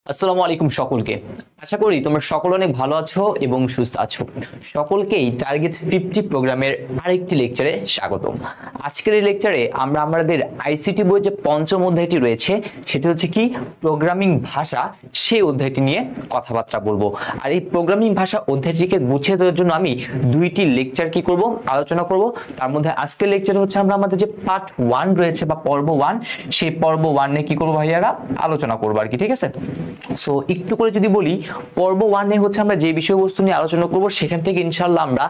আসসালামু আলাইকুম সকলকে। আশা করি তোমরা সকলে অনেক ভালো আছো এবং সুস্থ আছো। সকলকেই টার্গেট 50 প্রোগ্রামের আরেকটি লেকচারে স্বাগতম। আজকের এই লেকচারে আমরা আমাদের আইসিটি বইয়ের যে পঞ্চম অধ্যায়টি রয়েছে সেটি হচ্ছে কি প্রোগ্রামিং ভাষা, সেই অধ্যায়টি নিয়ে কথাবার্তা বলবো। আর এই প্রোগ্রামিং ভাষা অধ্যায়টিকে গুছিয়ে দেওয়ার জন্য আমি দুইটি লেকচার কি করব আলোচনা করব। তার মধ্যে আজকের লেকচার হচ্ছে আমরা আমাদের যে পার্ট 1 রয়েছে বা পর্ব 1, সেই পর্ব 1 নিয়ে কি করব ভাইয়ারা আলোচনা করব আর কি, ঠিক আছে। সো একটু করে যদি বলি, পর্ব 1 এ হচ্ছে আমরা যে বিষয়বস্তু নিয়ে আলোচনা করব সেখান থেকে ইনশাআল্লাহ আমরা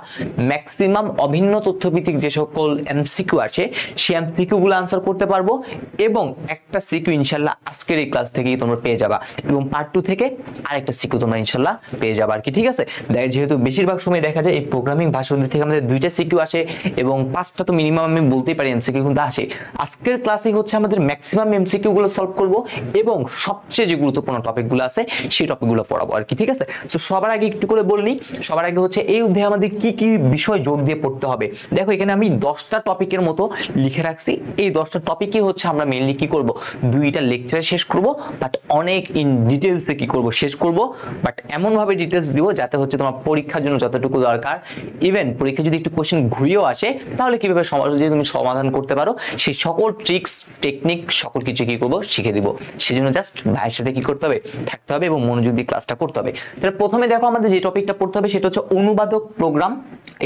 ম্যাক্সিমাম অভিন্ন তথ্যভিত্তিক যে সকল এমসিকিউ আছে সেই এমসিকিউ গুলো আনসার করতে পারবো এবং একটা সিকিউ ইনশাআল্লাহ আজকের এই ক্লাস থেকেই তোমরা পেয়ে যাবা এবং পার্ট 2 থেকে আরেকটা সিকিউ তোমরা ইনশাআল্লাহ পেয়ে যাবা আর কি, ঠিক আছে। যেহেতু বেশিরভাগ সময় দেখা যায় এই প্রোগ্রামিং ভাষা থেকে আমাদের দুইটা সিকিউ আসে এবং পাঁচটা তো মিনিমাম আমি বলতেই পারি এমসিকিউ কিন্তু আসে। আজকের ক্লাসে হচ্ছে আমাদের ম্যাক্সিমাম এমসিকিউ গুলো সলভ করব এবং সবচেয়ে যে গুরুত্বপূর্ণ টপিকগুলো আছে সেই টপিকগুলো পড়াবো আর কি, ঠিক আছে। তো সবার আগে একটু করে বলনি, সবার আগে হচ্ছে এই অধ্যায়ে আমাদের কি কি বিষয় যোগ দিয়ে পড়তে হবে। দেখো এখানে আমি 10টা টপিকের মতো লিখে রাখছি। এই 10টা টপিকই হচ্ছে আমরা মেইনলি কি করব, দুইটা লেকচারে শেষ করব, বাট অনেক ইন ডিটেইলসে কি করব শেষ করব, বাট এমন ভাবে ডিটেইলস দিব যাতে হচ্ছে তোমার পরীক্ষার জন্য যতটুকু দরকার, ইভেন পরীক্ষা যদি একটু কোশ্চেন ঘুরিয়েও আসে তাহলে কিভাবে তুমি সমাধান করতে পারো সেই সকল ট্রিক্স টেকনিক সকল কিছু কি করব শিখে দিব। সেজন্য জাস্ট ভাইয়ের সাথে কি করতে হবে, থাকতে হবে এবং মনোযোগ দিয়ে ক্লাসটা করতে হবে। তাহলে প্রথমে দেখো আমাদের যে টপিকটা পড়তে হবে সেটা হচ্ছে অনুবাদক প্রোগ্রাম।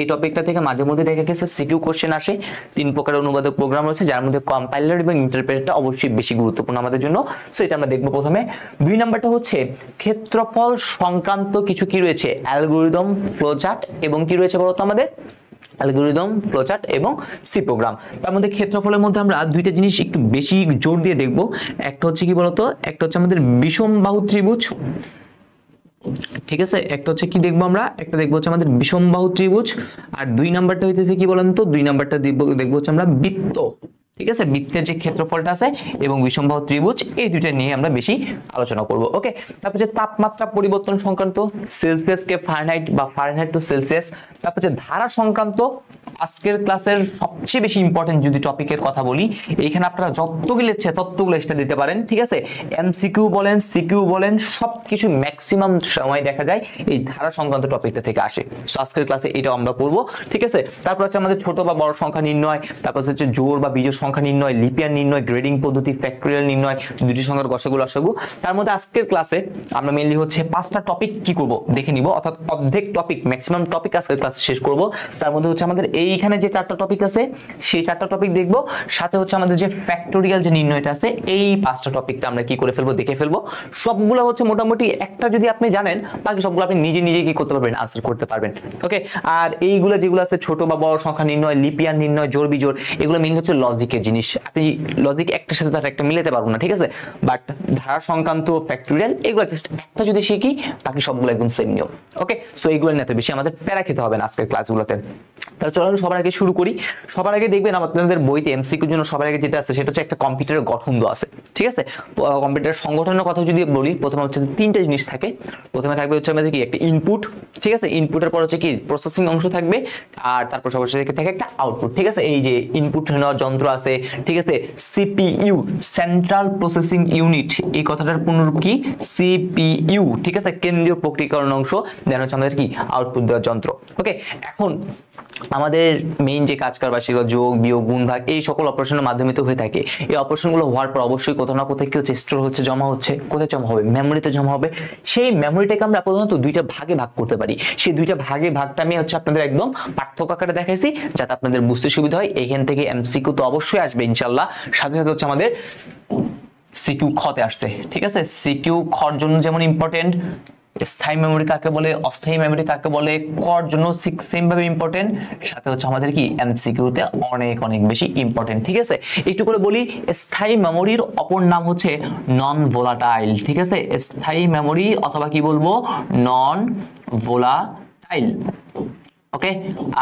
এই টপিকটা থেকে মাঝে মধ্যে দেখা গেছে সিকিউ কোশ্চেন আসে। 3 প্রকারের অনুবাদক প্রোগ্রাম রয়েছে, যার মধ্যে কম্পাইলার এবং ইন্টারপ্রেটারটা অবশ্যই বেশি গুরুত্বপূর্ণ আমাদের জন্য। সো এটা আমরা দেখবো প্রথমে। 2 নাম্বারটা হচ্ছে ক্ষেত্রফল সংক্রান্ত কিছু কি রয়েছে, অ্যালগরিদম, ফ্লোচার্ট এবং কি রয়েছে বলতো আমাদের অ্যালগরিদম, ফ্লোচার্ট এবং সি প্রোগ্রাম। তার মধ্যে ক্ষেত্রফলের মধ্যে আমরা দুইটা জিনিস একটু বেশি জোর দিয়ে দেখব। একটা হচ্ছে কি বলতো, একটা হচ্ছে আমাদের বিষমবাহু ত্রিভুজ, ঠিক আছে। একটা হচ্ছে কি দেখবো আমরা, একটা দেখবো হচ্ছে আমাদের বিষমবাহু ত্রিভুজ, আর 2 নাম্বারটা হইতেছে কি বলেন তো, 2 নাম্বারটা দেখবো হচ্ছে আমরা বৃত্ত, ঠিক আছে। বৃত্তের যে ক্ষেত্রফলটা আছে এবং বিষমবাহু ত্রিভুজ, এই দুইটা নিয়ে আমরা বেশি আলোচনা করব, ওকে। তারপর যে তাপমাত্রা পরিবর্তন সংক্রান্ত, সেলসিয়াস কে ফারেনহাইট বা ফারেনহাইট টু সেলসিয়াস। তারপর যে ধারা সংক্রান্ত, আজকের ক্লাসের সবচেয়ে বেশি ইম্পর্টেন্ট যদি টপিকের কথা বলি, এইখানে আপনারা যতগুলো ইচ্ছে ততগুলো এক্সট্রা দিতে পারেন, ঠিক আছে। এমসিকিউ বলেন, সিকিউ বলেন, সবকিছু ম্যাক্সিমাম সময় দেখা যায় এই ধারা সংক্রান্ত টপিকটা থেকে আসে। সো আজকের ক্লাসে এটা আমরা পড়বো, ঠিক আছে। তারপর হচ্ছে আমাদের ছোট বা বড় সংখ্যা নির্ণয়, তারপর হচ্ছে জোড় বা বিজোড় সংখ্যা নির্ণয়, লিপিয়ার নির্ণয়, গ্রেডিং পদ্ধতি, ফ্যাক্টরিয়াল নির্ণয়, দুটি সংখ্যার গসাগু লসাগু। তার মধ্যে আজকের ক্লাসে আমরা মেইনলি হচ্ছে 5টা টপিক কি করব দেখে নিব, অর্থাৎ অর্ধেক টপিক, ম্যাক্সিমাম টপিক আজকের ক্লাসে শেষ করব। তার মধ্যে হচ্ছে আমাদের এইখানে যে 4টা টপিক আছে সেই 4টা টপিক দেখব, সাথে হচ্ছে আমাদের যে ফ্যাক্টরিয়াল যে নির্ণয়টা আছে এই 5টা টপিকটা আমরা কি করে ফেলবো, দেখে ফেলবো। সবগুলো হচ্ছে মোটামুটি একটা যদি আপনি জানেন, বাকি সবগুলো আপনি নিজে নিজে কি করতে পারবেন, আনসার করতে পারবেন, ওকে। আর এইগুলো যেগুলো আছে ছোট বা বড় সংখ্যা নির্ণয়, লিপিয়ার নির্ণয়, জোড় বিজোড়, এগুলো মেইন হচ্ছে লজিকের জিনিস। আপনি লজিক একটার সাথে তার একটা মিলাতে পারবো না, ঠিক আছে। বাট ধারা সংক্রান্ত, ফ্যাক্টরিয়াল, এগুলো জাস্ট একটা যদি শিখি বাকি সবগুলো একদম সেম নিয়ম, ওকে। সো এইগুলো নিয়ে এত বেশি আমাদের প্যারা খেতে হবে না আজকের ক্লাসগুলোতে। তাহলে চলো সবার আগে শুরু করি। সবার আগে দেখবেন আপনাদের বইতে এমসিকিউর জন্য সবার আগে যেটা আছে সেটা হচ্ছে একটা কম্পিউটারের গঠন দেওয়া আছে, ঠিক আছে। কম্পিউটারের সংগঠনের কথা যদি বলি, প্রথমে হচ্ছে 3টা জিনিস থাকে। প্রথমে থাকবে হচ্ছে আমাদের কি একটা ইনপুট, ঠিক আছে। ইনপুটের পর হচ্ছে কি প্রসেসিং অংশ থাকবে, আর তারপর সবশেষে থাকে একটা আউটপুট, ঠিক আছে। এই যে ইনপুট নেওয়ার যন্ত্র আছে, ঠিক আছে, সিপিইউ, সেন্ট্রাল প্রসেসিং ইউনিট, এই কথাটার পুনরূপ কি সিপিইউ, ঠিক আছে, কেন্দ্রীয় প্রক্রিয়াকরণ অংশ। দেন হচ্ছে আমাদের কি আউটপুট দেওয়ার যন্ত্র, ওকে। এখন আমাদের মেইন যে কাজ কারবার সেগুলো যোগ, বিয়োগ, গুণ, ভাগ, এই সকল অপারেশনের মাধ্যমে তো হয়ে থাকে। এই অপারেশনগুলো হওয়ার পর অবশ্যই কোথাও না কোথায় কি হচ্ছে, স্টোর হচ্ছে, জমা হচ্ছে। কোথায় জমা হবে? মেমোরিতে জমা হবে। সেই মেমোরিটাকে আমরা প্রধানত 2টা ভাগে ভাগ করতে পারি। সেই 2টা ভাগে ভাগটা আমি হচ্ছে আপনাদের একদম পার্থক্য আকারে দেখাইছি যাতে আপনাদের বুঝতে সুবিধা হয়। এইখান থেকে এমসিকিউ তো অবশ্যই আসবে ইনশাআল্লাহ, সাথে সাথে হচ্ছে আমাদের সিকিউ খতে আসছে, ঠিক আছে। সিকিউ খর জন্য যেমন ইম্পর্টেন্ট, স্থায়ী মেমোরি কাকে বলে, অস্থায়ী মেমোরি কাকে বলে, কর জন্য সেম ভাবে ইম্পর্টেন্ট, সাথে হচ্ছে আমাদের কি এমসিকিউ তে অনেক অনেক বেশি ইম্পর্টেন্ট, ঠিক আছে। একটু করে বলি, স্থায়ী মেমোরির অপর নাম হচ্ছে নন ভোলাটাইল, ঠিক আছে। স্থায়ী মেমোরি অথবা কি বলবো, নন ভোলাটাইল, ওকে,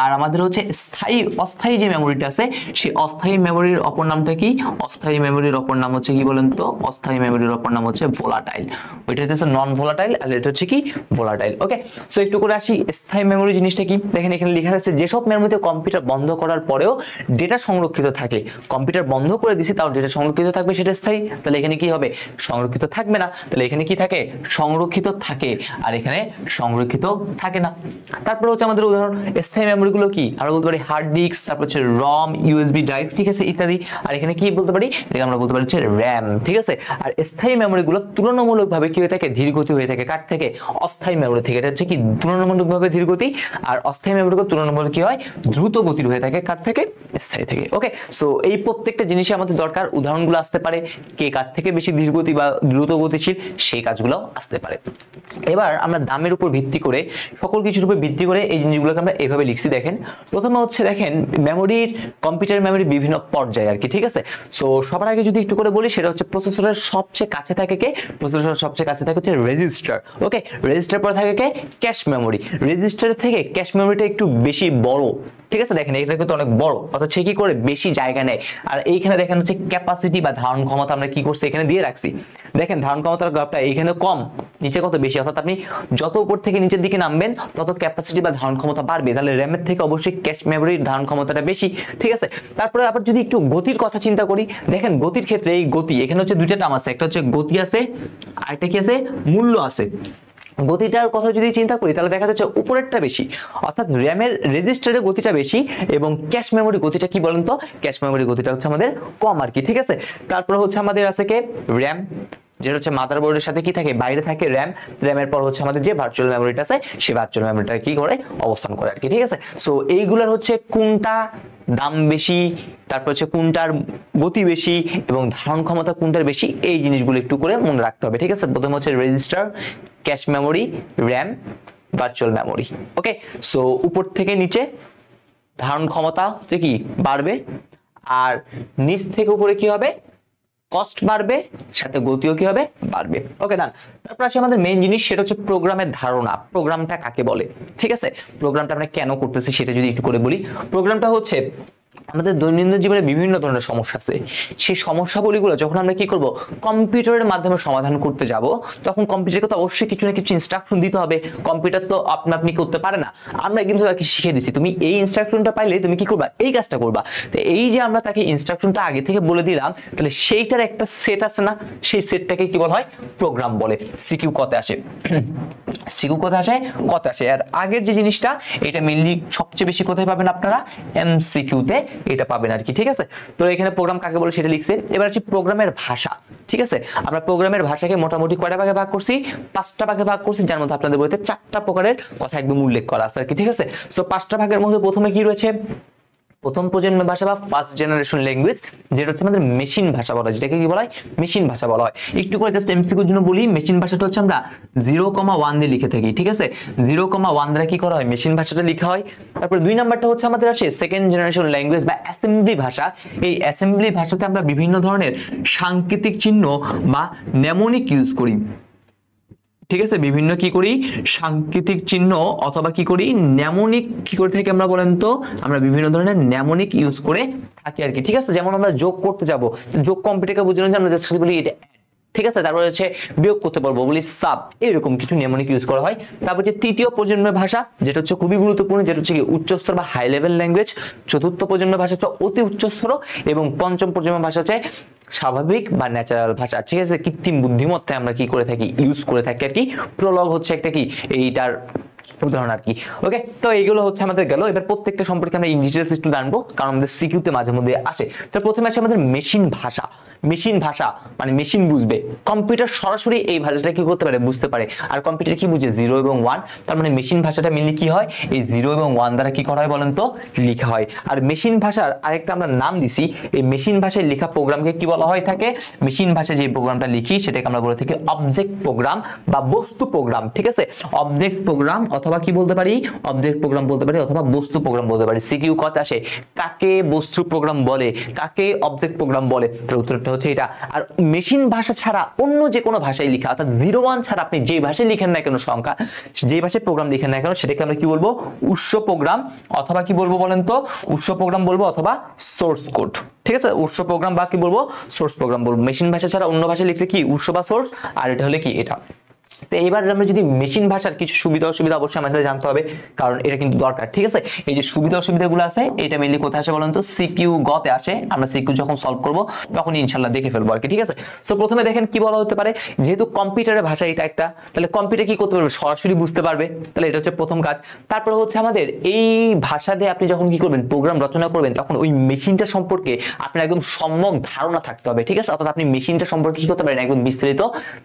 আর আমাদের হচ্ছে স্থায়ী অস্থায়ী যে মেমোরিটা আছে সেই অস্থায়ী মেমোরির অপর নামটা কি? অস্থায়ী মেমোরির অপর নাম হচ্ছে কি বলেন তো? অস্থায়ী মেমোরির অপর নাম হচ্ছে ভোলাটাইল। ওইটা হচ্ছে নন ভোলাটাইল আর এটা হচ্ছে কি ভোলাটাইল। ওকে, সো একটু করে আসি স্থায়ী মেমোরি জিনিসটা কি। দেখেন এখানে লেখা আছে যেসব মেমোরিতে কম্পিউটার বন্ধ করার পরেও ডেটা সংরক্ষিত থাকে, কম্পিউটার বন্ধ করে দিছি তাও ডেটা সংরক্ষিত থাকবে, সেটা স্থায়ী। তাহলে এখানে কি হবে? সংরক্ষিত থাকবে না। তাহলে এখানে কি থাকে? সংরক্ষিত থাকে, আর এখানে সংরক্ষিত থাকে না। তারপরে হচ্ছে আমাদের উদাহরণ স্থায়ী মেমোরি গুলো কি আমরা বলতে পারি হার্ড ডিস্ক, তারপর হচ্ছে রম, ইউএসবি ড্রাইভ, ঠিক আছে, ইত্যাদি। আর এখানে কি বলতে পারি? এটাকে আমরা বলতে পারি হচ্ছে র্যাম, ঠিক আছে। আর স্থায়ী মেমোরি গুলো তুলনামূলকভাবে কি হয়ে থাকে? ধীর গতি হয়ে থাকে। কার থেকে? অস্থায়ী মেমোরি থেকে। এটা হচ্ছে কি তুলনামূলকভাবে ধীর গতি, আর অস্থায়ী মেমোরি গুলো তুলনামূলক কি হয়? দ্রুত গতির হয়ে থাকে। কার থেকে? স্থায়ী থেকে। ওকে, সো এই প্রত্যেকটা জিনিসই আমাদের দরকার। উদাহরণগুলো আসতে পারে কে কার থেকে বেশি ধীর গতি বা দ্রুত গতিশীল, সেই কাজগুলো আসতে পারে। এবার আমরা দামের উপর ভিত্তি করে, সকল কিছুর উপর ভিত্তি করে এই জিনিসগুলোকে আমরা এভাবে লিখছি। দেখেন প্রথমে হচ্ছে দেখেন মেমোরির, কম্পিউটার মেমোরি বিভিন্ন পর্যায়ে আর কি, ঠিক আছে। সো সবার আগে যদি একটু করে বলি সেটা হচ্ছে প্রসেসরের সবচেয়ে কাছে থাকে কে? প্রসেসরের সবচেয়ে কাছে থাকে হচ্ছে রেজিস্টার। ওকে, রেজিস্টার পরে থাকে কে? Cache memory. রেজিস্টারের থেকে ক্যাশ মেমোরিটা একটু বেশি বড়, ঠিক আছে। দেখেন এটা কিন্তু অনেক বড়, অর্থাৎ সে কি করে? বেশি জায়গা নেয়। আর এইখানে দেখেন হচ্ছে ক্যাপাসিটি বা ধারণ ক্ষমতা আমরা কি করছি? এখানে দিয়ে রাখছি। দেখেন ধারণ ক্ষমতার গ্রাফটা এইখানে কম, নিচে কত? বেশি। অর্থাৎ আপনি যত উপর থেকে নিচের দিকে নামবেন তত ক্যাপাসিটি বা ধারণ ক্ষমতা বাড়বে। তাহলে র্যামের থেকে অবশ্যই ক্যাশ মেমোরির ধারণ ক্ষমতাটা বেশি, ঠিক আছে। তারপরে আবার যদি একটু গতির কথা চিন্তা করি, দেখেন গতির ক্ষেত্রে এই গতি, এখানে হচ্ছে দুইটা টার্ম আছে, একটা হচ্ছে গতি আছে আর একটা কি আছে? মূল্য আছে। গতিটার কথা যদি চিন্তা করি তাহলে দেখা যাচ্ছে উপরেরটা বেশি, অর্থাৎ র্যামের রেজিস্টারের গতিটা বেশি এবং ক্যাশ মেমোরি গতিটা কি বলেন তো? ক্যাশ মেমোরি গতিটা হচ্ছে আমাদের কম আর কি, ঠিক আছে। তারপরে হচ্ছে আমাদের আছে কে? র্যাম, যেটা হচ্ছে মাদারবোর্ডের সাথে কি থাকে? বাইরে থাকে র্যাম। র্যামের পর হচ্ছে আমাদের যে ভার্চুয়াল মেমোরিটা আছে সেই ভার্চুয়াল মেমোরিটা কি করে? অবস্থান করে আর কি, ঠিক আছে। সো এইগুলোর হচ্ছে কোনটা দাম বেশি, তারপর হচ্ছে কোনটার গতি বেশি এবং ধারণ ক্ষমতা কোনটার বেশি, এই জিনিসগুলো একটু করে মনে রাখতে হবে, ঠিক আছে। প্রথমে হচ্ছে register, cache memory, RAM, virtual memory. Okay, so উপর থেকে নিচে ধারণ ক্ষমতা হচ্ছে কি? বাড়বে, আর নিচ থেকে উপরে কি হবে? কস্ট বাড়বে, সাথে গতিও কি হবে? বাড়বে। ওকে, ডান। তারপর আসে আমাদের মেইন জিনিস, সেটা হচ্ছে প্রোগ্রামের ধারণা। প্রোগ্রামটা কাকে বলে, ঠিক আছে। প্রোগ্রামটা আমরা কেন করতেছি সেটা যদি একটু করে বলি। প্রোগ্রামটা হচ্ছে আমাদের দৈনন্দিন জীবনে বিভিন্ন ধরনের সমস্যা আছে, সেই সমস্যাগুলিগুলো যখন আমরা কি করব? কম্পিউটারের মাধ্যমে সমাধান করতে যাব, তখন কম্পিউটারকে তো অবশ্যই কিছু না কিছু ইনস্ট্রাকশন দিতে হবে। কম্পিউটার তো আপনি করতে পারে না, আমরা কিন্তু তাকে শিখিয়ে দিচ্ছি তুমি এই ইনস্ট্রাকশনটা পাইলে তুমি কি করবা? এই কাজটা করবা। তো এই যে আমরা তাকে ইনস্ট্রাকশনটা আগে থেকে বলে দিলাম, তাহলে সেইটার একটা সেট আছে না, সেই সেটটাকে কি বলা হয়? প্রোগ্রাম বলে। সিকিউ কতে আসে? সিকিউ কোথায় আসে? কত আসে? আর আগের যে জিনিসটা, এটা মেইনলি সবচেয়ে বেশি কোথায় পাবেন আপনারা? এমসিকিউতে এটা পাবেন আর কি, ঠিক আছে। তো এখানে প্রোগ্রাম কাকে বলে সেটা লিখছে। এবার হচ্ছে প্রোগ্রামের ভাষা, ঠিক আছে। আমরা প্রোগ্রামের ভাষাকে মোটামুটি কয়টা ভাগে ভাগ করছি? 5টা ভাগে ভাগ করছি, যার মধ্যে আপনাদের বইতে 4টা প্রকারের কথা একদম উল্লেখ করা আছে আর কি, ঠিক আছে। সো 5টা ভাগের মধ্যে প্রথমে কি রয়েছে? প্রথম প্রজন্মের ভাষা বা ফার্স্ট জেনারেশন ল্যাঙ্গুয়েজ, যেটা হচ্ছে আমাদের মেশিন ভাষা বলা হয়, যেটাকে কি বলা হয়? মেশিন ভাষা বলা হয়। একটু করে জাস্ট এমসিকিউর জন্য বলি, মেশিন ভাষাটা হচ্ছে আমরা 0,1 দিয়ে লিখে থাকি, ঠিক আছে। 0,1 দ্বারা কি করা হয়? মেশিন ভাষাটা লেখা হয়। তারপর 2 নাম্বারটা হচ্ছে আমাদের আসে সেকেন্ড জেনারেশন ল্যাঙ্গুয়েজ বা অ্যাসেম্বলি ভাষা। এই অ্যাসেম্বলি ভাষাতে আমরা বিভিন্ন ধরনের সাংকেতিক চিহ্ন বা নেমোনিক ইউজ করি, ঠিক আছে। বিভিন্ন কি করি? সাংকেতিক চিহ্ন অথবা কি করি? নেমোনিক কি করে থাকি আমরা বলেন তো? আমরা বিভিন্ন ধরনের নেমোনিক ইউজ করে থাকি আর কি, ঠিক আছে। যেমন আমরা যোগ করতে যাব, যোগ কম্পিউটারকে বোঝানোর জন্য আমরা জাস্ট বলি এটা, ঠিক আছে। তারপর হচ্ছে বিয়োগ করতে পারবো, বলি সাব, এরকম কিছু নেমোনিক ইউজ করা হয়। তারপর হচ্ছে তৃতীয় প্রজন্মের ভাষা, যেটা হচ্ছে খুবই গুরুত্বপূর্ণ, যেটা হচ্ছে কি উচ্চস্তর বা হাই লেভেল ল্যাঙ্গুয়েজ। চতুর্থ প্রজন্মের ভাষা হচ্ছে অতি উচ্চস্তর, এবং পঞ্চম প্রজন্মের ভাষা হচ্ছে স্বাভাবিক বা ন্যাচারাল ভাষা, ঠিক আছে। কৃত্রিম বুদ্ধিমত্তায় আমরা কি করে থাকি? ইউজ করে থাকি আর কি। প্রলগ হচ্ছে একটা কি এইটার উদাহরণ আর কি। ওকে, তো এইগুলো হচ্ছে আমাদের গেল। এবার প্রত্যেকটা সম্পর্কে আমরা ইন ডিটেইলস একটু জানবো, কারণ আমাদের সিকিউতে মাঝে মধ্যে আসে। তো প্রথমে আসে আমাদের মেশিন ভাষা। মেশিন ভাষা মানে মেশিন বুঝবে, কম্পিউটার সরাসরি এই ভাষাটা কি করতে পারে? বুঝতে পারে। আর কম্পিউটার কি বুঝে? 0 এবং 1। তার মানে মেশিন ভাষাটা মেনলি কি হয়? এই 0 এবং 1 দ্বারা কি করা হয় বলেন তো? লেখা হয়। আর মেশিন ভাষার আরেকটা আমরা নাম দিছি, এই মেশিন ভাষায় লেখা প্রোগ্রামকে কি বলা হয় থাকে? মেশিন ভাষায় যে প্রোগ্রামটা লিখি সেটাকে আমরা বলে থাকি অবজেক্ট প্রোগ্রাম বা বস্তু প্রোগ্রাম, ঠিক আছে। অবজেক্ট প্রোগ্রাম অথবা কি বলতে পারি, অবজেক্ট প্রোগ্রাম বলতে পারি, অথবা বস্তু প্রোগ্রাম বলতে পারি। সিকিউ কত আসে, কাকে বস্তু প্রোগ্রাম বলে, কাকে অবজেক্ট প্রোগ্রাম বলে, তার উত্তরটা হচ্ছে এটা। আর মেশিন ভাষা ছাড়া অন্য যে কোনো ভাষায় লেখা, অর্থাৎ 0-1 ছাড়া আপনি যে ভাষায় লিখেন না কেন সংখ্যা, যে ভাষায় প্রোগ্রাম লিখেন না কেন, সেটাকে আমরা কি বলবো, উৎস প্রোগ্রাম, অথবা কি বলবো বলেন তো, উৎস প্রোগ্রাম বলবো, অথবা সোর্স কোড। ঠিক আছে, উৎস প্রোগ্রাম বা কি বলবো, সোর্স প্রোগ্রাম বলবো। মেশিন ভাষা ছাড়া অন্য ভাষায় লিখলে কি উৎস বা সোর্স, আর এটা হলে কি এটা। তো এবার আমরা যদি মেশিন ভাষার কিছু সুবিধা অসুবিধা অবশ্যই আমাদের জানতে হবে, কারণ এটা কিন্তু দরকার। ঠিক আছে, এই যে সুবিধা অসুবিধাগুলো আছে এটা মেইনলি কোথায় আসে বলেন তো, সিকিউ গতে আসে। আমরা সিকিউ যখন সলভ করব তখন ইনশাআল্লাহ দেখে ফেলবো আর কি। ঠিক আছে, সো প্রথমে দেখেন কি বলা হতে পারে, যেহেতু কম্পিউটারের ভাষা এটা একটা, তাহলে কম্পিউটার কি করতে পারবে, সরাসরি বুঝতে পারবে, তাহলে এটা হচ্ছে প্রথম কাজ। তারপর হচ্ছে আমাদের এই ভাষা দিয়ে আপনি যখন কি করবেন, প্রোগ্রাম রচনা করবেন, তখন ওই মেশিনটা সম্পর্কে আপনার একদম সম্যক ধারণা থাকতে হবে। ঠিক আছে, অর্থাৎ আপনি মেশিনটা সম্পর্কে কি করতে পারেন, একদম বিস্তারিত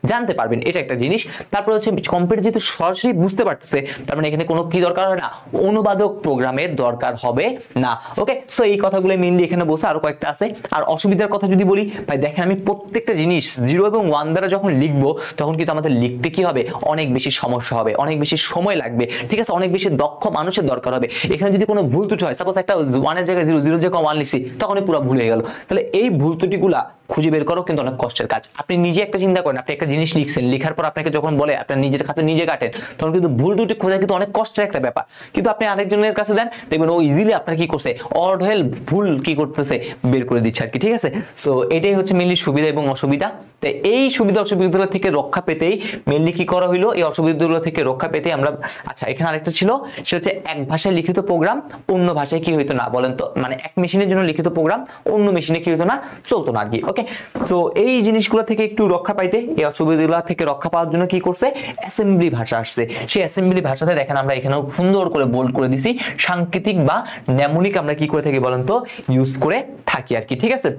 জানতে পারবেন, এটা একটা জিনিস। তারপর হচ্ছে কম্পিউটার যেহেতু সরাসরি বুঝতে পারতেছে, তার মানে এখানে কোনো কি দরকার হয় না, অনুবাদক প্রোগ্রামের দরকার হবে না। ওকে, সো এই কথাগুলো মেইনলি এখানে বসে, আরো কয়েকটা আছে। আর অসুবিধার কথা যদি বলি, ভাই দেখেন আমি প্রত্যেকটা জিনিস 0 এবং 1 দ্বারা যখন লিখবো, তখন কিন্তু আমাদের লিখতে কি হবে, অনেক বেশি সমস্যা হবে, অনেক বেশি সময় লাগবে। ঠিক আছে, অনেক বেশি দক্ষ মানুষের দরকার হবে। এখানে যদি কোনো ভুল ত্রুটি হয়, সাপোজ একটা 1 এর জায়গায় 0, 0 জায়গায় 1 লিখছি, তখনই পুরো ভুল হয়ে গেল। তাহলে এই ভুল ত্রুটিগুলা খুঁজে বের করো কিন্তু অনেক কষ্টের কাজ। আপনি নিজে একটা চিন্তা করেন, আপনি একটা জিনিস লিখছেন, লেখার পর আপনাকে যখন বলে আপনার নিজের খাতে নিজে কাটেন, তখন কিন্তু ভুল ত্রুটি খোঁজা কিন্তু অনেক কষ্টের একটা ব্যাপার। কিন্তু আপনি আরেকজনের কাছে দেন, দেখবেন ও ইজিলি আপনার কি করছে, অঢেল ভুল কি করতেছে বের করে দিচ্ছে আর কি। ঠিক আছে, সো এটাই হচ্ছে মেইনলি সুবিধা এবং অসুবিধা। তো এই সুবিধা অসুবিধাগুলো থেকে রক্ষা পেতেই মেইনলি কি করা হইলো, এই অসুবিধাগুলো থেকে রক্ষা পেতে আমরা, আচ্ছা এখানে আরেকটা ছিল, সেটা হচ্ছে এক ভাষায় লিখিত প্রোগ্রাম অন্য ভাষায় কি হইতো না বলেন তো, মানে এক মেশিনের জন্য লিখিত প্রোগ্রাম অন্য মেশিনে কি হইতো না, চলতো না আর কি। ওকে, তো এই জিনিসগুলো থেকে একটু রক্ষা পাইতে, এই অসুবিধাগুলো থেকে রক্ষা পাওয়ার জন্য কি করছে, অ্যাসেম্বলি ভাষা আসছে। সেই অ্যাসেম্বলি ভাষাতে দেখেন আমরা এখানেও সুন্দর করে বোল্ড করে দিছি, সাংকেতিক বা নেমোনিক আমরা কি করে থাকি বলেন তো, ইউজ করে থাকি আর কি। ঠিক আছে,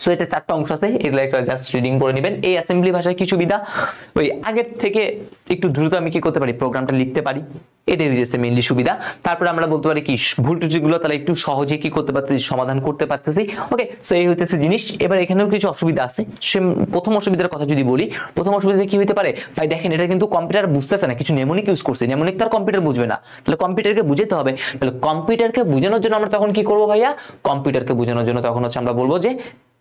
সো এটা 4টা অংশ আছে, এগুলো একটা জাস্ট রিডিং করে নেবেন। এই অ্যাসেম্বলি ভাষায় কি সুবিধা, ওই আগের থেকে একটু দ্রুত আমি কি করতে পারি, প্রোগ্রামটা লিখতে পারি, এটাই হচ্ছে মেইনলি সুবিধা। তারপরে আমরা বলতে পারি কি, ভুল ত্রুটিগুলো তাহলে একটু সহজে কি করতে পারতেছি, সমাধান করতে পারতেছি। ওকে, সো এই হইতেছে জিনিস। এবার এখানেও কিছু অসুবিধা আছে। প্রথম অসুবিধার কথা যদি বলি, প্রথম অসুবিধা কি হইতে পারে, ভাই দেখেন এটা কিন্তু কম্পিউটার বুঝতেছে না, কিছু নেমোনিক ইউজ করছে, নেমোনিক তার কম্পিউটার বুঝবে না, তাহলে কম্পিউটারকে বুঝাতে হবে। তাহলে কম্পিউটারকে বোঝানোর জন্য আমরা তখন কি করবো ভাইয়া, কম্পিউটারকে বোঝানোর জন্য তখন হচ্ছে আমরা বলবো যে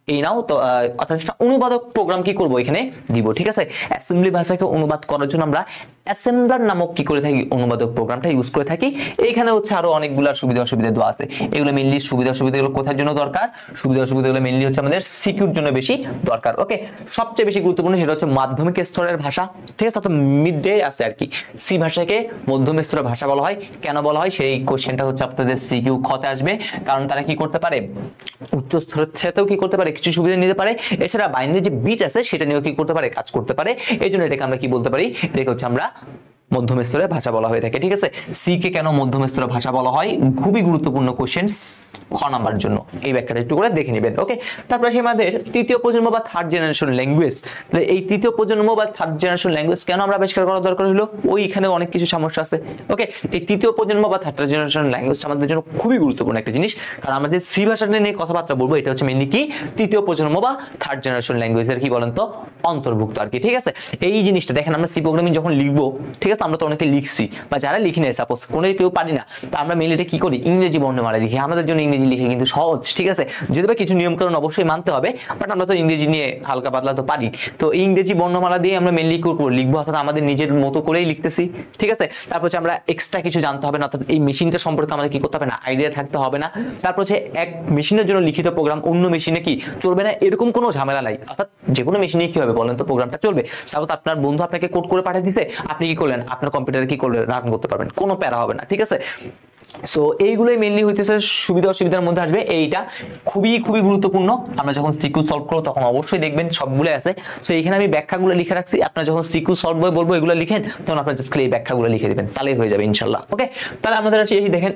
এই নাও তো, অর্থাৎ অনুবাদক প্রোগ্রাম কি করব এখানে দিব। ঠিক আছে, অ্যাসেম্বলি ভাষাকে অনুবাদ করার জন্য আমরা অ্যাসেম্বলার নামক কি করে থাকি, অনুবাদক প্রোগ্রামটা ইউজ করে থাকি। এইখানে হচ্ছে আরো অনেকগুলো সুবিধা অসুবিধা দেওয়া আছে। এগুলো মেইনলি সুবিধা অসুবিধাগুলো কোথার জন্য দরকার, সুবিধা অসুবিধাগুলো মেইনলি হচ্ছে আমাদের সিকিউর জন্য বেশি দরকার। ওকে, সবচেয়ে বেশি গুরুত্বপূর্ণ সেটা হচ্ছে মাধ্যমিক স্তরের ভাষা। ঠিক আছে, অর্থাৎ মিড ডে আছে আর কি। সি ভাষাকে মধ্যম স্তরের ভাষা বলা হয়। কেন বলা হয় সেই কোশ্চেনটা হচ্ছে আপনাদের সিকিউ খতে আসবে, কারণ তারা কি করতে পারে, উচ্চ স্তরের সাথেও কি করতে পারে, কিছু সুবিধা নিতে পারে। এছাড়া বাইনারি যে বিট আছে সেটা নিয়েও কি করতে পারে, কাজ করতে পারে। এই জন্য এটাকে আমরা কি বলতে পারি, এটাকে হচ্ছে আমরা মধ্যম স্তরের ভাষা বলা হয়ে থাকে। ঠিক আছে, সি কে কেন মধ্যম স্তরের ভাষা বলা হয়, খুবই গুরুত্বপূর্ণ কোশ্চেন খ নাম্বার জন্য, এই ব্যাখ্যাটা একটু করে দেখে নেবেন। ওকে, তারপরে আমাদের তৃতীয় প্রজন্ম বা থার্ড জেনারেশন ল্যাঙ্গুয়েজ। তাহলে এই তৃতীয় প্রজন্ম বা থার্ড জেনারেশন ল্যাঙ্গুয়েজ কেন আমরা আবিষ্কার করা দরকার হলো, ওইখানে অনেক কিছু সমস্যা আছে। ওকে, এই তৃতীয় প্রজন্ম বা থার্ড জেনারেশন ল্যাঙ্গুয়েজটা আমাদের জন্য খুবই গুরুত্বপূর্ণ একটা জিনিস, কারণ আমরা যে সি ভাষাটা নিয়ে কথাবার্তা বলবো, এটা হচ্ছে মেইনলি কি তৃতীয় প্রজন্ম বা থার্ড জেনারেশন ল্যাঙ্গুয়েজের কি বলেন তো, অন্তর্ভুক্ত আর কি। ঠিক আছে, এই জিনিসটা দেখেন আমরা সি প্রোগ্রামিং যখন লিখবো, ঠিক আছে, আমরা তো অনেকে লিখছি বা যারা লিখি নাই, সাপোজ কোনো কেউ পারি না, তো আমরা মেইনলি এটা কি করি, ইংরেজি বর্ণমালা লিখি। আমাদের জন্য ইংরেজি লিখে কিন্তু সহজ। ঠিক আছে, যদিও বা কিছু নিয়ম কানুন অবশ্যই মানতে হবে, বাট আমরা তো ইংরেজি নিয়ে হালকা পাতলা তো পারি। তো ইংরেজি বর্ণমালা দিয়ে আমরা মেইনলি লিখবো, অর্থাৎ আমাদের নিজের মতো করেই লিখতেছি। ঠিক আছে, তারপর হচ্ছে আমরা এক্সট্রা কিছু জানতে হবে না, অর্থাৎ এই মেশিনটা সম্পর্কে আমাদের কি করতে হবে না, আইডিয়া থাকতে হবে না। তারপর হচ্ছে এক মেশিনের জন্য লিখিত প্রোগ্রাম অন্য মেশিনে কি চলবে না, এরকম কোনো ঝামেলা নাই। অর্থাৎ যে কোনো মেশিনে কি হবে বলেন তো, প্রোগ্রামটা চলবে। সাপোজ আপনার বন্ধু আপনাকে কোড করে পাঠিয়ে দিছে, আপনি কি করলেন, আপনার কম্পিউটারে কি করলেন, রান করতে পারবেন, কোনো প্যারা হবে না। ঠিক আছে, সো এইগুলোই মেইনলি হইতেছে সুবিধা অসুবিধার মধ্যে আসবে। এইটা খুবই খুবই গুরুত্বপূর্ণ। আমরা যখন সিকিউ সলভ করব তখন অবশ্যই দেখবেন সবগুলো আছে। সো এখানে আমি ব্যাখ্যাগুলো লিখে রাখছি, আপনারা যখন সিকিউ সলভ বলবো এগুলো লিখেন, তখন আপনারা জাস্ট এই ব্যাখ্যাগুলো লিখে দিবেন, তাহলেই হয়ে যাবে ইনশাআল্লাহ। ওকে, তাহলে আমাদের আছে এই দেখেন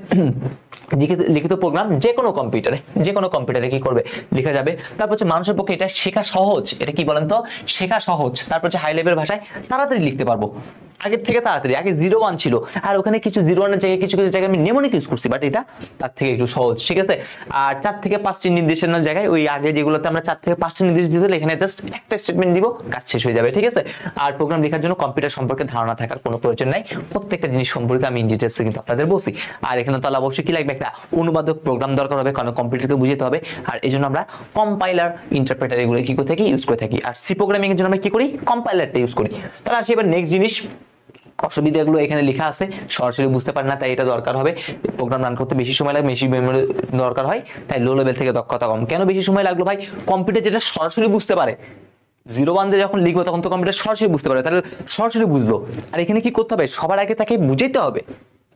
লিখিত প্রোগ্রাম যে কোনো কম্পিউটারে কি করবে, লেখা যাবে। তারপর হচ্ছে মানুষের পক্ষে এটা শেখা সহজ, এটা কি বলেন তো, শেখা সহজ। তারপর হচ্ছে হাই লেভেল ভাষায় তাড়াতাড়ি লিখতে পারবো। আগের থেকে তাড়াতাড়ি। আগে 0 1 ছিল, আর ওখানে কিছু 0 1 এর জায়গায় কিছু কিছু জায়গায় আমি নেমোনিক ইউজ করছি, বাট এটা তার থেকে একটু সহজ, ঠিক আছে। আর 4 থেকে 5টি নির্দেশনার জায়গায় ওই আগে যেগুলোতে আমরা 4 থেকে 5টি নির্দেশ দিতে হলে এখানে জাস্ট একটা স্টেটমেন্ট দিব, কাজ শেষ হয়ে যাবে, ঠিক আছে। আর প্রোগ্রাম লেখার জন্য কম্পিউটার সম্পর্কে ধারণা থাকার কোনো প্রয়োজন নাই, প্রত্যেকটা জিনিস সম্পর্কে আমি ইন ডিটেইলসে কিন্তু আপনাদের বলছি। আর এখানে তাহলে অবশ্যই কি লাগবে, একটা অনুবাদক প্রোগ্রাম দরকার হবে, কারণ কম্পিউটারকে বুঝতে হবে। আর এই জন্য আমরা কম্পাইলার, ইন্টারপ্রেটার এগুলো কি করে থাকি, ইউজ করে থাকি। আর সি প্রোগ্রামিং এর জন্য আমরা কি করি, কম্পাইলারটা ইউজ করি। তাহলে আসি এবার নেক্সট জিনিস, অসুবিধাগুলো এখানে লেখা আছে, সরাসরি বুঝতে পারে না, তাই এটা দরকার হবে। প্রোগ্রাম রান করতে বেশি সময় লাগে, বেশি মেমোরি দরকার হয়, তাই লো লেভেল থেকে দক্ষতা কম। কেন বেশি সময় লাগলো ভাই, কম্পিউটার যেটা সরাসরি বুঝতে পারে, 0 1 দিয়ে যখন লিখবো তখন তো কম্পিউটার সরাসরি বুঝতে পারে, তাহলে সরাসরি বুঝলো। আর এখানে কি করতে হবে, সবার আগে তাকে বুঝাইতে হবে,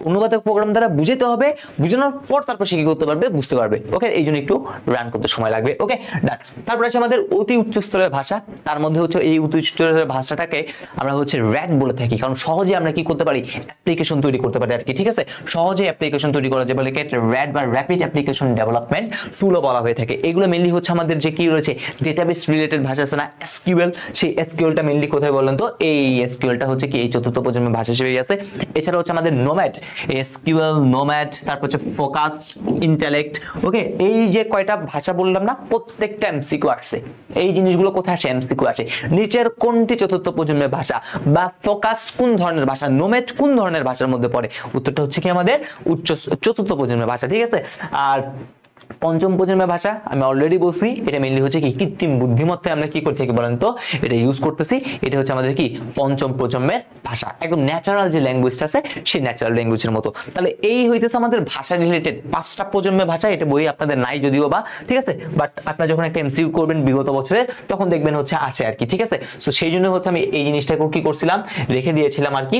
অনুবাদক প্রোগ্রাম দ্বারা বুঝাইতে হবে, বুঝানোর পর তারপর সে কি করতে পারবে, বুঝতে পারবে। ওকে, এই জন্য একটু রান করতে সময় লাগবে। ওকে ডান। তারপর আছে আমাদের অতি উচ্চ স্তরের ভাষা। তার মধ্যে হচ্ছে এই অতি উচ্চ স্তরের ভাষাটাকে আমরা হচ্ছে র্যাড বলে থাকি, কারণ সহজে আমরা কি করতে পারি, অ্যাপ্লিকেশন তৈরি করতে পারি আর কি, ঠিক আছে। সহজে অ্যাপ্লিকেশন তৈরি করা যায় বলে র্যাড বা র্যাপিড অ্যাপ্লিকেশন ডেভেলপমেন্ট টুলও বলা হয়ে থাকে। এগুলো মেইনলি হচ্ছে আমাদের যে কি রয়েছে, ডেটাবেস রিলেটেড ভাষা আছে না, এসকিউএল, সেই এসকিউএলটা মেইনলি কোথায় বলেন তো, এই এসকিউএলটা হচ্ছে কি এই চতুর্থ প্রজন্মের ভাষা হিসেবে আছে। এছাড়া হচ্ছে আমাদের নোম্যাড, এসকিউএল, নোম্যাড, তারপর হচ্ছে ফোকাস, ইন্টেলেক্ট। ওকে, এই যে কয়টা ভাষা বললাম না, প্রত্যেকটা এমসিকিউ আসছে। এই জিনিসগুলো কোথায় আসে, এমসিকিউ আসে। নিচের কোনটি চতুর্থ প্রজন্মের ভাষা, বা ফোকাস কোন ধরনের ভাষা, নোম্যাড কোন ধরনের ভাষার মধ্যে পড়ে, উত্তরটা হচ্ছে কি আমাদের চতুর্থ প্রজন্মের ভাষা, ঠিক আছে। আর পঞ্চম প্রজন্মের ভাষা আমি অলরেডি বলছি, এটা মেইনলি হচ্ছে কি কৃত্রিম বুদ্ধিমত্তায় আমরা কি করে থাকি বলেন তো, এটা ইউজ করতেছি। এটা হচ্ছে আমাদের কি পঞ্চম প্রজন্মের ভাষা, একদম ন্যাচারাল যে ল্যাঙ্গুয়েজটা আছে সেই ন্যাচারাল ল্যাঙ্গুয়েজের মতো। তাহলে এই হইতেছে আমাদের ভাষা রিলেটেড 5টা প্রজন্মের ভাষা। এটা বই আপনাদের নাই যদিও বা, ঠিক আছে, বাট আপনারা যখন একটা এমসিকিউ করবেন বিগত বছরে, তখন দেখবেন হচ্ছে আসে আর কি, ঠিক আছে। সো সেই জন্য হচ্ছে আমি এই জিনিসটাকে কি করছিলাম, রেখে দিয়েছিলাম আর কি।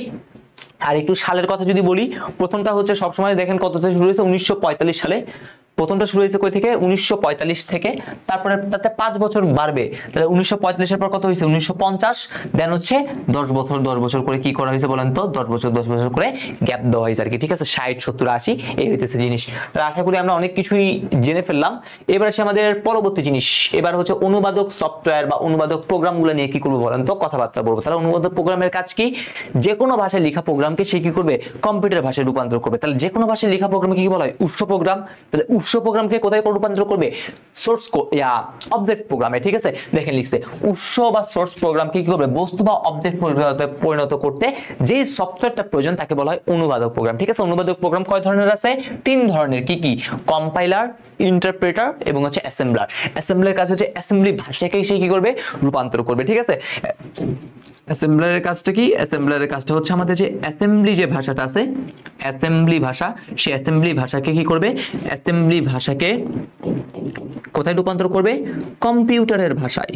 আর একটু সালের কথা যদি বলি, প্রথমটা হচ্ছে সবসময় দেখেন কত থেকে শুরু হয়েছে, 1945 সালে। প্রথমটা শুরু হয়েছে কই থেকে, 1945 থেকে। তারপরে তাতে 5 বছর বাড়বে, তাহলে 1945 এর পর কত হয়েছে, 1950। দেন হচ্ছে 10 বছর করে কি করা হয়েছে বলেন তো, 10 বছর করে গ্যাপ দেওয়া হয়েছে আর কি, ঠিক আছে। 60 70 80 এই হইতেছে জিনিস। তাহলে আশা করি আমরা অনেক কিছুই জেনে ফেললাম। এবার আসে আমাদের পরবর্তী জিনিস, এবার হচ্ছে অনুবাদক সফটওয়্যার বা অনুবাদক প্রোগ্রামগুলো নিয়ে কি করবো বলেন তো, কথাবার্তা বলবো। তাহলে অনুবাদক প্রোগ্রামের কাজ কি, যে কোনো ভাষায় লেখা প্রোগ্রামকে সে কি করবে, কম্পিউটার ভাষায় রূপান্তর করবে। তাহলে যে কোনো ভাষায় লেখা প্রোগ্রামকে কি বলা হয়, উৎস প্রোগ্রাম। তাহলে উৎস প্রোগ্রামকে কোথায় রূপান্তর করবে, সোর্স অবজেক্ট প্রোগ্রামে, ঠিক আছে। দেখেন লিখছে, উৎস বা সোর্স প্রোগ্রামকে কি করবে, বস্তু বা অবজেক্ট পরিণত করতে যে সফটওয়্যারটা প্রয়োজন তাকে বলা হয় অনুবাদক প্রোগ্রাম, ঠিক আছে। অনুবাদক প্রোগ্রাম কয় ধরনের আছে, 3 ধরনের। কি কি, কম্পাইলার, ইন্টারপ্রেটার এবং হচ্ছে অ্যাসেম্বলার। অ্যাসেম্বলার কাজ হচ্ছে অ্যাসেম্বলি ভাষাকে সে কি করবে, রূপান্তর করবে, ঠিক আছে। অ্যাসেম্বলারের কাজটা কি, অ্যাসেম্বলারের কাজটা হচ্ছে আমাদের যে অ্যাসেম্বলি যে ভাষাটা আছে, অ্যাসেম্বলি ভাষা, সেই অ্যাসেম্বলি ভাষাকে কি করবে, অ্যাসেম্বলি ভাষাকে কোথায় রূপান্তর করবে, কম্পিউটারের ভাষায়।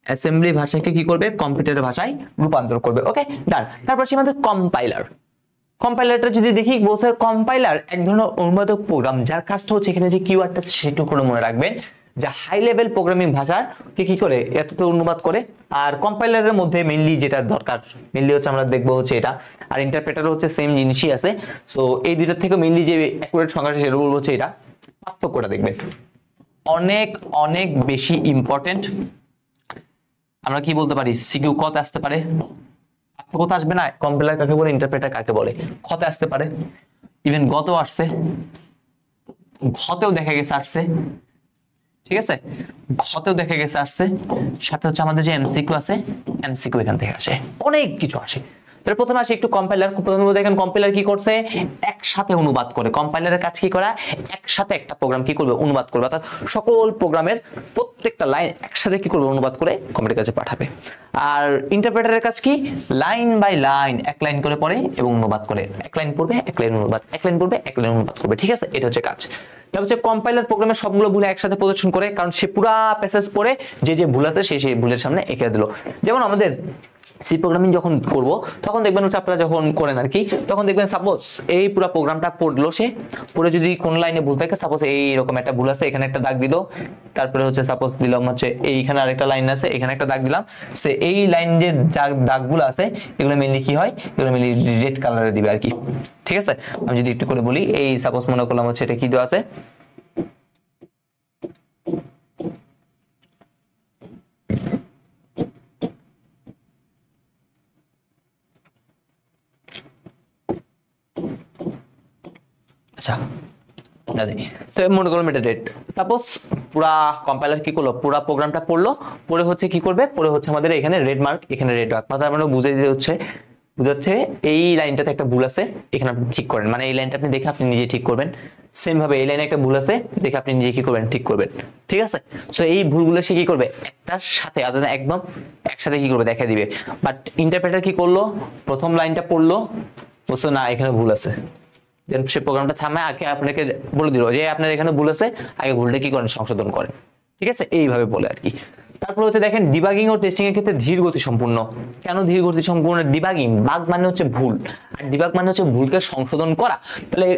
অ্যাসেম্বলি ভাষাকে কি করবে, কম্পিউটারের ভাষায় রূপান্তর করবে। ওকে ডান। তারপর সে আমাদের কম্পাইলার। কম্পাইলারটা যদি দেখি, বলছে কম্পাইলার এক ধরনের অনুবাদক প্রোগ্রাম, যার কাজটা হচ্ছে এখানে যে কিওয়ার্ডটা সেটা করে মনে রাখবেন, যা হাই লেভেল প্রোগ্রামিং ভাষার কি করে এতটা অনুবাদ করে। আর কম্পাইলারের মধ্যে মেইনলি যেটা দরকার, মেইনলি হচ্ছে আমরা দেখবো হচ্ছে এটা। আর ইন্টারপ্রেটারও হচ্ছে সেম জিনিসই আছে। সো এই দুইটার থেকে মেইনলি যে অ্যাকুরেট সংখ্যাটা সেটা বলবো হচ্ছে এটা, পার্থক্যটা দেখবেন অনেক অনেক বেশি ইম্পর্টেন্ট। আমরা কি বলতে পারি, সিকিউ কত আসতে পারে, কত আসবে না, কম্পাইলার কাকে বলে, ইন্টারপ্রেটার কাকে বলে, কত আসতে পারে। ইভেন গত আসছে, ঘতেও দেখা গেছে আসছে, ঠিক আছে, ঘতেও দেখা গেছে আসছে। সাথে হচ্ছে আমাদের যে এমসিকিউ আছে, এমসিকিউ এখান থেকে আসে, অনেক কিছু আসে। তাহলে প্রথমে আসে একটু কম্পাইলার। প্রথমে দেখেন কম্পাইলার কি করছে, একসাথে অনুবাদ করে। কম্পাইলারের কাজ কি করা, একসাথে একটা প্রোগ্রাম কি করবে, অনুবাদ করবে। অর্থাৎ সকল প্রোগ্রামের প্রত্যেকটা লাইন একসাথে কি করবে, অনুবাদ করে কম্পিউটারের কাছে পাঠাবে। আর ইন্টারপ্রেটারের কাজ কি, লাইন বাই লাইন, এক লাইন করে পড়ে এবং অনুবাদ করে। এক লাইন পড়বে, এক লাইন অনুবাদ, এক লাইন পড়বে, এক লাইন অনুবাদ করবে, ঠিক আছে। এটা হচ্ছে কাজ। তারপর হচ্ছে কম্পাইলার প্রোগ্রামের সবগুলো ভুল একসাথে প্রদর্শন করে, কারণ সে পুরা প্যাসেজ পড়ে যে যে ভুল আছে সেই ভুলের সামনে এঁকে দিল। যেমন আমাদের সি প্রোগ্রামিং যখন করব, তখন দেখবেন হচ্ছে আপনারা যখন করেন আর কি, তখন দেখবেন সাপোজ এই পুরো প্রোগ্রামটা পড়লো, সে পড়ে যদি কোন লাইনে ভুল থাকে, সাপোজ এইরকম একটা ভুল আছে, এখানে একটা দাগ দিল, তারপরে হচ্ছে সাপোজ দিলাম হচ্ছে এইখানে আরেকটা লাইন আছে, এখানে একটা দাগ দিলাম, সে এই লাইন যে দাগগুলো আছে এগুলো মেনলি কি হয়, এগুলো মেনলি রেড কালারে দিবে আর কি, ঠিক আছে। আমি যদি একটু করে বলি, এই সাপোজ মনে করলাম হচ্ছে এটা কি দেওয়া আছে, আচ্ছা তো মনে করলাম এটা রেড, সাপোজ পুরা কম্পাইলার কি করলো, পুরা প্রোগ্রামটা পড়লো, পড়ে হচ্ছে কি করবে, পড়ে হচ্ছে আমাদের এখানে রেড মার্ক, এখানে রেড মার্ক, তার মানে বুঝে দিতে হচ্ছে বুঝাচ্ছে এই লাইনটাতে একটা ভুল আছে, এখানে আপনি ঠিক করেন, মানে এই লাইনটা আপনি দেখে আপনি নিজে ঠিক করবেন। সেম ভাবে এই লাইনে একটা ভুল আছে, দেখে আপনি নিজে কি করবেন, ঠিক করবেন। ঠিক আছে, সো এই ভুলগুলো সে কি করবে, একটার সাথে একদম একসাথে কি করবে, দেখা দিবে। বাট ইন্টারপ্রেটার কি করলো, প্রথম লাইনটা পড়লো, বুঝছো না এখানে ভুল আছে, দেন সে প্রোগ্রামটা থামায় আগে আপনাকে বলে দিল যে আপনার এখানে ভুল আছে, আগে ভুলটা কি করেন, সংশোধন করেন। ঠিক আছে, এইভাবে বলে আর কি। তারপর হচ্ছে দেখেন ডিবাগিং ও টেস্টিং এর ক্ষেত্রে ধীর গতি সম্পূর্ণ। কেন ধীর গতি সম্পূর্ণ? ডিবাগিং, বাগ মানে হচ্ছে ভুল, আর ডিবাগ মানে হচ্ছে ভুলকে সংশোধন করা। তাহলে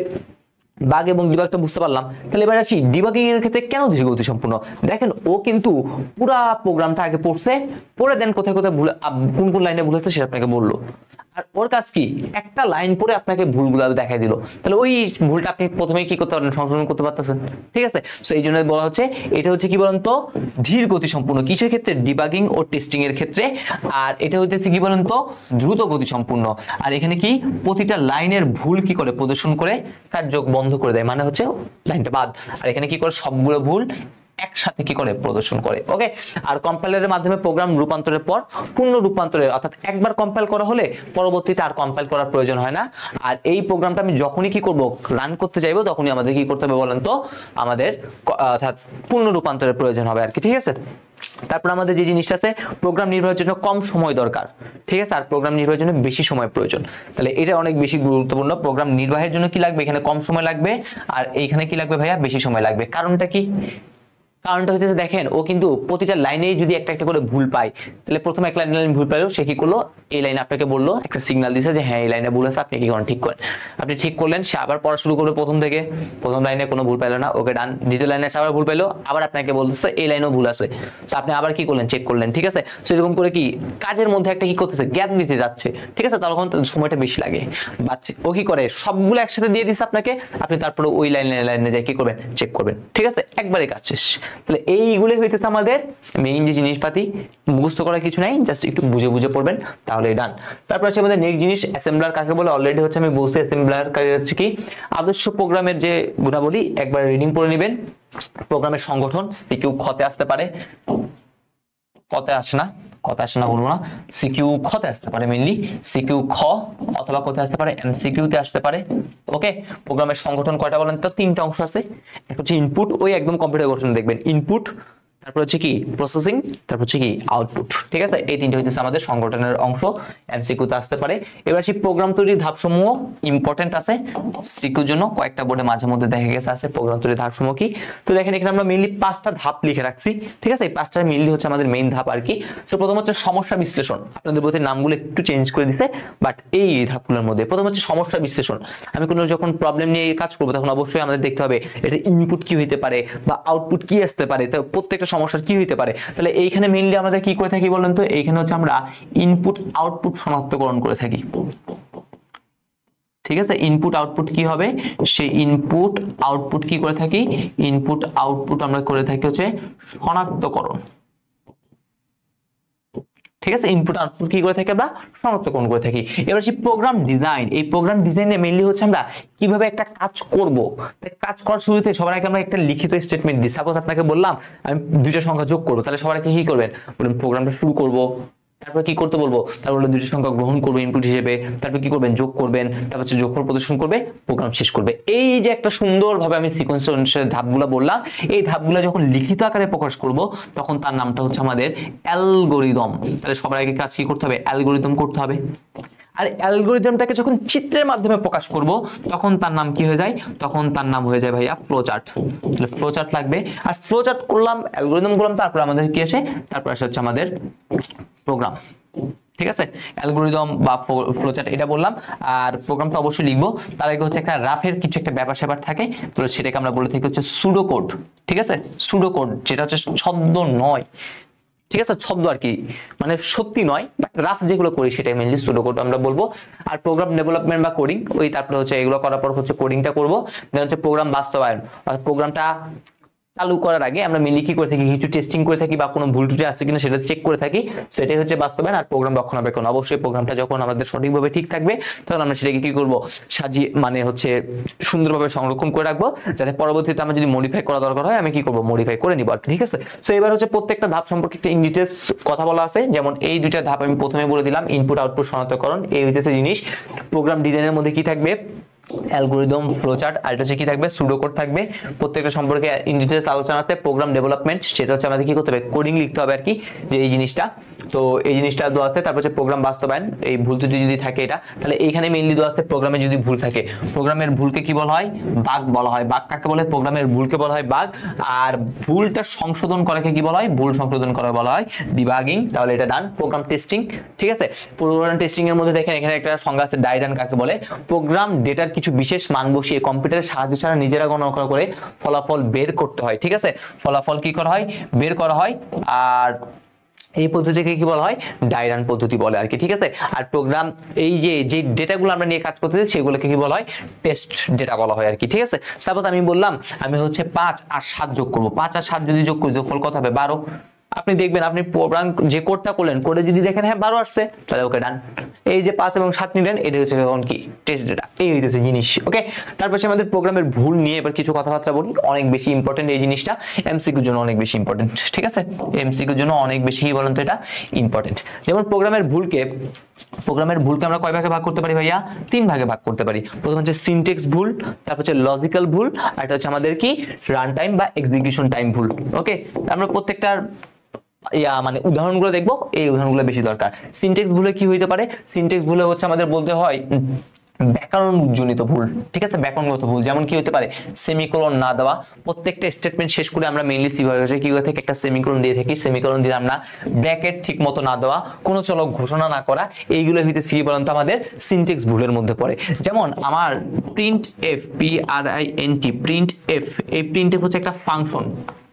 বাগ এবং ডিবাগটা বুঝতে পারলাম। তাহলে এবার আসি ডিবাগিং এর ক্ষেত্রে কেন ধীর গতি সম্পূর্ণ। দেখেন ও কিন্তু পুরা প্রোগ্রামটা আগে পড়ছে, পড়ে দেন কোথায় কোথায় ভুল, কোন কোন লাইনে ভুল আছে সেটা আপনাকে বললো। আর ওর কাজ কি, একটা লাইন পড়ে আপনাকে ভুলগুলো দেখাই দিল। তাহলে ওই ভুলটা আপনি প্রথমেই কি করতে পারেন, সংশোধন করতে পারতেছেন। ঠিক আছে, সো এই জন্য বলা হচ্ছে এটা হচ্ছে কি বলেন তো, ধীর গতি সম্পূর্ণ। কিসের ক্ষেত্রে? ডিবাগিং ও টেস্টিং এর ক্ষেত্রে। আর এটা হচ্ছে কি বলেন তো, দ্রুত গতি সম্পূর্ণ। আর এখানে কি প্রতিটা লাইনের ভুল কি করে প্রদর্শন করে কার্য বন্ধ করে দেয়, মানে হচ্ছে লাইনটা বাদ। আর এখানে কি করে, সবগুলো ভুল একসাথে কি করে প্রদর্শন করে। ওকে, আর কম্পাইলারের মাধ্যমে প্রোগ্রাম রূপান্তরের পর পূর্ণ রূপান্তরের, অর্থাৎ একবার কম্পাইল করা হলে পরবর্তীতে আর কম্পাইল করার প্রয়োজন হয় না। আর এই প্রোগ্রামটা আমি যখনই কি করব, রান করতে চাইবো, তখনই আমাদের কি করতে হবে বলেন তো, আমাদের অর্থাৎ পূর্ণ রূপান্তরের প্রয়োজন হবে আর কি। ঠিক আছে, তারপর আমাদের যে জিনিসটা আছে, প্রোগ্রাম নির্বাহের জন্য কম সময় দরকার। ঠিক আছে, আর প্রোগ্রাম নির্বাহের জন্য বেশি সময় প্রয়োজন। তাহলে এটা অনেক বেশি গুরুত্বপূর্ণ। প্রোগ্রাম নির্বাহের জন্য কি লাগবে, এখানে কম সময় লাগবে, আর এইখানে কি লাগবে ভাইয়া, বেশি সময় লাগবে। কারণটা কি? কারণটা হচ্ছে দেখেন ও কিন্তু প্রতিটা লাইনেই যদি একটা একটা করে ভুল পায়, তাহলে প্রথমে এক লাইন ভুল পাইলো, সে কি করলো, এই লাইনে আপনাকে বললো, একটা সিগন্যাল দিছে যে হ্যাঁ এই লাইনে ভুল আছে, আপনি কি করেন, ঠিক করেন। আপনি ঠিক করলেন, সে আবার পড়া শুরু করবে প্রথম থেকে, প্রথম লাইনে কোনো ভুল পাইলো না, ওকে ডান। দ্বিতীয় লাইনে আবার ভুল পাইলো, আবার আপনাকে বলতেছে এই লাইনেও ভুল আছে, তো আপনি আবার কি করলেন, চেক করলেন। ঠিক আছে, সেরকম করে কি কাজের মধ্যে একটা কি করতেছে, গ্যাপ দিতে যাচ্ছে। ঠিক আছে, তখন সময়টা বেশি লাগে। বাট ও কি করে, সবগুলো একসাথে দিয়ে দিচ্ছে আপনাকে, আপনি তারপরে ওই লাইনে যাই কি করবেন, চেক করবেন। ঠিক আছে, একবারে কাজ শেষ। তাহলে এইগুলো হইতেছে আমাদের মেইন যে জিনিসপাতি, মুখস্থ করার কিছু নাই, জাস্ট একটু বুঝে বুঝে পড়বেন, তাহলে ডান। তারপর আছে আমাদের নেক্সট জিনিস, অ্যাসেম্বলার কাকে বলে। অলরেডি হচ্ছে আমি বলছি, অ্যাসেম্বলার কাজ হচ্ছে কি, আদর্শ প্রোগ্রামের যে গুণাবলী একবার রিডিং পড়ে নেবেন। প্রোগ্রামের সংগঠন, সিকিউ খতে আসতে পারে, কতে আসে না বলবো না, সিকিউ খতে আসতে পারে, মেইনলি সিকিউ খ, অথবা কোথায় আসতে পারে, এমসিকিউ তে আসতে পারে। ওকে, প্রোগ্রামের সংগঠন কয়টা বলেন তো? তিনটা অংশ আছে। একটা হচ্ছে ইনপুট, ওই একদম কম্পিউটার গঠন দেখবেন, ইনপুট, তারপর হচ্ছে কি প্রসেসিং, তারপর হচ্ছে কি আউটপুট। ঠিক আছে, এই তিনটা হচ্ছে আমাদের সংগঠনের অংশ, এমসিকিউ তে আসতে পারে। এবার সেই প্রোগ্রাম তৈরির ধাপসমূহ ইম্পর্টেন্ট আছে সিকিউর জন্য, কয়েকটা বোর্ডে মাঝে মধ্যে দেখা গেছে আছে প্রোগ্রাম তৈরির ধাপসমূহ কি। তো দেখেন এখানে আমরা মেইনলি 5টা ধাপ লিখে রাখছি। ঠিক আছে, এই 5টা মেইনলি হচ্ছে আমাদের মেইন ধাপ আর কি। সো প্রথম হচ্ছে সমস্যা বিশ্লেষণ, আপনাদের বইতে নামগুলো একটু চেঞ্জ করে দিছে, বাট এই ধাপগুলোর মধ্যে প্রথম হচ্ছে সমস্যা বিশ্লেষণ। আমি কোনো যখন প্রবলেম নিয়ে কাজ করবো, তখন অবশ্যই আমাদের দেখতে হবে এটা ইনপুট কি হইতে পারে বা আউটপুট কি আসতে পারে, তো প্রত্যেকটা সমস্যার কি হইতে পারে। তাহলে এইখানে মেইনলি আমাদের কি করে থাকি বলেন তো, এইখানে হচ্ছে আমরা ইনপুট আউটপুট শনাক্তকরণ করে থাকি। ঠিক আছে, ইনপুট আউটপুট কি হবে, সেই ইনপুট আউটপুট কি করে থাকি, ইনপুট আউটপুট আমরা করে থাকি হচ্ছে শনাক্তকরণ। ঠিক আছে, ইনপুট আউটপুট কি করে থাকি আমরা, শনাক্তকরণ করে থাকি। এবার সেই প্রোগ্রাম ডিজাইন, এই প্রোগ্রাম ডিজাইনে মেইনলি হচ্ছে আমরা কিভাবে একটা কাজ করব। কাজ করার শুরুতে সবার আগে আমরা একটা লিখিত স্টেটমেন্ট দিই। সাপোজ আপনাকে বললাম আমি দুইটা সংখ্যা যোগ করবো, তাহলে সবার আগে কি করবেন, বলবেন প্রোগ্রামটা শুরু করব, তারপর কি করতে বলবো, তারপর দুইটা সংখ্যা গ্রহণ করবে ইনপুট হিসেবে, তারপর কি করবেন, যোগ করবেন, তারপর হচ্ছে যোগফল প্রদর্শন করবে, প্রোগ্রাম শেষ করবে। এই যে একটা সুন্দরভাবে আমি সিকোয়েন্স অনুসারে ধাপগুলো বললাম, এই ধাপগুলো যখন লিখিত আকারে প্রকাশ করব, তখন তার নামটা হচ্ছে আমাদের অ্যালগরিদম। তাহলে সবার আগে কাজ কি করতে হবে, অ্যালগরিদম করতে হবে। আর অ্যালগরিদমটাকে যখন চিত্রের মাধ্যমে প্রকাশ করব, তখন তার নাম কি হয়ে যায়, তখন তার নাম হয়ে যায় ভাইয়া ফ্লো চার্ট। তাহলে ফ্লো চার্ট লাগবে, আর ফ্লো চার্ট করলাম, অ্যালগরিদম করলাম, তারপর আমাদের কি আসে, তারপর আসে হচ্ছে আমাদের প্রোগ্রাম। ঠিক আছে, অ্যালগরিদম বা ফ্লো চার্ট এটা বললাম। আর প্রোগ্রামটা অবশ্যই লিখবো, তার আগে হচ্ছে একটা রাফের কিছু একটা ব্যাপার স্যাপার থাকে, তো সেটাকে আমরা বলে থাকি হচ্ছে সুডো কোড। ঠিক আছে, সুডো কোড যেটা হচ্ছে শব্দ নয়, ঠিক আছে, শব্দ আর কি, মানে সত্যি নয়, বাট রাফ যেগুলো করি সেটাই মেইনলি সুডো কোড আমরা বলবো। আর প্রোগ্রাম ডেভেলপমেন্ট বা কোডিং, ওই তারপরে হচ্ছে এগুলো করার পর হচ্ছে কোডিংটা করবো, দেন হচ্ছে প্রোগ্রাম বাস্তবায়ন, প্রোগ্রামটা চালু করার আগে আমরা মেনলি কি করে থাকি, কিছু টেস্টিং করে থাকি বা কোনো ভুল ত্রুটি আছে কিনা সেটা চেক করে থাকি। সো এটাই হচ্ছে বাস্তবায়ন। আর প্রোগ্রাম রক্ষণাবেক্ষণ, অবশ্যই প্রোগ্রামটা যখন আমাদের সঠিকভাবে ঠিক থাকবে তখন আমরা সেটাকে কি করব, সাজিয়ে মানে হচ্ছে সুন্দরভাবে সংরক্ষণ করে রাখবো, যাতে পরবর্তীতে আমরা যদি মডিফাই করা দরকার হয় আমি কি করব, মডিফাই করে নিব আর ঠিক আছে। সো এবার হচ্ছে প্রত্যেকটা ধাপ সম্পর্কে একটা ইন ডিটেইলস কথা বলা আছে। যেমন এই দুইটা ধাপ আমি প্রথমে বলে দিলাম, ইনপুট আউটপুট শনাক্তকরণ, এই হইতেছে জিনিস। প্রোগ্রাম ডিজাইনের মধ্যে কি থাকবে, অ্যালগরিদম, ফ্লোচার্ট, আর এটা হচ্ছে কি থাকবে, সুডো কোড থাকবে। প্রত্যেকটা সম্পর্কে ইন ডিটেইলস আলোচনা আছে। প্রোগ্রাম ডেভেলপমেন্ট, সেটা হচ্ছে আমাদের কি করতে হবে, কোডিং লিখতে হবে আর কি, যে এই জিনিসটা। তো এই জিনিসটা দেওয়া আছে। তারপর হচ্ছে প্রোগ্রাম বাস্তবায়ন, এই ভুল ত্রুটি যদি থাকে এটা, তাহলে এইখানে মেইনলি দেওয়া আছে প্রোগ্রামে যদি ভুল থাকে, প্রোগ্রামের ভুলকে কি বলা হয়, বাগ বলা হয়। বাগ কাকে বলে, প্রোগ্রামের ভুলকে বলা হয় বাগ। আর ভুলটা সংশোধন করাকে কি বলা হয়, ভুল সংশোধন করা বলা হয় ডিবাগিং। তাহলে এটা ডান। প্রোগ্রাম টেস্টিং, ঠিক আছে। প্রোগ্রাম টেস্টিং এর মধ্যে দেখেন এখানে একটা সংজ্ঞা আছে, ডায়রান কাকে বলে, প্রোগ্রাম ডেটার কিছু বিশেষ মান বসিয়ে কম্পিউটারের সাহায্য ছাড়া নিজেরা গণনা করে ফলাফল বের করতে হয়, ঠিক আছে। ফলাফল কি করা হয়, বের করা হয়। আর এই পদ্ধতিকে কি বলা হয়, ডায়রান পদ্ধতি বলে আর কি, ঠিক আছে। আর প্রোগ্রাম এই যে ডেটাগুলো আমরা নিয়ে কাজ করতেছি সেগুলোকে কি বলা হয়, টেস্ট ডেটা বলা হয় আর কি, ঠিক আছে। সাপোজ আমি বললাম আমি হচ্ছে 5 আর 7 যোগ করব, 5 আর 7 যদি যোগ করি যোগফল কত হবে, 12। আপনি দেখবেন আপনি প্রোগ্রাম যে কোডটা করলেন, কোডে যদি দেখেন হ্যাঁ 12 আসছে, তাহলে ওকে ডান। এই যে 5 এবং 7 নিলেন, এটা হচ্ছে এখন কি, টেস্ট ডেটা। এই হইতেছে জিনিস, ওকে। তারপর আমাদের প্রোগ্রামের ভুল নিয়ে এবার কিছু কথাবার্তা বলি, অনেক বেশি ইম্পর্টেন্ট এই জিনিসটা, এমসিকিউর জন্য অনেক বেশি ইম্পর্টেন্ট, ঠিক আছে। এমসিকিউর জন্য অনেক বেশি কি বলেন তো এটা ইম্পর্টেন্ট। যেমন প্রোগ্রামের ভুলকে আমরা কয় ভাগে ভাগ করতে পারি ভাইয়া, 3 ভাগে ভাগ করতে পারি। প্রথম হচ্ছে সিনট্যাক্স ভুল, তারপর হচ্ছে লজিক্যাল ভুল, আর এটা হচ্ছে আমাদের কি রান টাইম বা এক্সিকিউশন টাইম ভুল, ওকে। আমরা প্রত্যেকটার মানে উদাহরণগুলো দেখবো, এই উদাহরণগুলো বেশি দরকার। সিনট্যাক্স ভুলে কি হইতে পারে, সিনট্যাক্স ভুলে হচ্ছে আমাদের বলতে হয় ব্যাকরণজনিত ভুল, ঠিক আছে, ব্যাকরণগত ভুল। যেমন কি হতে পারে, সেমিকোলন না দেওয়া। প্রত্যেকটা স্টেটমেন্ট শেষ করে আমরা মেইনলি কি করে থাকি, একটা সেমিকোলন দিয়ে থাকি, সেমিকোলন দিলাম না, ব্র্যাকেট ঠিক মতো না দেওয়া, কোনো চলক ঘোষণা না করা, এইগুলো হইতে সি বলেন তো আমাদের সিনট্যাক্স ভুলের মধ্যে পড়ে। যেমন আমার print F, PRINT, print F, এই প্রিন্ট এফ হচ্ছে একটা ফাংশন,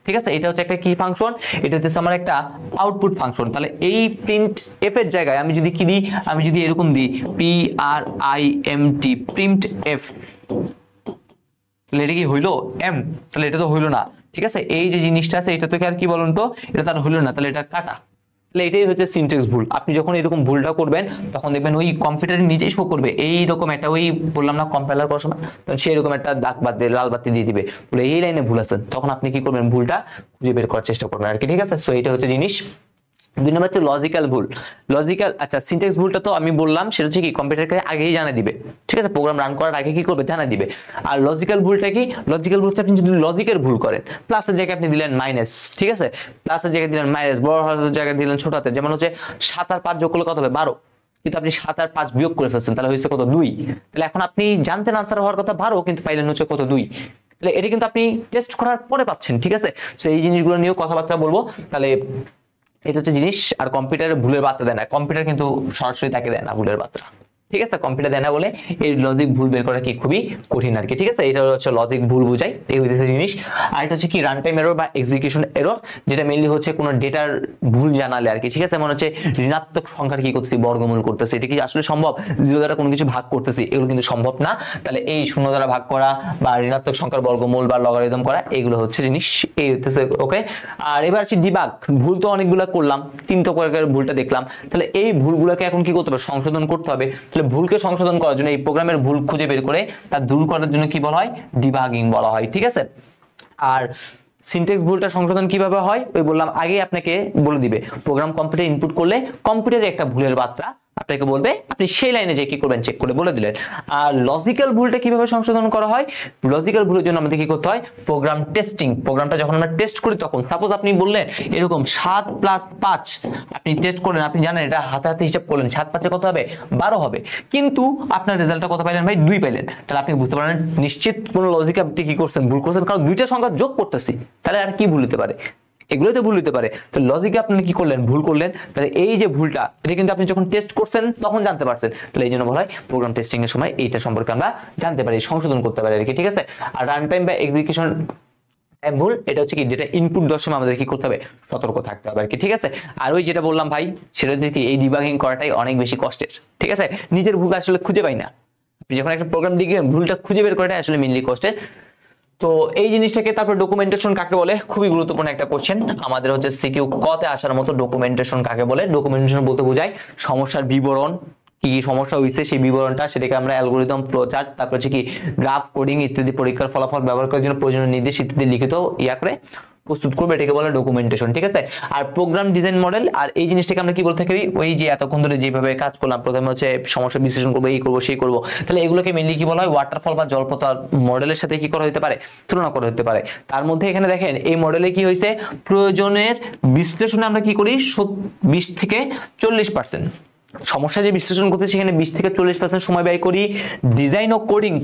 ঠিক আছে। এটা হচ্ছে একটা কি ফাংশন, এটা হচ্ছে আমার একটা আউটপুট ফাংশন। তাহলে এই প্রিন্ট এফ এর জায়গায় আমি যদি কি দিই, আমি যদি এরকম দিই PRIMT, প্রিন্ট এফ, তাহলে এটা কি হইলো এম, তাহলে এটা তো হইলো না, ঠিক আছে। এই যে জিনিসটা আছে এটা তো আর কি বলুন তো, এটা তার হইলো না, তাহলে এটা কাটা। তাহলে এটাই হচ্ছে সিনট্যাক্স ভুল। আপনি যখন এরকম ভুলটা করবেন তখন দেখবেন ওই কম্পিউটারে নিজেই শো করবে এইরকম একটা, ওই বললাম না কম্পাইলার করার সময়, তখন সেই রকম একটা দাগ বাদ দিয়ে লাল বাতি দিয়ে দিবে, বলে এই লাইনে ভুল আছে। তখন আপনি কি করবেন, ভুলটা খুঁজে বের করার চেষ্টা করবেন আর কি, ঠিক আছে। সো এটা হচ্ছে জিনিস। 2 নম্বর হচ্ছে লজিক্যাল ভুল। লজিক্যাল, আচ্ছা সিনট্যাক্স ভুলটা তো আমি বললাম, সেটা হচ্ছে কি কম্পিউটারকে আগেই জানা দিবে, ঠিক আছে, প্রোগ্রাম রান করার আগে কি করবে, জানা দিবে। আর লজিক্যাল ভুলটা কি, লজিক্যাল ভুলটা আপনি যদি লজিকের ভুল করেন, প্লাসের জায়গায় আপনি দিলেন মাইনাস, ঠিক আছে, প্লাসের জায়গায় দিলেন মাইনাস, বড় হাতের জায়গায় দিলেন ছোট হাতের। যেমন হচ্ছে 7 আর 5 যোগ করলে কত হবে, 12, কিন্তু আপনি 7 আর 5 বিয়োগ করে ফেলছেন, তাহলে হয়েছে কত, 2। তাহলে এখন আপনি জানতেন আনসার হওয়ার কথা 12, কিন্তু পাইলেন হচ্ছে কত, 2। তাহলে এটা কিন্তু আপনি টেস্ট করার পরে পাচ্ছেন, ঠিক আছে। সো এই জিনিসগুলো নিয়েও কথাবার্তা বলবো। তাহলে এটা হচ্ছে জিনিস। আর কম্পিউটারে ভুলের বার্তা দেয় না, কম্পিউটার কিন্তু সরাসরি তাকে দেয় না ভুলের বার্তা, ঠিক আছে। কম্পিউটার দেয় না বলে এই লজিক ভুল বের করা কি খুবই কঠিন আর কি, ঠিক আছে। এটা হচ্ছে লজিক ভুল বোঝাই, এই হচ্ছে জিনিস। আর এটা হচ্ছে কি রান টাইম এরর বা এক্সিকিউশন এরর, যেটা মেইনলি হচ্ছে কোনো ডেটার ভুল জানালে আর কি, ঠিক আছে। মনে হচ্ছে ঋণাত্মক সংখ্যার কি করতেছি, বর্গমূল করতেছি, এটা কি আসলে সম্ভব, 0 দ্বারা কোনো কিছু ভাগ করতেছি, এগুলো কিন্তু সম্ভব না। তাহলে এই 0 দ্বারা ভাগ করা বা ঋণাত্মক সংখ্যার বর্গমূল বা লগারিদম করা, এগুলো হচ্ছে জিনিস, এই হচ্ছে ওকে। আর এবার আসি ডিবাগ। ভুল তো অনেকগুলো করলাম, 3 প্রকারের ভুলটা দেখলাম। তাহলে এই ভুলগুলোকে এখন কি করতে হবে, সংশোধন করতে হবে। তাহলে ভুলকে সংশোধন করার জন্য, এই প্রোগ্রামের ভুল খুঁজে বের করে তা দূর করার জন্য কি বলা হয়, ডিবাগিং বলা হয়, ঠিক আছে। আর সিনট্যাক্স ভুলটা সংশোধন কিভাবে হয়, ওই বললাম আগে আপনাকে বলে দিবে, প্রোগ্রাম কম্পিউটারে ইনপুট করলে কম্পিউটারে একটা ভুলের বার্তা আপনাকে বলবে, আপনি সেই লাইনে যে কি করবেন চেক করে বলে দিলেন। আর লজিক্যাল ভুলটা কিভাবে সংশোধন করা হয়, লজিক্যাল ভুলের জন্য আমাদের কি করতে হয়, প্রোগ্রাম টেস্টিং। প্রোগ্রামটা যখন আমরা টেস্ট করি তখন সাপোজ আপনি বললেন এরকম 7 + 5, আপনি টেস্ট করলেন, আপনি জানেন এটা হাতে হাতে হিসাব করলেন, 7 × 5 কত হবে, 12 হবে, কিন্তু আপনার রেজাল্টটা কত পাইলেন ভাই, 2 পাইলেন। তাহলে আপনি বুঝতে পারেন নিশ্চিত কোন লজিক আপনি কি করছেন, ভুল করছেন, কারণ দুইটা সংখ্যা যোগ করতেছি, তাহলে আর কি ভুল হতে পারে, এগুলোই তো ভুল হতে পারে। তো লজিকে আপনি কি করলেন, ভুল করলেন। তাহলে এই যে ভুলটা, এটা কিন্তু আপনি যখন টেস্ট করছেন তখন জানতে পারছেন। তাহলে এই জন্য বলা হয় প্রোগ্রাম টেস্টিং এর সময় এইটা সম্পর্কে আমরা জানতে পারি, সংশোধন করতে পারি আর কি, ঠিক আছে। আর রান টাইম বা এক্সিকিউশন টাইম ভুল, এটা হচ্ছে কি যেটা ইনপুট দেওয়ার সময় আমাদের কি করতে হবে, সতর্ক থাকতে হবে আর কি, ঠিক আছে। আর ওই যেটা বললাম ভাই, সেটা হচ্ছে এই ডিবাগিং করাটাই অনেক বেশি কষ্টের, ঠিক আছে। নিজের ভুল আসলে খুঁজে পাই না, আপনি যখন একটা প্রোগ্রাম লিখবেন ভুলটা খুঁজে বের করাটাই আসলে মেইনলি কষ্টের। তো এই জিনিসটাকে, তারপর ডকুমেন্টেশন কাকে বলে, খুবই গুরুত্বপূর্ণ একটা কোশ্চেন আমাদের হচ্ছে সিকিউ কতে আসার মতো। ডকুমেন্টেশন কাকে বলে? ডকুমেন্টেশন বলতে বোঝায় সমস্যার বিবরণ, কি কি সমস্যা হয়েছে সেই বিবরণটা, সেটাকে আমরা অ্যালগরিদম, ফ্লোচার্ট, তারপর হচ্ছে কি গ্রাফ, কোডিং ইত্যাদি পরীক্ষার ফলাফল ব্যবহার করার জন্য প্রয়োজনীয় নির্দেশ ইত্যাদি লিখিত করে প্রস্তুত করবে, এটাকে বলে ডকুমেন্টেশন। ঠিক আছে, আর প্রোগ্রাম ডিজাইন মডেল, আর এই জিনিসটাকে আমরা কি বলতে থাকি, ওই যে এতক্ষণ ধরে যেভাবে কাজ করলাম, প্রথমে হচ্ছে সমস্যা বিশ্লেষণ করবো, এই করবো সেই করবো, তাহলে এগুলোকে মেনলি কি বলা হয়, ওয়াটারফল বা জলপথর মডেলের সাথে কি করা হতে পারে, তুলনা করা হতে পারে। তার মধ্যে এখানে দেখেন এই মডেলে কি হয়েছে, প্রয়োজনের বিশ্লেষণে আমরা কি করি 20 থেকে 40%, সমস্যা যে বিশ্লেষণ করতে সেখানে 20 থেকে 40% সময় ব্যয় করি। ডিজাইন ও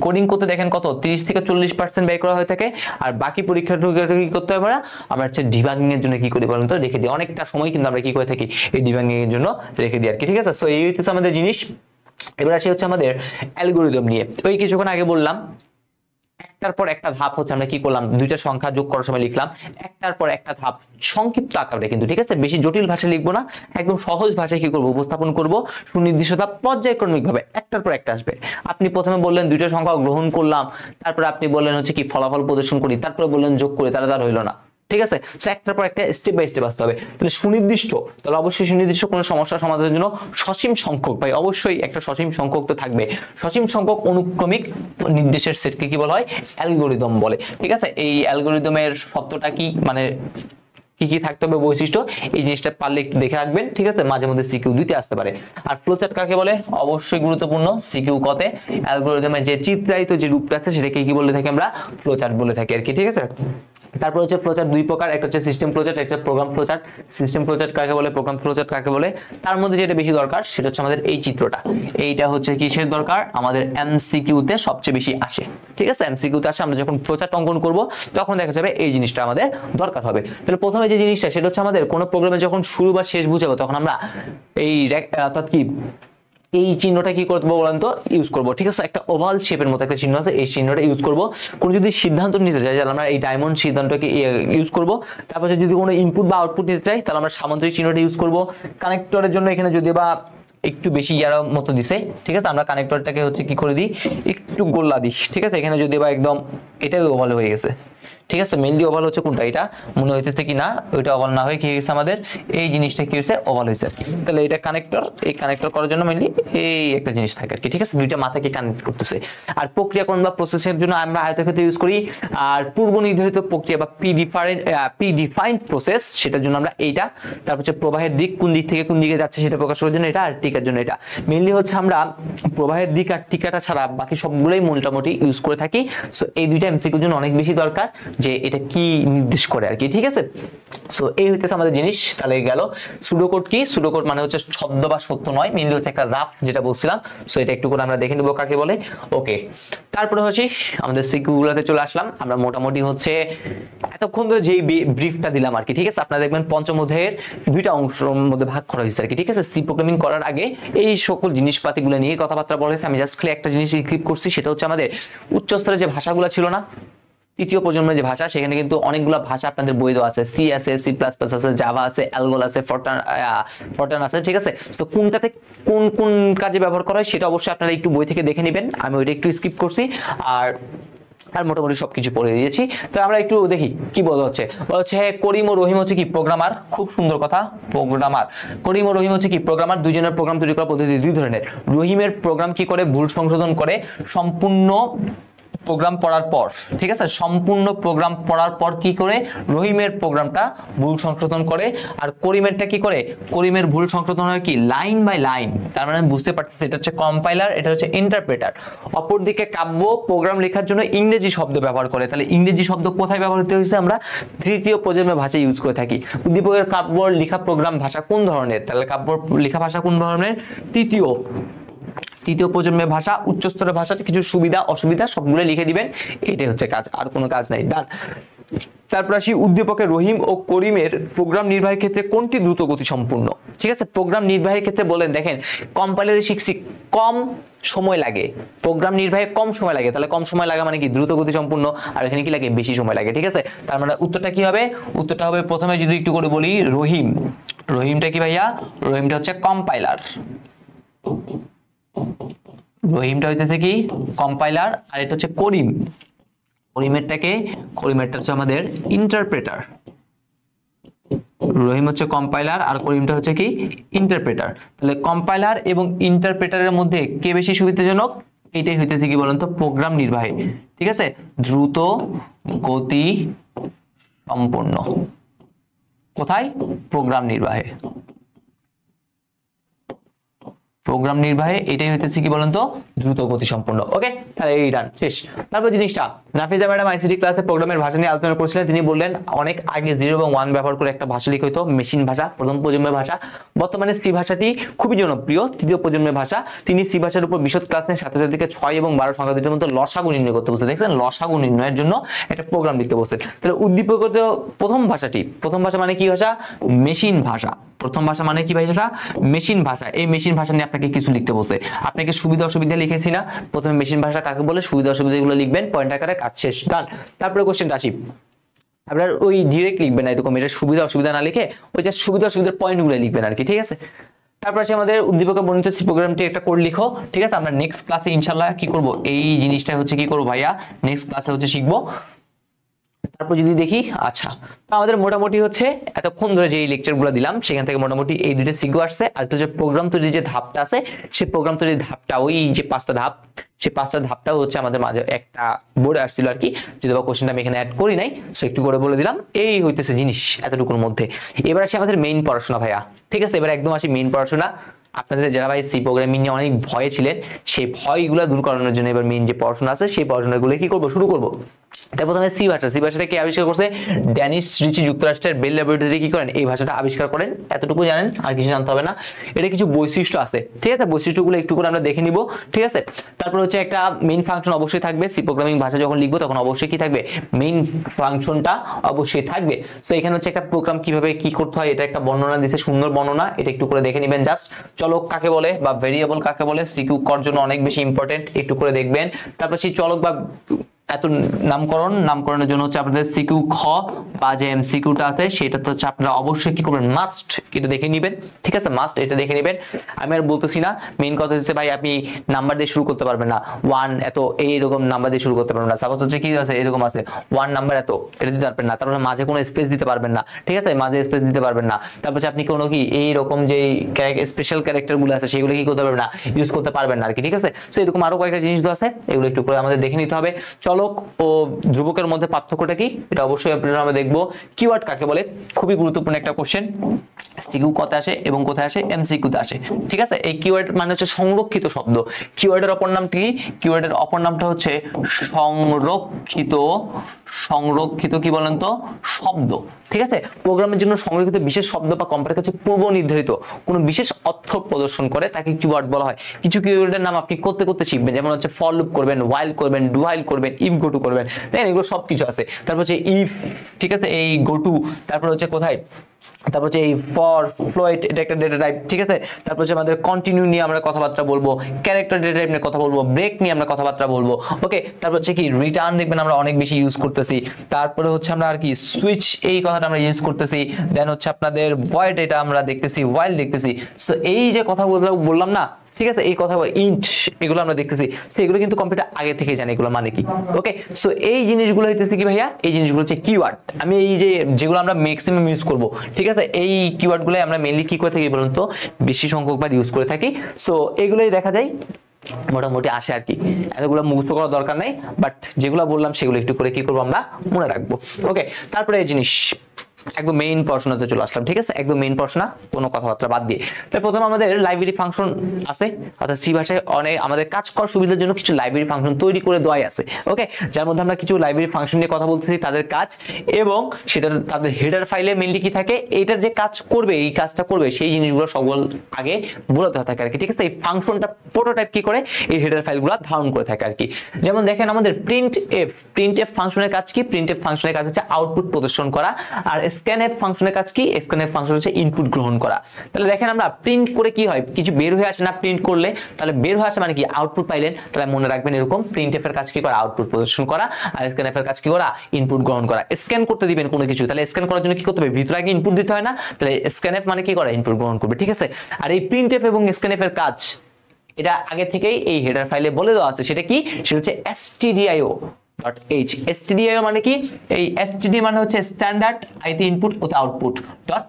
কোডিং করতে দেখেন কত 30 থেকে 40% ব্যয় করা হয়ে থাকে। আর বাকি পরীক্ষাটা কি করতে হবে, আমরা হচ্ছে ডিবাগিং এর জন্য কি করি বলেন তো, রেখে দিই। অনেকটা সময় কিন্তু আমরা কি করে থাকি, এই ডিবাগিং এর জন্য রেখে দিই আর কি। ঠিক আছে, সো এই হচ্ছে আমাদের জিনিস। এবার আসি হচ্ছে আমাদের অ্যালগরিদম নিয়ে। ওই কিছুক্ষণ আগে বললাম একটার পর একটা ধাপ হচ্ছে আমরা কি করলাম, দুইটা সংখ্যা যোগ করার সময় লিখলাম একটার পর একটা ধাপ সংক্ষিপ্ত আকারে, কিন্তু ঠিক আছে, বেশি জটিল ভাষায় লিখবো না, একদম সহজ ভাষায় কি করব, উপস্থাপন করব, সুনির্দিষ্টতা পর্যায়ক্রমিক ভাবে একটার পর একটা আসবে। আপনি প্রথমে বললেন দুইটা সংখ্যা গ্রহণ করলাম, তারপরে আপনি বললেন হচ্ছে কি ফলাফল প্রদর্শন করি, তারপরে বললেন যোগ করে, তারা তার হইলো না। ঠিক আছে, সো একটার পর একটা স্টেপ বাই স্টেপ আসতে হবে। তাহলে সুনির্দিষ্ট, তাহলে অবশ্যই সুনির্দিষ্ট কোনো সমস্যা সমাধানের জন্য সসীম সংখ্যক, ভাই অবশ্যই একটা সসীম সংখ্যক তো থাকবে। সসীম সংখ্যক অনুক্রমিক নির্দেশের সেটকে কি বলা হয়, অ্যালগরিদম বলে। ঠিক আছে, এই অ্যালগরিদমের সত্যটা কি, মানে কি কি থাকতে হবে বৈশিষ্ট্য, এই জিনিসটা পারলে একটু দেখে রাখবেন। ঠিক আছে, মাঝে মধ্যে সিকিউ দিতে আসতে পারে। আর ফ্লোচার্ট কাকে বলে, অবশ্যই গুরুত্বপূর্ণ সিকিউ কতে, অ্যালগরিদমের যে চিত্রায়িত যে রূপটা আছে সেটাকে কি বলে থাকি আমরা, ফ্লোচার্ট বলে থাকি আর কি। ঠিক আছে, তারপর হচ্ছে ফ্লোচার্ট দুই প্রকার, একটা হচ্ছে সিস্টেম ফ্লোচার্ট, একটা প্রোগ্রাম ফ্লোচার্ট। সিস্টেম ফ্লোচার্ট কাকে বলে, প্রোগ্রাম ফ্লোচার্ট কাকে বলে, তার মধ্যে যেটা বেশি দরকার সেটা হচ্ছে আমাদের এই চিত্রটা। এইটা হচ্ছে কিসের দরকার, আমাদের এমসিকিউ তে সবচেয়ে বেশি আসে। ঠিক আছে, এমসিকিউ তে আসে, আমরা যখন ফ্লোচার্ট অঙ্কন করব তখন দেখা যাবে এই জিনিসটা আমাদের দরকার হবে। তাহলে প্রথমে যে জিনিসটা সেটা হচ্ছে আমাদের কোনো প্রোগ্রামে যখন শুরু বা শেষ বুঝাবো তখন আমরা এই অর্থাৎ কি এই চিহ্নটা কি করবো বলেন তো, ইউজ করবো। ঠিক আছে, একটা ওভাল শেপের মতো একটা চিহ্ন আছে, এই চিহ্নটা ইউজ করবো। কোন যদি সিদ্ধান্ত নিতে চাই তাহলে আমরা এই ডায়মন্ড সিদ্ধান্তকে ইউজ করবো। তারপর যদি কোনো ইনপুট বা আউটপুট নিতে চাই তাহলে আমরা সামান্তরিক চিহ্নটা ইউজ করবো। কানেক্টরের জন্য এখানে যদি বা একটু বেশি ইয়ার মতো দিছে, ঠিক আছে, আমরা কানেক্টরটাকে হচ্ছে কি করে দিই, একটু গোল্লা দিই। ঠিক আছে, এখানে যদি বা একদম এটাই ওভাল হয়ে গেছে। ঠিক আছে, মেইনলি ওভাল হচ্ছে কোনটা, এটা মনে হইতেছে কি না, ওইটা ওভাল না হয়ে কি হয়েছে আমাদের এই জিনিসটা কি হয়েছে, ওভাল হয়েছে আর কি। তাহলে এটা কানেক্টর, এই কানেক্টর করার জন্য মেইনলি এই একটা জিনিস থাকে আর কি। ঠিক আছে, দুইটা মাথাকে কানেক্ট করতেছে। আর প্রক্রিয়াকরণ বা প্রসেসের জন্য আমরা আয়তক্ষেত্র ইউজ করি। আর পূর্ব নির্ধারিত প্রক্রিয়া বা প্রি-ডিফাইন্ড প্রসেস, সেটার জন্য আমরা এইটা। তারপর হচ্ছে প্রবাহের দিক, কোন দিক থেকে কোন দিকে যাচ্ছে সেটা প্রকাশ করার জন্য এটা, আর টিকার জন্য এটা। মেইনলি হচ্ছে আমরা প্রবাহের দিক আর টিকাটা ছাড়া বাকি সবগুলোই মোটামুটি ইউজ করে থাকি। সো এই দুইটা এমসিকিউর জন্য অনেক বেশি দরকার যে এটা কি নির্দেশ করে আর কি। ঠিক আছে, সো এই হইতেছে আমাদের জিনিস। তাহলে গেল সুডোকোড কি, সুডোকোড মানে হচ্ছে শব্দ বা সত্য নয়, মেইনলি হচ্ছে একটা রাফ, যেটা বলছিলাম। সো এটা একটু করে আমরা দেখে নেবো কাকে বলে। ওকে, তারপরে হচ্ছে আমাদের সিকিউগুলোতে চলে আসলাম। আমরা মোটামুটি হচ্ছে এতক্ষণ ধরে যেই ব্রিফটা দিলাম আর কি। ঠিক আছে, আপনারা দেখবেন পঞ্চম অধ্যায়ের দুইটা অংশের মধ্যে ভাগ করা হয়েছে আর কি। ঠিক আছে, সি প্রোগ্রামিং করার আগে এই সকল জিনিসপাতিগুলো নিয়ে কথাবার্তা বলা হয়েছে। আমি জাস্ট একটা জিনিস ক্লিক করছি, সেটা হচ্ছে আমাদের উচ্চ স্তরের যে ভাষাগুলো ছিল না, তৃতীয় প্রজন্মের যে ভাষা, সেখানে কিন্তু অনেকগুলো ভাষা আপনাদের বই দেওয়া আছে। সি আছে, সি প্লাস প্লাস আছে, জাভা আছে, অ্যালগোল আছে, ফরটান আছে। ঠিক আছে, তো কোনটাতে কোন কোন কাজে ব্যবহার করা হয় সেটা অবশ্যই আপনারা একটু বই থেকে দেখে নেবেন। আমি ওইটা একটু স্কিপ করছি আর মোটামুটি সবকিছু পড়ে দিয়েছি। তো আমরা একটু দেখি কি বলা হচ্ছে। করিম ও রহিম হচ্ছে কি প্রোগ্রামার। খুব সুন্দর কথা, প্রোগ্রামার। করিম ও রহিম হচ্ছে কি প্রোগ্রামার। দুইজনের প্রোগ্রাম তৈরি করার পদ্ধতি দুই ধরনের। রহিমের প্রোগ্রাম কি করে, ভুল সংশোধন করে সম্পূর্ণ প্রোগ্রাম পড়ার পর। ঠিক আছে, সম্পূর্ণ প্রোগ্রাম পড়ার পর কি করে, রহিমের প্রোগ্রামটা ভুল সংশোধন করে। আর করিমেরটা কি করে, করিমের ভুল সংশোধন হয় কি লাইন বাই লাইন। তার মানে বুঝতে পারতেছি এটা হচ্ছে কম্পাইলার, এটা হচ্ছে ইন্টারপ্রেটার। অপরদিকে কাব্য প্রোগ্রাম লেখার জন্য ইংরেজি শব্দ ব্যবহার করে। তাহলে ইংরেজি শব্দ কোথায় ব্যবহৃত হয়েছে, আমরা তৃতীয় প্রজন্মের ভাষা ইউজ করে থাকি। উদ্দীপকের কাব্য লেখা প্রোগ্রাম ভাষা কোন ধরনের, তাহলে কাব্য লেখা ভাষা কোন ধরনের, তৃতীয় প্রজন্মের ভাষা। উচ্চস্তরের ভাষাতে কিছু সুবিধা অসুবিধা সবগুলো লিখে দিবেন, এটাই হচ্ছে কাজ, আর কোনো কাজ নাই। ডান। তারপর আসি উদ্দীপকের রহিম ও করিমের প্রোগ্রাম নির্বাহের ক্ষেত্রে কোনটি দ্রুত গতি সম্পূর্ণ। ঠিক আছে, প্রোগ্রাম নির্বাহের ক্ষেত্রে বলেন, দেখেন কম্পাইলারে শিখছি কম সময় লাগে, প্রোগ্রাম নির্বাহে কম সময় লাগে। তাহলে কম সময় লাগা মানে কি দ্রুত গতি সম্পূর্ণ, আর এখানে কি লাগে বেশি সময় লাগে। ঠিক আছে, তার মানে উত্তরটা কি হবে, উত্তরটা হবে প্রথমে যদি একটু করে বলি, রহিমটা কি ভাইয়া, রহিমটা হচ্ছে কম্পাইলার। রহিমটা হইতেছে কি কম্পাইলার, আর এটা হচ্ছে করিম। করিমেরটাকে, করিমেরটা হচ্ছে আমাদের ইন্টারপ্রেটার, রহিম হচ্ছে কম্পাইলার আর করিমটা হচ্ছে কি ইন্টারপ্রেটার। তাহলে কম্পাইলার এবং ইন্টারপ্রেটারের মধ্যে কে বেশি সুবিধাজনক? এটাই হইতেছে কি বলেন তো প্রোগ্রাম নির্বাহী, ঠিক আছে, দ্রুত গতি সম্পন্ন। কোথায়? প্রোগ্রাম নির্বাহে, প্রোগ্রাম নির্বাহে এটাই হইতেছে কি বলেন তো দ্রুত গতি সম্পন্ন। ওকে, তাহলে এই রান শেষ। তারপর জিনিসটা নাফিজা ম্যাডাম আইসিটি ক্লাসে প্রোগ্রামের ভাষা নিয়ে আলোচনা করেছিলেন। তিনি বললেন অনেক আগে 0 এবং 1 ব্যবহার করে একটা ভাষা লিখা হতো, মেশিন ভাষা, প্রথম প্রজন্মের ভাষা। বর্তমানে সি ভাষাটি খুবই জনপ্রিয়, তৃতীয় প্রজন্মের ভাষা। তিনি সি ভাষার উপর বিশদ ক্লাস নিয়ে ছাত্রছাত্রীকে 6 এবং 12 সংখ্যা দুটির মধ্যে লসাগু নির্ণয় করতে বলছেন। দেখছেন, লসাগু নির্ণয়ের জন্য একটা প্রোগ্রাম লিখতে বলছেন। তাহলে উদ্দীপকতে প্রথম ভাষাটি, প্রথম ভাষা মানে কি ভাষা? মেশিন ভাষা। প্রথম ভাষা মানে কি ভাষা? মেশিন ভাষা। এই মেশিন ভাষা নিয়ে আপনাকে কিছু লিখতে বলছে। আপনাকে সুবিধা অসুবিধা লিখেছি না, প্রথমে মেশিন ভাষা কাকে বলে, সুবিধা অসুবিধা গুলো লিখবেন, পয়েন্ট আকারে, কাজ শেষ, ডান। তারপরে কোশ্চেনটা আসি, আপনার ওই ডিরেক্ট লিখবেন না এরকম, এটা সুবিধা অসুবিধা না লিখে ওই যে সুবিধা অসুবিধার পয়েন্ট গুলো লিখবেন আর কি, ঠিক আছে। তারপর আছে আমাদের উদ্দীপকে বর্ণিত সি প্রোগ্রামটি একটা কোড লিখো, ঠিক আছে। আমরা নেক্সট ক্লাসে ইনশাআল্লাহ কি করব, এই জিনিসটা হচ্ছে কি করব ভাইয়া, নেক্সট ক্লাসে হচ্ছে শিখবো। তারপর যদি দেখি, আচ্ছা আমাদের মোটামুটি হচ্ছে এতক্ষণ ধরে যে লেকচারগুলো দিলাম সেখান থেকে মোটামুটি এই দুটো সিগু আসছে। আর তো যে প্রোগ্রাম তৈরির যে ধাপটা আছে, সেই প্রোগ্রাম তৈরির ধাপটা, ওই যে 5টা ধাপ, সেই 5টা ধাপটাও হচ্ছে আমাদের মাঝে একটা বোর্ডে আসছিল আর কি, যদি বা কোশ্চেনটা আমি এখানে অ্যাড করি নাই, সো একটু করে বলে দিলাম। এই হইতেছে জিনিস এতটুকুর মধ্যে। এবার আসি আমাদের মেইন পড়াশোনা ভাইয়া, ঠিক আছে। এবার একদম আসি মেইন পড়াশোনা। আপনাদের যারা ভাই সি প্রোগ্রামিং নিয়ে অনেক ভয়ে ছিলেন, সেই ভয়গুলো দূর করানোর জন্য এবার মেইন যে পড়াশোনা আছে সেই পড়াশোনাগুলো কি করবো, শুরু করবো। তার প্রথমে সি ভাষা। সি ভাষাটা কে আবিষ্কার করছে? ড্যানিশ রিচি যুক্তরাষ্ট্রের বেল ল্যাবরেটরি কি করেন, এই ভাষাটা আবিষ্কার করেন। এতটুকু জানেন, আর কিছু জানতে হবে না। এটা কিছু বৈশিষ্ট্য আছে, ঠিক আছে, বৈশিষ্ট্যগুলো একটু করে আমরা দেখে নিব, ঠিক আছে। তারপর হচ্ছে একটা মেইন ফাংশন অবশ্যই থাকবে। সি প্রোগ্রামিং ভাষা যখন লিখবো তখন অবশ্যই কি থাকবে, মেইন ফাংশনটা অবশ্যই থাকবে। তো এখানে হচ্ছে একটা প্রোগ্রাম কিভাবে কি করতে হয় এটা একটা বর্ণনা দিয়েছে, সুন্দর বর্ণনা, এটা একটু করে দেখে নেবেন জাস্ট। চলক কাকে বলে বা ভেরিয়েবল কাকে বলে, সিকিউ করার জন্য অনেক বেশি ইম্পর্টেন্ট, একটু করে দেখবেন। তারপর সেই চলক বা এত নামকরণের জন্য হচ্ছে আপনাদের সিকিউ খ বা যে এমসিকিউটা আছে সেটা তো হচ্ছে আপনারা অবশ্যই কি করবেন, মাস্ট এটা দেখে নেবেন, ঠিক আছে, মাস্ট এটা দেখে নেবেন। আমি আর বলতেছি না, মেইন কথা হচ্ছে ভাই আপনি নাম্বার দিয়ে শুরু করতে পারবেন না, 1 এত এইরকম নাম্বার দিয়ে শুরু করতে পারবেন না। সাপোজ হচ্ছে কি আছে, এরকম আছে 1 নাম্বার এত, এটা দিতে পারবেন না। তারপরে মাঝে কোনো স্পেস দিতে পারবেন না, ঠিক আছে, মাঝে স্পেস দিতে পারবেন না। তারপর আপনি কোনো কি এইরকম যে স্পেশাল ক্যারেক্টার গুলো আছে সেগুলো কি করতে পারবেন না, ইউজ করতে পারবেন না আর কি, ঠিক আছে। তো এরকম আরো কয়েকটা জিনিসগুলো আছে, এগুলো একটু করে আমাদের দেখে নিতে হবে। চলক ও ধ্রুবকের মধ্যে পার্থক্যটা কি এটা অবশ্যই আমরা দেখবো। কিওয়ার্ড কাকে বলে, খুবই গুরুত্বপূর্ণ একটা কোশ্চেন। সিকিউ কোথায় আসে এবং কোথায় আসে, এমসিকিউতে আসে, ঠিক আছে। এই কিওয়ার্ড মানে হচ্ছে সংরক্ষিত শব্দ। কিওয়ার্ডের অপর নাম কি? কিওয়ার্ডের অপর নামটা হচ্ছে সংরক্ষিত, সংরক্ষিত কি বলেন তো শব্দ, ঠিক আছে। প্রোগ্রামের জন্য সংরক্ষিত বিশেষ শব্দ বা কম্পিউটারের কাছে পূর্ব নির্ধারিত কোনো বিশেষ অর্থ প্রদর্শন করে তাকে কিওয়ার্ড বলা হয়। কিছু কিওয়ার্ডের নাম আপনি করতে করতে শিখবেন, যেমন হচ্ছে ফর লুপ করবেন, ওয়াইল করবেন, ডু হোয়াইল করবেন, ইফ গো টু করবেন, দেখেন এগুলো সবকিছু আছে। তারপর হচ্ছে ইফ, ঠিক আছে, এই গো টু, তারপর হচ্ছে কোথায়, তারপর হচ্ছে এই ফর, ফ্লোট, এটা একটা ডেটা টাইপ, ঠিক আছে। তারপর হচ্ছে আমাদের কন্টিনিউ নিয়ে আমরা কথাবার্তা বলবো, ক্যারেক্টার ডেটা টাইপ নিয়ে কথা বলবো, ব্রেক নিয়ে আমরা কথাবার্তা বলবো, ওকে। তারপর হচ্ছে কি রিটার্ন, দেখবেন আমরা অনেক বেশি ইউজ করতেছি। তারপরে হচ্ছে আমরা আর কি সুইচ, এই কথাটা আমরা ইউজ করতেছি। দেন হচ্ছে আপনাদের ভয়েড, এটা আমরা দেখতেছি, ওয়াইল দেখতেছি। সো এই যে কথাগুলো বললাম না, ঠিক আছে, এই কথা ইন্ট, এগুলো আমরা দেখতেছি। তো এগুলো কিন্তু কম্পিউটার আগে থেকে জানে এগুলো মানে কি, ওকে। সো এই জিনিসগুলো হইতেছে কি ভাইয়া, এই জিনিসগুলো হচ্ছে কিওয়ার্ড। আমি এই যে যেগুলো আমরা ম্যাক্সিমাম ইউজ করব, ঠিক আছে, এই কিওয়ার্ডগুলো আমরা মেইনলি কি করে থাকি বলুন তো, বেশি সংখ্যকবার ইউজ করে থাকি। সো এগুলোই দেখা যায় মোটামুটি আসে আর কি, এতগুলো মুখস্থ করার দরকার নাই, বাট যেগুলো বললাম সেগুলো একটু করে কি করবো আমরা মনে রাখবো, ওকে। তারপরে এই জিনিস একদম মেইন পড়াশোনাতে চলে আসলাম, ঠিক আছে, একদম মেইন পড়াশোনা, কোনো কথাবার্তা বাদ দিয়ে। তাই প্রথমে আমাদের লাইব্রেরি ফাংশন আছে, অর্থাৎ সি ভাষায় অনেক আমাদের কাজ করার সুবিধার জন্য কিছু লাইব্রেরি ফাংশন তৈরি করে দেওয়াই আছে, ওকে। যার মধ্যে আমরা কিছু লাইব্রেরি ফাংশন নিয়ে কথা বলতেছি, তাদের কাজ এবং সেটা তাদের হেডার ফাইলে মেইনলি কি থাকে, এইটার যে কাজ করবে, এই কাজটা করবে সেই জিনিসগুলো সকল আগে বলতে থাকে আর কি, ঠিক আছে। এই ফাংশনটা প্রোটোটাইপ কি করে, এই হেডার ফাইলগুলো ধারণ করে থাকে আর কি। যেমন দেখেন আমাদের প্রিন্ট এফ ফাংশনের কাজ কি, প্রিন্ট এফ ফাংশনের কাজ হচ্ছে আউটপুট প্রদর্শন করা। আর স্ক্যানএফ ফাংশনের কাজ কি, স্ক্যানএফ ফাংশন হচ্ছে ইনপুট গ্রহণ করা। তাহলে দেখেন আমরা প্রিন্ট করে কি হয়, কিছু বের হয়ে আসে না প্রিন্ট করলে, তাহলে বের হয়ে আসে মানে কি আউটপুট পাইলেন। তাহলে মনে রাখবেন এরকম প্রিন্টএফ এর কাজ কি করা, আউটপুট প্রদর্শন করা। আর স্ক্যানএফ এর কাজ কি করা, ইনপুট গ্রহণ করা। স্ক্যান করতে দিবেন কোনো কিছু, তাহলে স্ক্যান করার জন্য কি করতে হবে, ভিতরে আগে ইনপুট দিতে হয় না, তাহলে স্ক্যানএফ মানে কি করা, ইনপুট গ্রহণ করবে, ঠিক আছে। আর এই প্রিন্টএফ এবং স্ক্যানএফ এর কাজ এটা আগে থেকেই এই হেডার ফাইলে বলে দেওয়া আছে, সেটা কি, সেটা হচ্ছে stdio, ডট এইচ। stdio মানে কি, এই std মানে হচ্ছে স্ট্যান্ডার্ড আইতে ইনপুট ওতে আউটপুট, ডট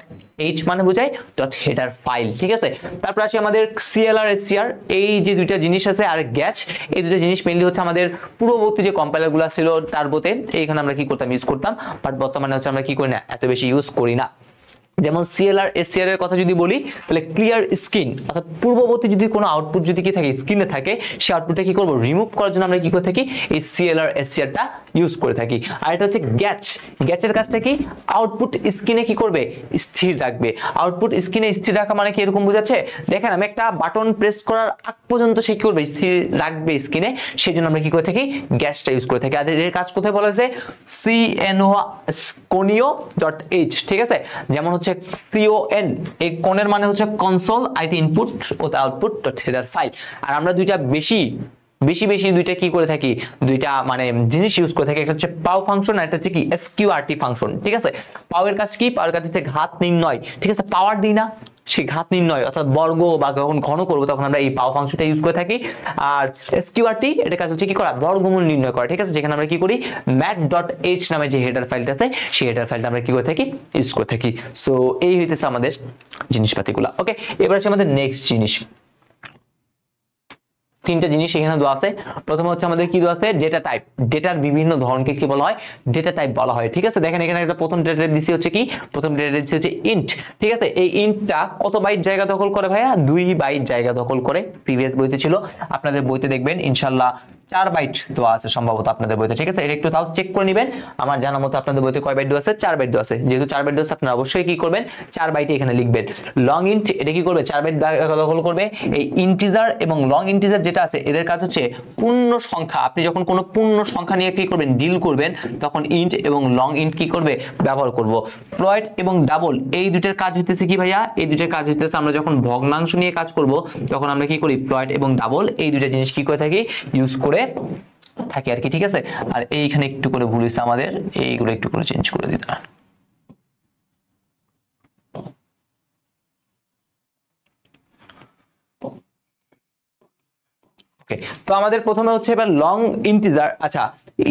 এইচ মানে বোঝায় ডট হেডার ফাইল। ঠিক আছে, তারপর আসি আমাদের সিএলআর এসসিআর, এই যে দুইটা জিনিস আছে, আর গ্যাচ, এই দুটো জিনিস মেইনলি হচ্ছে আমাদের পূর্ববর্তী যে কম্পাইলার গুলো ছিল টার্বোতে এইখানে আমরা কি করতাম, ইউজ করতাম, বাট বর্তমানে হচ্ছে আমরা কি করি না, এত বেশি ইউজ করি না। যেমন সিএলআর এসসিআর এর কথা যদি বলি, তাহলে ক্লিয়ার স্ক্রিন অর্থাৎ পূর্ববর্তী যদি কোনো আউটপুট যদি কি থাকে স্ক্রিনে থাকে, সেই আউটপুটটা কি করব, রিমুভ করার জন্য আমরা কি করে থাকি, এই সিএলআর এসসিআরটা ইউজ করে থাকি। আর এটা হচ্ছে গ্যাচ, গ্যাচের কাজটা কি, আউটপুট স্ক্রিনে কি করবে, স্থির রাখবে। আউটপুট স্ক্রিনে স্থির রাখা মানে কি এরকম বোঝাচ্ছে, দেখেন আমি একটা বাটন প্রেস করার আগ পর্যন্ত সে কি করবে, স্থির রাখবে স্ক্রিনে, সেই জন্য আমরা কি করে থাকি, গ্যাচটা ইউজ করে থাকি। আর এর কাজ কোথায় বলা হয়েছে, conio.h। ঠিক আছে, যেমন হচ্ছে con, এই কোণের মানে হচ্ছে কনসোল, আইতে ইনপুট ওতে আউটপুট ডট হেডার ফাইল। আর আমরা দুইটা বেশি দুইটা কি করে থাকি, দুইটা মানে জিনিস ইউজ করে থাকি, একটা হচ্ছে পাও ফাংশন আর একটা হচ্ছে কি sqrt ফাংশন। ঠিক আছে, পাও এর কাজ কি, পাওয়ার কাজ হচ্ছে ঘাত নির্ণয়। ঠিক আছে, পাওয়ার দিই না, সেই ঘাত নির্ণয় অর্থাৎ বর্গ বা যখন ঘন করবো তখন আমরা এই পাও ফাংশনটা ইউজ করে থাকি। আর sqrt এটার কাজ হচ্ছে কি করা, বর্গমূল নির্ণয় করা। ঠিক আছে, যেখানে আমরা কি করি, mat.h নামে যে হেডার ফাইলটা আছে, সেই হেডার ফাইলটা আমরা কি করে থাকি, ইউজ করে থাকি। সো এই হইতেছে আমাদের জিনিসপাতিগুলো। ওকে, এবার আছে আমাদের নেক্সট জিনিস, তিনটা জিনিস এখানে দেওয়া আছে। প্রথমে হচ্ছে আমাদের কি দেওয়া আছে, ডেটা টাইপ, ডেটার বিভিন্ন ধরনকে কি বলা হয়, ডেটা টাইপ বলা হয়। ঠিক আছে, দেখেন এখানে একটা প্রথম ডেটা টাইপ দিছি হচ্ছে কি, প্রথম ডেটা টাইপ হচ্ছে ইন্ট। ঠিক আছে, এই ইন্টটা কত বাইট জায়গা দখল করে ভাইয়া, 2 বাইট জায়গা দখল করে। প্রিভিয়াস বইতে ছিল, আপনাদের বইতে দেখবেন ইনশাআল্লাহ 4 বাইট দেওয়া আছে সম্ভবত আপনাদের বইতে। ঠিক আছে, এটা একটু তাও চেক করে নেবেন। আমার জানা মতো আপনাদের বইতে কয় বাইট দেওয়া আছে, 4 বাইট দেওয়া আছে। যেহেতু 4 বাইট দেওয়া আছে, আপনারা অবশ্যই কি করবেন, 4 বাইটে এখানে লিখবেন। লং ইন্ট এটা কি করবে, 4 বাইট দখল করবে। এই ইন্টিজার এবং লং ইন্টিজার যেটা আছে, এদের কাজ হচ্ছে পূর্ণ সংখ্যা। আপনি যখন কোনো পূর্ণ সংখ্যা নিয়ে কি করবেন, ডিল করবেন, তখন ইন্ট এবং লং ইন্ট কি করবে, ব্যবহার করব। ফ্লয়েট এবং ডাবল, এই দুইটার কাজ হইতেছে কি ভাইয়া, এই দুইটার কাজ হইতেছে আমরা যখন ভগ্নাংশ নিয়ে কাজ করব তখন আমরা কি করি, ফ্লয়েট এবং ডাবল এই দুইটা জিনিস কি করে থাকি, ইউজ করে থাকি আর কি। ঠিক আছে, আর এইখানে একটু করে ভুল হয়েছে আমাদের, এইগুলো একটু করে চেঞ্জ করে দিতে। ওকে, তো আমাদের প্রথমে হচ্ছে এবার লং ইন্টিজার। আচ্ছা,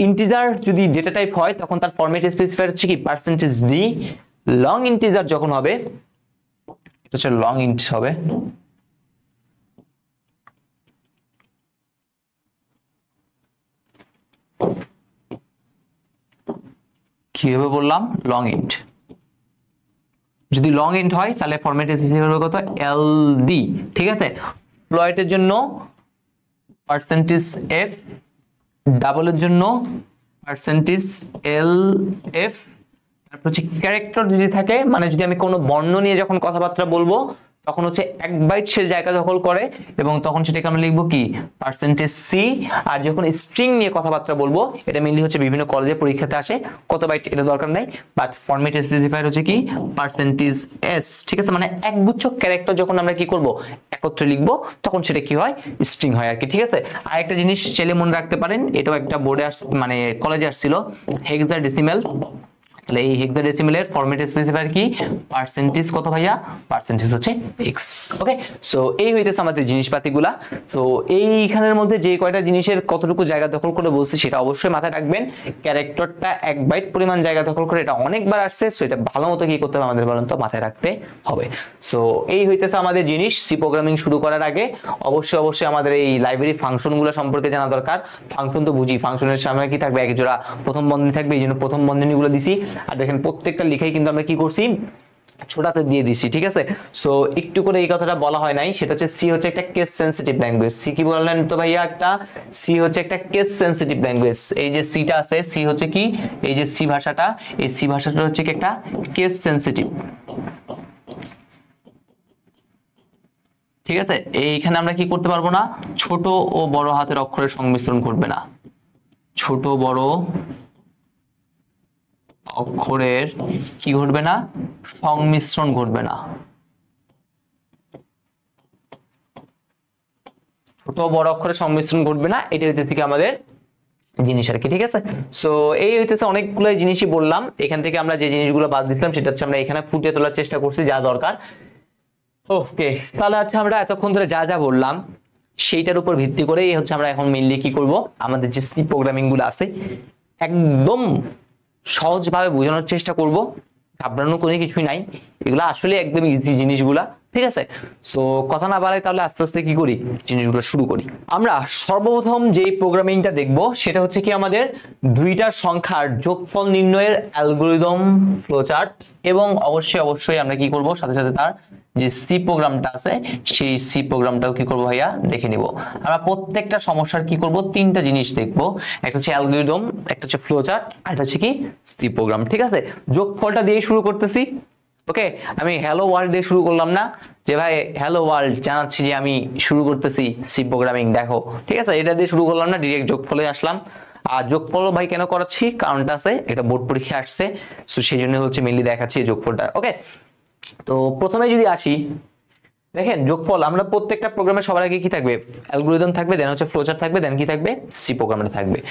ইন্টিজার যদি ডেটা টাইপ হয় তখন তার ফরম্যাট স্পেসিফায়ার হচ্ছে কি %d। লং ইন্টিজার যখন হবে, এটা হচ্ছে লং ইন্ট হবে, কিভাবে বললাম, লং ইন্ট। যদি লং ইন্ট হয় তাহলে ফরম্যাট স্পেসিফায়ার হবে কত, ld। ঠিক আছে, ফ্লয়েটের জন্য %f, ডাবলের জন্য %lf। তারপর হচ্ছে ক্যারেক্টার যদি থাকে, মানে যদি আমি কোনো বর্ণ নিয়ে যখন কথাবার্তা বলবো তখন হচ্ছে 1 বাইট সে জায়গা দখল করে, এবং তখন সেটাকে আমরা লিখবো কি, %c। আর যখন স্ট্রিং নিয়ে কথাবার্তা বলবো, এটা মেইনলি হচ্ছে বিভিন্ন কলেজে পরীক্ষাতে আসে, কত বাইট এটা দরকার নাই, বাট ফরম্যাট স্পেসিফায়ার হচ্ছে কি %s। ঠিক আছে, মানে একগুচ্ছ ক্যারেক্টার যখন আমরা কি করব, একত্রে লিখবো, তখন সেটা কি হয়, স্ট্রিং হয় আর কি। ঠিক আছে, আর একটা জিনিস ছেলে মনে রাখতে পারেন, এটাও একটা বোর্ডে মানে কলেজে আসছিল, হেক্সাডেসিমাল। তাহলে এই হেক্সাডেসিমালের ফরম্যাট স্পেসিফায়ার কি, পার্সেন্টেজ কত ভাইয়া, পার্সেন্টেজ হচ্ছে x। ওকে, সো এই হইতেছে আমাদের জিনিসপাতিগুলা। তো এইখানের মধ্যে যে কয়টা জিনিসের কতটুকু জায়গা দখল করে বলছি সেটা অবশ্যই মাথায় রাখবেন। ক্যারেক্টারটা 1 বাইট পরিমাণ জায়গা দখল করে, এটা অনেকবার আসছে, সো এটা ভালো মতো কি করতে হবে আমাদের বলেন তো, মাথায় রাখতে হবে। সো এই হইতেছে আমাদের জিনিস। সি প্রোগ্রামিং শুরু করার আগে অবশ্যই আমাদের এই লাইব্রেরি ফাংশনগুলো সম্পর্কে জানা দরকার। ফাংশন তো বুঝি, ফাংশনের সামনে কি থাকবে, এক জোড়া প্রথম বন্ধনী থাকবে, এই জন্য প্রথম বন্ধনীগুলো দিছি। আর দেখেন প্রত্যেকটা লিখাই কিন্তু আমরা কি করছি, ছোটাতে দিয়ে দিছি। ঠিক আছে, সো একটু করে এই কথাটা বলা হয় নাই, সেটা হচ্ছে সি হচ্ছে একটা কেস সেনসিটিভ ল্যাঙ্গুয়েজ। সি কি বললেন তো ভাইয়া, একটা সি হচ্ছে একটা কেস সেনসিটিভ ল্যাঙ্গুয়েজ। এই যে সিটা আছে, সি হচ্ছে কি, এই যে সি ভাষাটা, এই সি ভাষাটা হচ্ছে কি একটা কেস সেনসিটিভ। ঠিক আছে, এইখানে আমরা কি করতে পারবো না, ছোট ও বড় হাতের অক্ষরের সংমিশ্রণ ঘটবে না, ছোট বড় অক্ষরের কি ঘটবে না, সংমিশ্রণ ঘটবে না, ছোট বড় অক্ষরের সংমিশ্রণ ঘটবে না। এটা হইতেছে কি আমাদের জিনিস আর কি। ঠিক আছে, সো এই হইতেছে অনেকগুলো জিনিসই বললাম। এখান থেকে আমরা যে জিনিসগুলো বাদ দিচ্ছিলাম সেটা হচ্ছে আমরা এখানে ফুটিয়ে তোলার চেষ্টা করছি যা দরকার। ওকে, তাহলে আচ্ছা আমরা এতক্ষণ ধরে যা যা বললাম সেইটার উপর ভিত্তি করে হচ্ছে আমরা এখন মেইনলি কি করব, আমাদের যে সি প্রোগ্রামিং গুলো আছে একদম সহজভাবে বোঝানোর চেষ্টা করব। ঘাবড়ানোর কোনো কিছুই নাই, এগুলো আসলে একদম ইজি জিনিসগুলা, ঠিক আছে। সো কথা না বাড়াই তাহলে আস্তে আস্তে কি করি, জিনিসগুলো শুরু করি। আমরা সর্বপ্রথম যেই প্রোগ্রামিংটা দেখব সেটা হচ্ছে কি আমাদের দুইটা সংখ্যার যোগফল নির্ণয়ের অ্যালগরিদম, ফ্লোচার্ট, এবং অবশ্যই আমরা কি করব সাথে সাথে তার যে সি প্রোগ্রামটা আছে সেই সি প্রোগ্রামটাও কি করব ভাইয়া দেখে নিব। আমরা প্রত্যেকটা সমস্যার কি করব, তিনটা জিনিস দেখব, একটা হচ্ছে অ্যালগরিদম, একটা হচ্ছে ফ্লোচার্ট, আর একটা হচ্ছে কি সি প্রোগ্রাম, ঠিক আছে। যোগফলটা দিয়ে শুরু করতেছি। ওকে, আমি হ্যালো ওয়ার্ল্ড দিয়ে শুরু করলাম না যে ভাই হ্যালো ওয়ার্ল্ড জানাচ্ছি যে আমি শুরু করতেছি সি প্রোগ্রামিং দেখো, ঠিক আছে, এটা দিয়ে শুরু করলাম না, ডিরেক্ট যোগফলে আসলাম। আর যোগফল ভাই কেন করাচ্ছি, কারণটা আছে, এটা বোর্ড পরীক্ষা আসছে, সো সেই জন্য হচ্ছে মেনলি দেখাচ্ছি যোগফলটা। ওকে, তো প্রথমে যদি আসি, দেখেন যোগফল আমরা প্রত্যেকটা প্রোগ্রামে সবার আগে কি থাকবে, অ্যালগরিদম থাকবে, দেন হচ্ছে ফ্লোচার্ট থাকবে, দেন কি থাকবে, সি প্রোগ্রামটা থাকবে।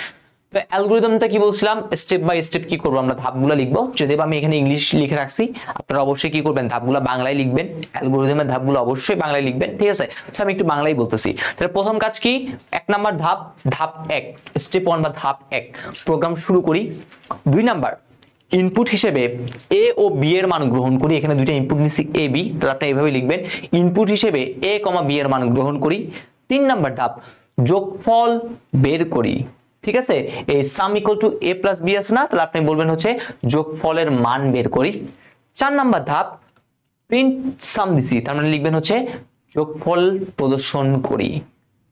তো অ্যালগরিদমটা কি বলছিলাম, স্টেপ বাই স্টেপ কি করব, আমরা ধাপগুলো লিখবো। যদি আমি এখানে ইংলিশ লিখে রাখছি, আপনারা অবশ্যই কি করবেন, ধাপগুলো বাংলায় লিখবেন, অ্যালগরিদমের ধাপগুলো অবশ্যই বাংলায় লিখবেন, ঠিক আছে। আচ্ছা আমি একটু বাংলায় বলতেছি। তাহলে প্রথম কাজ কি, 1 নাম্বার ধাপ, ধাপ 1, স্টেপ 1 বা ধাপ 1, প্রোগ্রাম শুরু করি। 2 নাম্বার, ইনপুট হিসেবে এ ও বি এর মান গ্রহণ করি। এখানে দুইটা ইনপুট নিচ্ছি এ বি, তাহলে আপনি এইভাবে লিখবেন, ইনপুট হিসেবে এ কমা বি এর মান গ্রহণ করি। 3 নাম্বার ধাপ, যোগফল বের করি, ঠিক আছে। এই sum equal to A plus b আছে না, তাহলে আপনি বলবেন হচ্ছে যোগফলের মান বের করি। 4 নাম্বার ধাপ, প্রিন্ট সাম দিছি, তার মানে লিখবেন হচ্ছে যোগফল প্রদর্শন করি।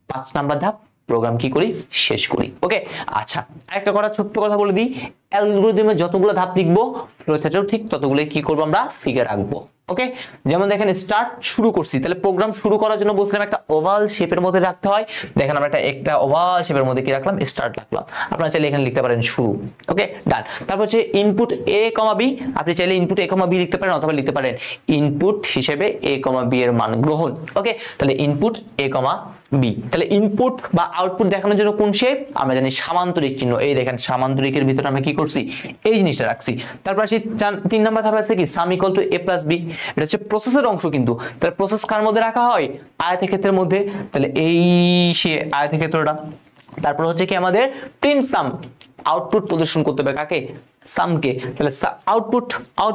5 নাম্বার ধাপ, প্রোগ্রাম কি করি, শেষ করি। ওকে, আচ্ছা আরেকটা ছোট্ট কথা বলে দিই, অ্যালগরিদমে যতগুলো ধাপ লিখবো ফ্লোচার্টেও ঠিক ততগুলোই কি করবো, আমরা ফিগার রাখবো। ওকে, যেমন দেখেন স্টার্ট শুরু করছি, তাহলে প্রোগ্রাম শুরু করার জন্য বলছিলাম একটা ওভাল শেপের মধ্যে রাখতে হয়। দেখেন আমরা একটা ওভাল শেপের মধ্যে কি রাখলাম, স্টার্ট রাখলাম। আপনারা চাইলে এখানে লিখতে পারেন শুরু। ওকে, ডান। তারপর হচ্ছে ইনপুট এ কমা বি, আপনি চাইলে ইনপুট এ কমা বি লিখতে পারেন, অথবা লিখতে পারেন ইনপুট হিসেবে এ কমা বি এর মান গ্রহণ। ওকে, তাহলে ইনপুট এ কমা বি, তাহলে ইনপুট বা আউটপুট দেখানোর জন্য কোন শেপ, আমরা জানি সামান্তরিক চিহ্ন। এই দেখেন সামান্তরিকের ভিতরে আমরা কি করছি, এই জিনিসটা রাখছি। তারপর আসি 3 নাম্বার ধাপ আছে কি, sum equal to A plus b, এটা হচ্ছে প্রসেসের অংশ কিন্তু। তাহলে প্রসেস কার মধ্যে রাখা হয়, আয়তক্ষেত্রের মধ্যে, তাহলে এই সে আয়তক্ষেত্রটা। তারপর হচ্ছে কি আমাদের প্রিন্ট সাম, আউটপুট প্রদর্শন করতে হবে কাকে, সামকে। তাহলে আউটপুট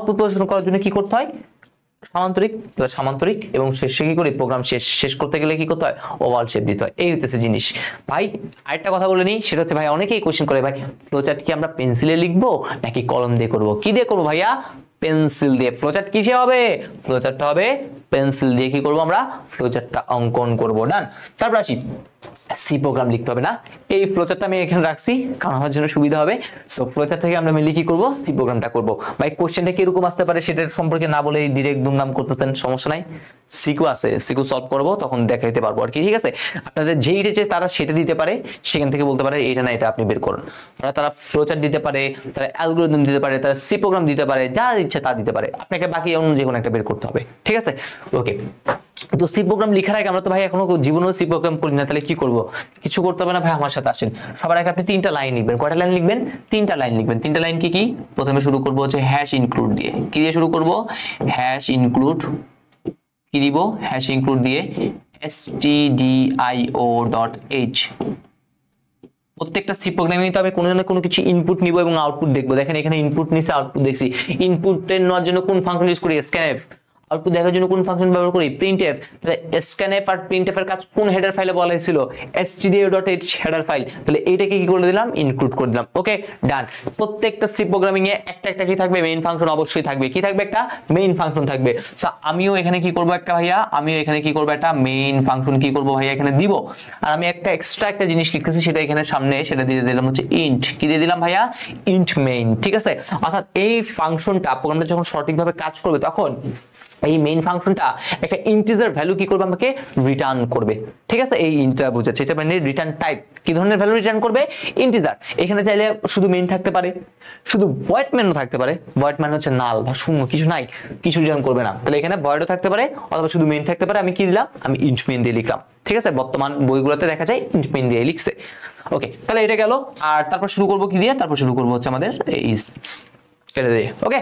প্রদর্শন করার জন্য কি করতে হয়, সামান্তরিক, তাহলে সামান্তরিক, এবং শেষে কি করি, প্রোগ্রাম শেষ করতে গেলে কি করতে হয়, ওভাল শেপ দিতে হয়। এই হইতেছে জিনিস। ভাই আরেকটা কথা বলে নিই, সেটা হচ্ছে ভাই অনেকেই কোশ্চেন করে, ভাই ফ্লোচার্ট কি আমরা পেন্সিলে লিখবো নাকি কলম দিয়ে করবো, কি দিয়ে করবো ভাইয়া, পেন্সিল দিয়ে। ফ্লোচার্ট কিসে হবে, ফ্লোচার্টটা হবে পেন্সিল দিয়ে কি করবো, আমরা ফ্লোচার্টটা অঙ্কন করবো। ডান। তারপর আসি সি প্রোগ্রাম লিখতে হবে না, এই ফ্লোচার্টটা আমি এখানে রাখছি কারণ আমার জন্য সুবিধা হবে। সো ফ্লোচার্ট থেকে আমরা মেনলি কি করব, সি প্রোগ্রামটা করব। ভাই কোশ্চেনটা কি এরকম আসতে পারে সেটার সম্পর্কে না বলে ডিরেক্ট দুমদাম করতেছেন, সমস্যা নাই, সিকিউ আছে, সিকিউ সলভ করব তখন দেখাইতে পারবো আর কি, ঠিক আছে। আপনাদের যেই রেঞ্জে তারা সেটা দিতে পারে, সেখান থেকে বলতে পারে এটা না এটা আপনি বের করুন। তারা ফ্লোচার্ট দিতে পারে, তারা অ্যালগরিদম দিতে পারে, তারা সি প্রোগ্রাম দিতে পারে, যা ইচ্ছা তা দিতে পারে, আপনাকে বাকি অন্য যে কোনো একটা বের করতে হবে, ঠিক আছে। ওকে, তো সি প্রোগ্রাম লেখার আগে আমরা তো ভাই এখনো জীবনেও সি প্রোগ্রাম করি না, তাহলে কি করব, কিছু করতে হবে না ভাই, আমার সাথে আসেন। সবার আগে আপনি 3টা লাইন লিখবেন। কয়টা লাইন লিখবেন, 3টা লাইন লিখবেন। 3টা লাইন কি কি, প্রথমে শুরু করব হচ্ছে হ্যাশ ইনক্লুড দিয়ে। কি দিয়ে শুরু করব, হ্যাশ ইনক্লুড, কি দিব, হ্যাশ ইনক্লুড দিয়ে stdio.h। প্রত্যেকটা সি প্রোগ্রামিং তো আমি কোনো না কোনো কিছু ইনপুট নিব এবং আউটপুট দেখবো। দেখেন এখানে ইনপুট নিছে, আউটপুট দেখছি। ইনপুটের নেওয়ার জন্য কোন ফাংশন ইউজ করি, স্ক্যানএফ। আউটপুট দেখার জন্য কোন ফাংশন ব্যবহার করি, প্রিন্টএফ। তাহলে স্ক্যানএফ আর প্রিন্টএফ এর কাজ কোন হেডার ফাইলে বলা হয়েছিল, stdio.h হেডার ফাইল। তাহলে এইটাকে কি করে দিলাম, ইনক্লুড করে দিলাম। ওকে, ডান। প্রত্যেকটা সি প্রোগ্রামিং এ একটা একটা কি থাকবে, মেইন ফাংশন অবশ্যই থাকবে। কি থাকবে, একটা মেইন ফাংশন থাকবে। সো আমিও এখানে কি করব, একটা ভাইয়া আমিও এখানে কি করব, একটা মেইন ফাংশন কি করব ভাইয়া এখানে দিব। আর আমি একটা এক্সট্রা একটা জিনিস লিখতেছি, সেটা এখানে সামনে, সেটা দিয়ে দিলাম হচ্ছে ইন্ট। কি দিয়ে দিলাম ভাইয়া, ইন্ট মেইন, ঠিক আছে। অর্থাৎ এই ফাংশনটা প্রোগ্রামটা যখন সঠিকভাবে কাজ করবে তখন এই মেইন ফাংশনটা একটা ইন্টিজার ভ্যালু কি করবে, আমাকে রিটার্ন করবে, ঠিক আছে। এই ইন্টটা বোঝাচ্ছে, এটা মানে রিটার্ন টাইপ, কি ধরনের ভ্যালু রিটার্ন করবে, ইন্টিজার। এখানে চাইলে শুধু মেইন থাকতে পারে, শুধু ভয়েড ম্যানও থাকতে পারে। ভয়েড ম্যান হচ্ছে নাল বা শূন্য, কিছু নাই, কিছু রিটার্ন করবে না। তাহলে এখানে ভয়েডও থাকতে পারে অথবা শুধু মেইন থাকতে পারে। আমি কি দিলাম, আমি ইন্ট মেইন দিয়ে লিখলাম, ঠিক আছে। বর্তমান বইগুলোতে দেখা যায় ইন্ট মেইন দিয়ে লিখছে। ওকে, তাহলে এটা গেল। আর তারপর শুরু করব কি দিয়ে, তারপর শুরু করব হচ্ছে আমাদের এই কেটে দিয়ে। ওকে,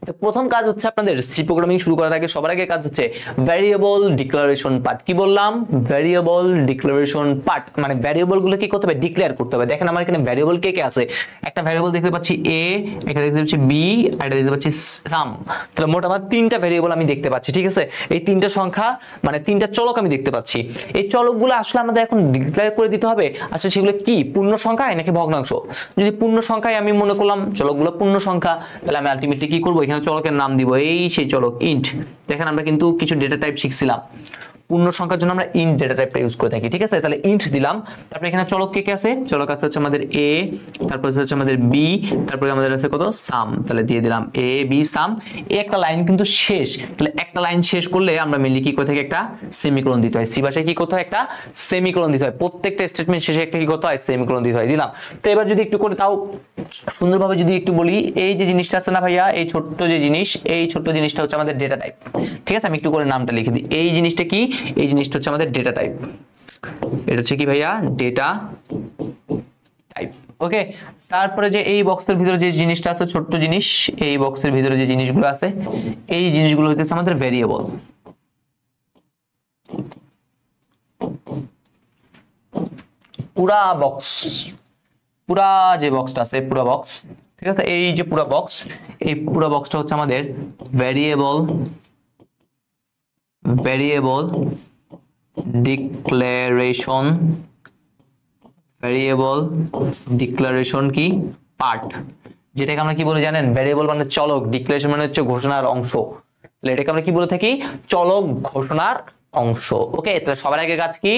তো প্রথম কাজ হচ্ছে আপনাদের সি প্রোগ্রামিং শুরু করার আগে সবার আগে কাজ হচ্ছে ভ্যারিয়েবল ডিক্লারেশন পার্ট। কি বললাম? ভ্যারিয়েবল ডিক্লারেশন পার্ট, মানে ভ্যারিয়েবল গুলো কি করতে হবে? ডিক্লেয়ার করতে হবে। দেখেন আমার এখানে ভ্যারিয়েবল কে কে আছে, একটা ভ্যারিয়েবল দেখতে পাচ্ছি এ, একটা দেখতে পাচ্ছি বি, আর একটা দেখতে পাচ্ছি সাম। তাহলে মোট আমার তিনটা ভ্যারিয়েবল আমি দেখতে পাচ্ছি, ঠিক আছে? এই তিনটা সংখ্যা মানে তিনটা চলক আমি দেখতে পাচ্ছি। এই চলকগুলো আসলে আমাদের এখন ডিক্লেয়ার করে দিতে হবে আসলে সেগুলো কি পূর্ণ সংখ্যায় নাকি ভগ্নাংশ। যদি পূর্ণ সংখ্যায় আমি মনে করলাম চলকগুলো পূর্ণ সংখ্যা, তাহলে আমি আলটিমেটলি কি করব? এখানে চলকের নাম দিব এই সেই চলক ইন্ট। দেখেন আমরা কিন্তু কিছু ডেটা টাইপ শিখছিলাম, পূর্ণ সংখ্যার জন্য আমরা ইন্ট ডেটা টাইপটা ইউজ করে থাকি, ঠিক আছে? তাহলে ইন্ট দিলাম। তারপরে এখানে চলক কে কে আছে? চলক আছে হচ্ছে আমাদের এ, তারপর হচ্ছে আমাদের বি, তারপরে আমাদের আছে কত? সাম। তাহলে দিয়ে দিলাম এ বি সাম। এই একটা লাইন কিন্তু শেষ। তাহলে একটা লাইন শেষ করলে আমরা মেনলি কি করে থাকি? একটা সেমিকোলন দিতে হয়। সি ভাষায় কি করতে হয়? একটা সেমিকোলন দিতে হয়। প্রত্যেকটা স্টেটমেন্ট শেষে একটা কি করতে হয়? সেমিকোলন দিতে হয়। দিলাম। তো এবার যদি একটু করে তাও সুন্দরভাবে যদি একটু বলি, এই যে জিনিসটা আছে না ভাইয়া, এই ছোট্ট যে জিনিস, এই ছোট্ট জিনিসটা হচ্ছে আমাদের ডেটা টাইপ, ঠিক আছে? আমি একটু করে নামটা লিখে দিই। এই জিনিসটা কি? এই জিনিসটা হচ্ছে আমাদের ডেটা টাইপ। এটা হচ্ছে কি ভাইয়া? Data type. ওকে, তারপরে যে এই বক্সের ভিতরে যে জিনিসটা আছে, ছোট্ট জিনিস, এই বক্সের ভিতরে যে জিনিসগুলো আছে, এই জিনিসগুলো হচ্ছে আমাদের ভেরিয়েবল। পুরা বক্স, পুরা যে বক্সটা আছে, পুরা বক্স, ঠিক আছে? এই যে পুরা বক্স, এই পুরা বক্সটা হচ্ছে আমাদের variable, variable declaration, variable declaration কি পার্ট, যেটাকে আমরা কি বলি জানেন? ভেরিয়েবল মানে চলক, ডিক্লারেশন মানে হচ্ছে ঘোষণার অংশ। তাহলে এটাকে আমরা কি বলে থাকি? চলক ঘোষণার অংশ। ওকে, তাহলে সবার আগে কাজ কি?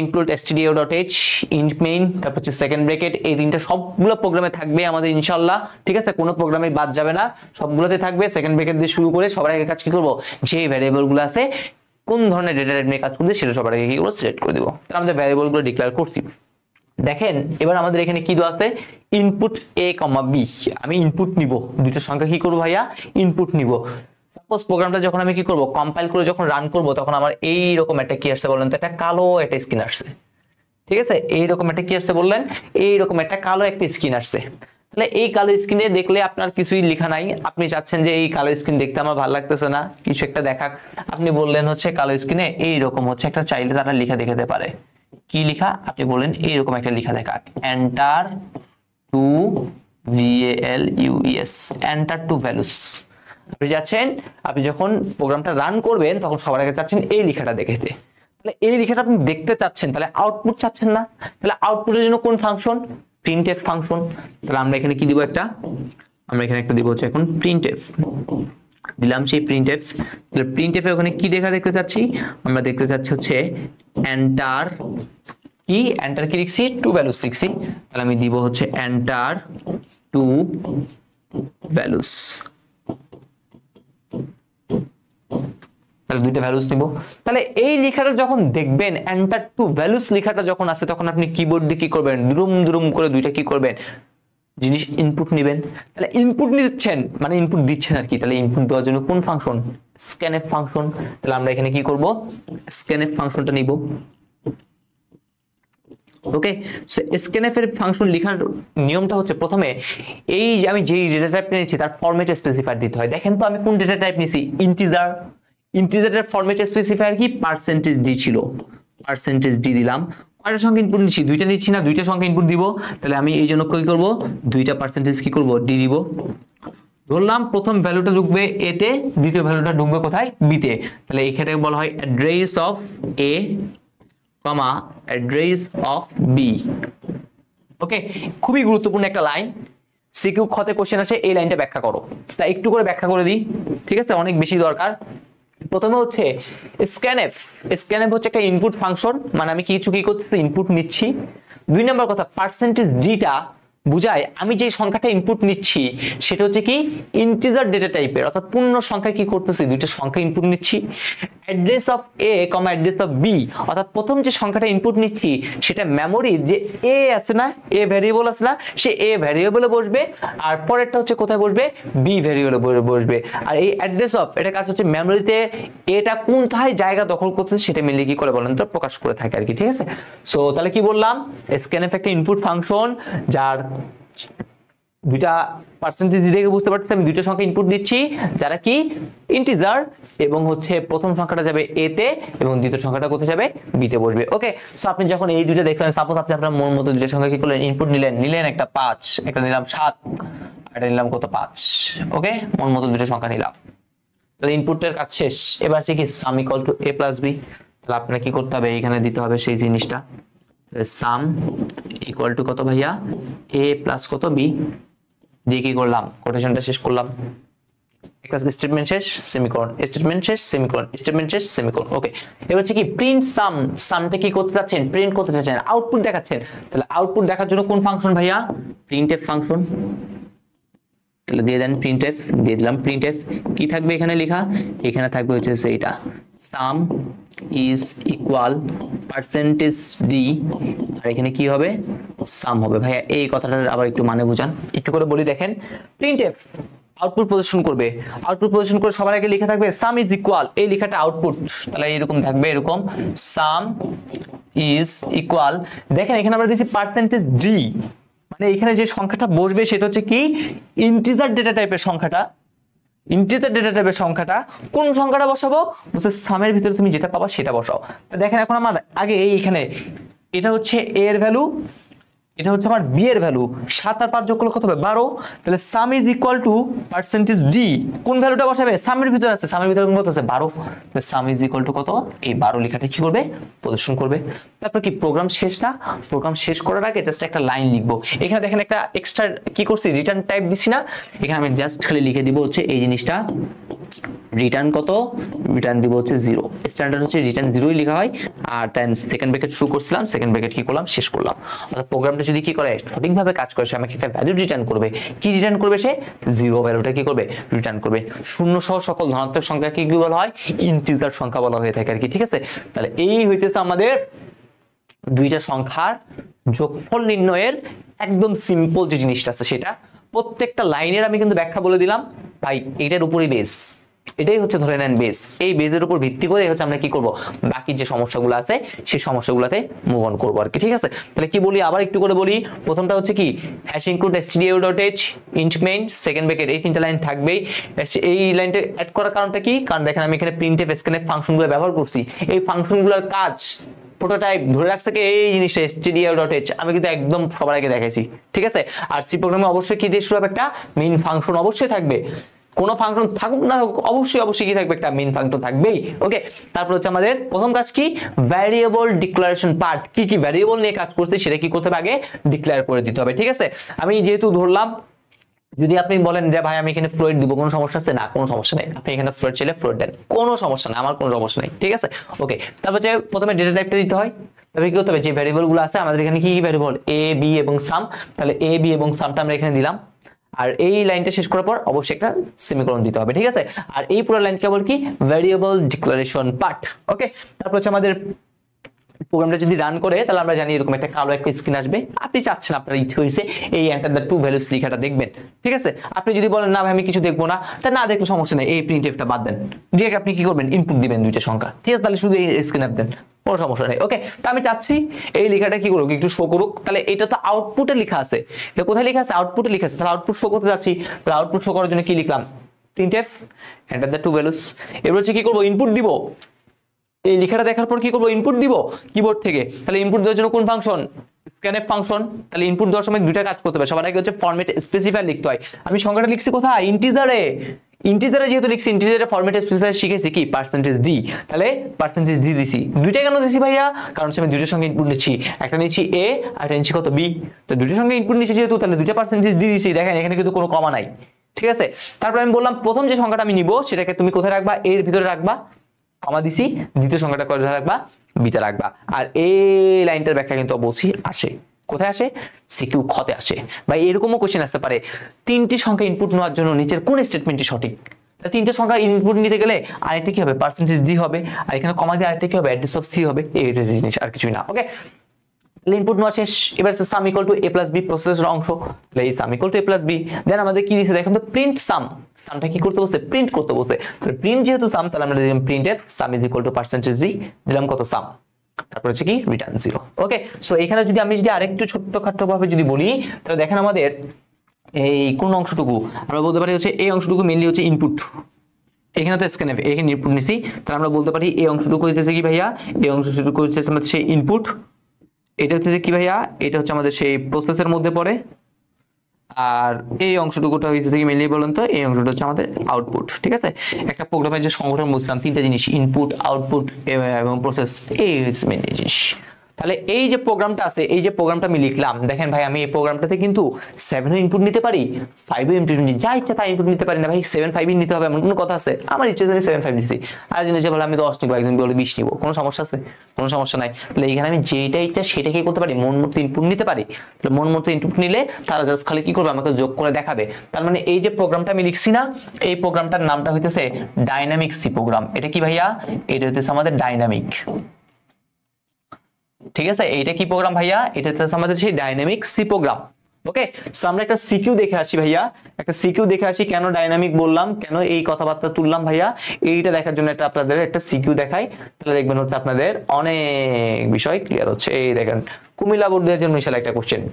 include stdio.h int main, তারপর হচ্ছে সেকেন্ড ব্র্যাকেট। এই তিনটা সবগুলো প্রোগ্রামে থাকবে আমাদের ইনশাআল্লাহ, ঠিক আছে? কোনো প্রোগ্রামে বাদ যাবে না, সবগুলোতে থাকবে। সেকেন্ড ব্র্যাকেট দিয়ে শুরু করে সবার আগে কাজ কি করব? যে ভ্যারিয়েবল গুলো আছে কোন ধরনের ডেটা টাইপ নিয়ে কাজ করবে সেটা সবার আগে কি করব? সিলেক্ট করে দিব। তাহলে আমাদের ভ্যারিয়েবল গুলো ডিক্লেয়ার করছি। দেখেন এবার আমাদের এখানে কি দেওয়া আছে? Input a, b। আমি ইনপুট নিব, দুইটা সংখ্যা কি করব ভাইয়া? ইনপুট নিব। সাপোজ প্রোগ্রামটা যখন আমি কি করব? কম্পাইল করে যখন রান করব, তখন আমার এই রকম একটা কি আসছে বলেন তো? একটা কালো একটা স্ক্রিন আসছে, ঠিক আছে? এই রকম একটা কি আসছে বললেন? এই রকম একটা কালো একটা স্ক্রিন আসছে। তাহলে এই কালো স্ক্রিনে দেখলে আপনার কিছুই লেখা নাই, আপনি চাচ্ছেন যে এই কালো স্ক্রিন দেখতে আমার ভালো লাগতেছে না, কিছু একটা দেখাক। আপনি বললেন হচ্ছে কালো স্ক্রিনে এই রকম হচ্ছে একটা, চাইলে তারা লেখা দেখাতে পারে। কি লেখা? আপনি বলেন এইরকম একটা লেখা দেখাক, enter two values, enter two values. আপনি যাচ্ছেন, আপনি যখন প্রোগ্রামটা রান করবেন তখন সবার আগে চাচ্ছেন এই লেখাটা দেখাতে। তাহলে এই লেখাটা আপনি দেখতে চাচ্ছেন, তাহলে আউটপুট চাচ্ছেন না। তাহলে আউটপুটের জন্য কোন ফাংশন? Printf function. তাহলে আমরা এখানে কি দিব? একটা, আমরা এখানে একটা দিব হচ্ছে এখন প্রিন্টএফ। দিলাম সেই প্রিন্টএফ। তাহলে প্রিন্টএফ এ ওখানে কি দেখতে চাচ্ছি? আমরা দেখতে চাচ্ছি হচ্ছে এন্টার কি, এন্টার কি লিখছি? টু ভ্যালুস লিখছি। তাহলে আমি দিব হচ্ছে এন্টার টু ভ্যালুস। তাহলে দুইটা ভ্যালুস নিব। তাহলে এই লেখাটা যখন দেখবেন, এন্টার টু ভ্যালুস লেখাটা যখন আসে, তখন আপনি কিবোর্ড দিয়ে কি করবেন? দুরুম দুরুম করে দুইটা কি করবেন? জিনিস ইনপুট নেবেন। তাহলে ইনপুট নিচ্ছেন মানে ইনপুট দিচ্ছেন আর কি। তাহলে ইনপুট দেওয়ার জন্য কোন ফাংশন? Scanf function. তাহলে আমরা এখানে কি করব? স্ক্যানএফ ফাংশনটা নিব। ওকে, সো স্ক্যানএফ এর ফাংশন লেখার নিয়মটা হচ্ছে, প্রথমে এই যে আমি যেই ডেটা টাইপ নিয়েছি তার ফরম্যাট স্পেসিফায়ার দিতে হয়। দেখেন তো আমি কোন ডেটা টাইপ নিয়েছি? ইন্টিজার। ইন্টিজারের ফরম্যাট স্পেসিফায়ার কি? পার্সেন্টেজ ডি ছিল, পার্সেন্টেজ ডি দিলাম। কয়টা সংখ্যা ইনপুট নিচ্ছি? দুইটা নিচ্ছি না, দুইটা সংখ্যা ইনপুট দিব। তাহলে আমি এই জন্য কি করব? দুইটা পার্সেন্টেজ কি করব? ডি দিব। ধরলাম প্রথম ভ্যালুটা ঢুকবে এ তে, দ্বিতীয় ভ্যালুটা ঢুকবে কোথায়? বি তে। তাহলে এখানে বলা হয় address of a comma address of b. Okay, খুবই গুরুত্বপূর্ণ একটা লাইন। সিকিউ খতে কোশ্চেন আছে, এই লাইনটা ব্যাখ্যা করো। তাই একটু করে ব্যাখ্যা করে দিই, ঠিক আছে? অনেক বেশি দরকার। প্রথমে হচ্ছে স্ক্যানএফ। স্ক্যানএফ হচ্ছে একটা ইনপুট ফাংশন, মানে আমি কিছু কি করতেছি? ইনপুট নিচ্ছি। দুই নম্বর কথা, পার্সেন্টেজ ডিটা বুঝায় আমি যে সংখ্যাটা ইনপুট নিচ্ছি সেটা হচ্ছে কি? ইন্টিজার ডেটা টাইপের, অর্থাৎ পূর্ণ সংখ্যা কি করতেছি? দুইটা সংখ্যা ইনপুট নিচ্ছি। Address of a comma address of b, অর্থাৎ প্রথম যে সংখ্যাটা ইনপুট নিচ্ছি সেটা মেমোরি যে এ আছে না, এ ভ্যারিয়েবল আছে না, সে এ ভ্যারিয়েবলে বসবে। আর পরেরটা হচ্ছে কোথায় বসবে? বি ভ্যারিয়েবলে বসবে। আর এই অ্যাড্রেস অফ এটা কাজ হচ্ছে মেমোরিতে এটা কোনটায় জায়গা দখল করছে সেটা মিলে কি করে বলেন তো? প্রকাশ করে থাকে আর কি, ঠিক আছে? সো তাহলে কি বললাম? স্ক্যানএফ একটা ইনপুট ফাংশন যার দুইটা পার্সেন্টেজ দেখে বুঝতে পারতেছি আমি দুইটা সংখ্যা ইনপুট দিচ্ছি যারা কি ইন্টিজার, এবং হচ্ছে প্রথম সংখ্যাটা যাবে এ তে এবং দ্বিতীয় সংখ্যাটা কোথায় যাবে বি তে বসবে। ওকে, সো আপনি যখন এই দুইটা দেখলেন, সাপোজ আপনি আপনার মন মতো দুইটা সংখ্যা কি করলেন, ইনপুট নিলেন একটা 5, একটা নিলাম 7, এটা নিলাম কত 5। ওকে, মন মতো দুইটা সংখ্যা নিলাম, তাহলে ইনপুটের কাজ শেষ। এবার আছে কি sum equal to A plus b, তাহলে আপনাকে কি করতে হবে, এখানে দিতে হবে সেই জিনিসটা, সাম ইকুয়াল টু কত ভাইয়া, এ প্লাস কত বি, দিয়ে কি করলাম, কোটেশনটা শেষ করলাম, একটা স্টেটমেন্ট শেষ সেমিকোলন, স্টেটমেন্ট শেষ সেমিকোলন, স্টেটমেন্ট শেষ সেমিকোলন। ওকে, এবার হচ্ছে কি প্রিন্ট সাম, সামটা কি করতে যাচ্ছেন, প্রিন্ট করতে যাচ্ছেন, আউটপুট দেখাচ্ছেন। তাহলে আউটপুট দেখার জন্য কোন ফাংশন ভাইয়া, প্রিন্টএফ ফাংশন, তাহলে দিয়ে দেন প্রিন্টএফ, দিয়ে দিলাম প্রিন্টএফ। কি থাকবে এখানে লেখা, এখানে থাকবে হচ্ছে এইটা, sum is equal percentage D, আর এখানে কি হবে, সাম হবে। ভাইয়া এই কথাটা আবার একটু মানে বুঝান, একটু করে বলি দেখেন। প্রিন্টএফ আউটপুট প্রদর্শন করবে, আউটপুট প্রদর্শন করে সবার আগে লেখা থাকবে সাম ইজ ইকুয়াল, এই লেখাটা আউটপুট, তাহলে এরকম থাকবে, এরকম সাম ইজ ইকুয়াল, দেখেন এখানে আমরা দিয়েছি পার্সেন্টেজ ডি, মানে এখানে যে সংখ্যাটা বসবে সেটা হচ্ছে কি ইন্টিজার ডেটা টাইপের সংখ্যাটা, ইন্টিজার ডেটা টাইপের সংখ্যাটা, কোন সংখ্যাটা বসাবো, বলছে সামের ভিতরে তুমি যেটা পাবা সেটা বসাও। তো দেখেন এখন আমার আগে এইখানে এটা হচ্ছে এ এর ভ্যালু, এটা হচ্ছে আমার বি এর ভ্যালু, 7 আর 5 যোগ করলে কত হবে 12, তাহলে সাম is equal to percentage D, কোন ভ্যালুটা বসাবে, সামের ভিতরে আছে, সামের ভিতরে কত আছে 12, তাহলে সাম ইজ ইকুয়াল টু কত, এই 12 লেখাটা কি করবে, প্রদর্শন করবে। তারপর কি প্রোগ্রাম শেষ না, প্রোগ্রাম শেষ করার আগে জাস্ট একটা লাইন লিখবো, এখানে দেখেন একটা এক্সট্রা কি করছি, রিটার্ন টাইপ দিছি না, এখানে আমি জাস্ট খালি লিখে দিব হচ্ছে এই জিনিসটা, রিটার্ন কত, রিটার্ন দিব হচ্ছে 0, স্ট্যান্ডার্ড হচ্ছে রিটার্ন 0ই লেখা হয়, আর দেন সেকেন্ড ব্র্যাকেট শুরু করছিলাম, সেকেন্ড ব্র্যাকেট কি করলাম, শেষ করলাম। অর্থাৎ প্রোগ্রামটা যদি কি করে সঠিকভাবে কাজ করে, সে আমাকে একটা ভ্যালু রিটার্ন করবে, কি রিটার্ন করবে, সে 0 ভ্যালুটা কি করবে, রিটার্ন করবে। শূন্য সহ সকল ধনাত্মক সংখ্যা কি বলা হয়, ইন্টিজার সংখ্যা বলা হয়ে থাকে আর কি, ঠিক আছে। তাহলে এই হইতেছে আমাদের দুইটা সংখ্যার যোগফল নির্ণয়ের একদম সিম্পল যে জিনিসটা আছে সেটা। প্রত্যেকটা লাইনের আমি কিন্তু ব্যাখ্যা বলে দিলাম ভাই, এটার উপরই বেস, এটাই হচ্ছে ধরে নেন বেস, এই বেসের উপর ভিত্তি করে হচ্ছে আমরা কি করব, বাকি যে সমস্যাগুলো আছে সেই সমস্যাগুলোতে মুভ অন করবো আর কি, ঠিক আছে। তাহলে কি বলি, আবার একটু করে বলি, প্রথমটা হচ্ছে কি hash include stdio.h int main second bracket, এই তিনটা লাইন থাকবেই। এই লাইনটা অ্যাড করার কারণটা কি, কারণ দেখেন আমি এখানে printf scanf ফাংশনগুলো ব্যবহার করছি, এই ফাংশনগুলোর কাজ প্রোটোটাইপ ধরে রাখছে কি এই জিনিসটা stdio.h, আমি কিন্তু একদম সবার আগে দেখাইছি, ঠিক আছে। আর সি প্রোগ্রামে অবশ্যই কি দিয়ে শুরু হবে, একটা মেইন ফাংশন অবশ্যই থাকবে, কোন ফাংশন থাকুক না থাকুক অবশ্যই কি থাকবে, একটা মেইন ফাংশন থাকবেই। ওকে, তারপর হচ্ছে আমাদের প্রথম কাজ কি, ভ্যারিয়েবল ডিক্লারেশন পার্ট, কি কি ভ্যারিয়েবল নিয়ে কাজ করছি সেটা কি করতে হবে, আগে ডিক্লেয়ার করে দিতে হবে, ঠিক আছে। আমি যেহেতু ধরলাম, যদি আপনি বলেন যে ভাই আমি এখানে ফ্লোট দিব, কোনো সমস্যা আছে না, কোনো সমস্যা নেই, আপনি এখানে ফ্লোট চাইলে ফ্লোট দেন, কোনো সমস্যা না, আমার কোনো সমস্যা নেই, ঠিক আছে। ওকে, তারপর যে প্রথমে ডেটা টাইপটা দিতে হয়, তবে কি করতে হবে, যে ভ্যারিয়েবল গুলো আছে আমাদের এখানে কি কি ভ্যারিয়েবল, এ বি এবং সাম, তাহলে এ বি এবং সামটা আমরা এখানে দিলাম, আর এই লাইনটা শেষ করার পর অবশ্যই একটা সেমিকোলন দিতে হবে, ঠিক আছে। আর এই পুরো লাইন কেবল কি ভ্যারিয়েবল ডিক্লারেশন পার্ট। ওকে, তারপর হচ্ছে আমাদের প্রোগ্রামটা যদি রান করে তাহলে আমরা জানি এরকম একটা কালো একটা স্ক্রিন আসবে, আপনি চাচ্ছেন আপনার ইচ্ছে হয়েছে এই এন্টার দ্য টু ভ্যালুস লেখাটা দেখবেন, ঠিক আছে। আপনি যদি বলেন না ভাই আমি কিছু দেখবো না, তা না দেখলে সমস্যা নেই, এই প্রিন্টএফটা বাদ দেন, ডিরেক্ট আপনি কি করবেন, ইনপুট দিবেন দুইটা সংখ্যা, ঠিক আছে, তাহলে শুধু এই স্ক্রিন আপ দেন, কোনো সমস্যা নেই। ওকে, তো আমি চাচ্ছি এই লেখাটা কি করুক, একটু শো করুক, তাহলে এটা তো আউটপুটে লেখা আছে, এটা কোথায় লেখা আছে, আউটপুটে লেখা আছে, তাহলে আউটপুট শো করতে যাচ্ছি, তাহলে আউটপুট শো করার জন্য কি লিখলাম, printf enter the two values. এবার হচ্ছে কি করবো, ইনপুট দিব, এই লেখাটা দেখার পর কি করবো, ইনপুট দিব কিবোর্ড থেকে, তাহলে ইনপুট দেওয়ার জন্য কোন ফাংশন, scanf ফাংশন। তাহলে ইনপুট দেওয়ার সময় দুইটা কাজ করতে হবে, সবার আগে হচ্ছে ফরম্যাট স্পেসিফায়ার লিখতে হয়, আমি সংখ্যাটা লিখছি কোথায়, ইন্টিজারে, ইন্টিজারে যেহেতু লিখছি, ইন্টিজারে ফরম্যাট স্পেসিফায়ার শিখেছি কি পার্সেন্টেজ ডি, তাহলে পার্সেন্টেজ ডি দিছি, দুইটা কেন দিছি ভাইয়া, কারণ আমি দুইটার সঙ্গে ইনপুট নিচ্ছি, একটা নিচ্ছি এ আর একটা নিচ্ছি কত বি, তো দুইটার সঙ্গে ইনপুট নিচ্ছি যেহেতু, তাহলে দুইটা পার্সেন্টেজ ডি দিছি, দেখেন এখানে কিন্তু কোনো কমা নাই, ঠিক আছে। তারপর আমি বললাম প্রথম যে সংখ্যাটা আমি নিব সেটাকে তুমি কোথায় রাখবা, এর ভিতরে রাখবা, কমা দিছি, দ্বিতীয় সংখ্যাটা কোথায় রাখবা, বিটা রাখবা। আর এই লাইনটার ব্যাখ্যা কিন্তু অবশ্যই আসে, কোথায় আসে, সিকিউ খতে আসে। বা এরকমও কোশ্চেন আসতে পারে, তিনটি সংখ্যা ইনপুট নেওয়ার জন্য নিচের কোন স্টেটমেন্টটি সঠিক, তিনটে সংখ্যা ইনপুট নিতে গেলে আরেকটা কি হবে, পার্সেন্টেজ ডি হবে, আর এখানে কমা দিয়ে আরেকটা কি হবে, অ্যাড্রেস অফ সি হবে, এই জিনিস আর কিছুই না। ওকে, ইনপুট নেওয়া শেষ, এবার sum equal to A plus B প্রসেসের অংশ, তাহলে এই sum equal to A plus B, then আমাদের কি দিয়েছে দেখেন তো, প্রিন্ট সাম, সামটা কি করতে বলছে, প্রিন্ট করতে বলছে, তাহলে প্রিন্ট যেহেতু সাম, তাহলে আমরা দিলাম printf sum is equal to percentage G, দিলাম কত সাম, তারপর হচ্ছে কি রিটার্ন 0। ওকে, সো এখানে যদি আমি যদি আরেকটু ছোট্টখাট্টো ভাবে যদি বলি, তাহলে দেখেন আমাদের এই কোন অংশটুকু আমরা বলতে পারি হচ্ছে এই অংশটুকু মেইনলি হচ্ছে ইনপুট, এখানে তো স্ক্যানএফ এখানে ইনপুট নিছি, তাহলে আমরা বলতে পারি এই অংশটুকু হইতেছে কি ভাইয়া, এই অংশটুকু হচ্ছে আমাদের সেই ইনপুট, এটা হচ্ছে কি ভাইয়া, এটা হচ্ছে আমাদের সেই প্রসেসের মধ্যে পড়ে, আর এই অংশটুকুটা হইতেছে কি মেইনলি বলেন তো, এই অংশটা হচ্ছে আমাদের আউটপুট। ঠিক আছে, একটা প্রোগ্রামের যে সংগঠন বুঝলাম তিনটা জিনিস, ইনপুট, আউটপুট এবং প্রসেস, এই হচ্ছে মেইন জিনিস। তাহলে এই যে প্রোগ্রামটা আছে, এই যে প্রোগ্রামটা আমি লিখলাম, দেখেন ভাই আমি এই প্রোগ্রামটাতে কিন্তু 7 এর ইনপুট নিতে পারি, 5 এর ইনপুট যা ইচ্ছা তাই ইনপুট নিতে পারি না ভাই, 7 5 নিতে হবে এমন কোনো কথা আছে? আমার ইচ্ছা আমি 7 5 নিছি, আর জিনিস বলে আমি 10 নিব, একজন বলে 20 নিব, কোনো সমস্যা আছে? কোনো সমস্যা নাই। তাহলে এখানে আমি যেটা ইচ্ছা সেটা কি করতে পারি, মন মতো ইনপুট নিতে পারি। তাহলে মন মতো ইনপুট নিলে তারা জাস্ট খালি কি করবে, আমাকে যোগ করে দেখাবে। তার মানে এই যে প্রোগ্রামটা আমি লিখছি না, এই প্রোগ্রামটার নামটা হইতেছে ডাইনামিক সি প্রোগ্রাম। এটা কি ভাইয়া? এটা হইতেছে আমাদের ডাইনামিক। ঠিক আছে, এইটা কি প্রোগ্রাম ভাইয়া? এটা হচ্ছে আমাদের সেই ডাইনামিক সি প্রোগ্রাম। ওকে, সো আমরা একটা সিকিউ দেখে আসি ভাইয়া, একটা সিকিউ দেখে আসি, কেন ডাইনামিক বললাম, কেন এই কথাবার্তা তুললাম ভাইয়া, এইটা দেখার জন্য একটা আপনাদের একটা সিকিউ দেখাই, তাহলে দেখবেন হচ্ছে আপনাদের অনেক বিষয় ক্লিয়ার হচ্ছে। এই দেখেন কুমিল্লা বোর্ড 2019 সালে একটা কোশ্চেন,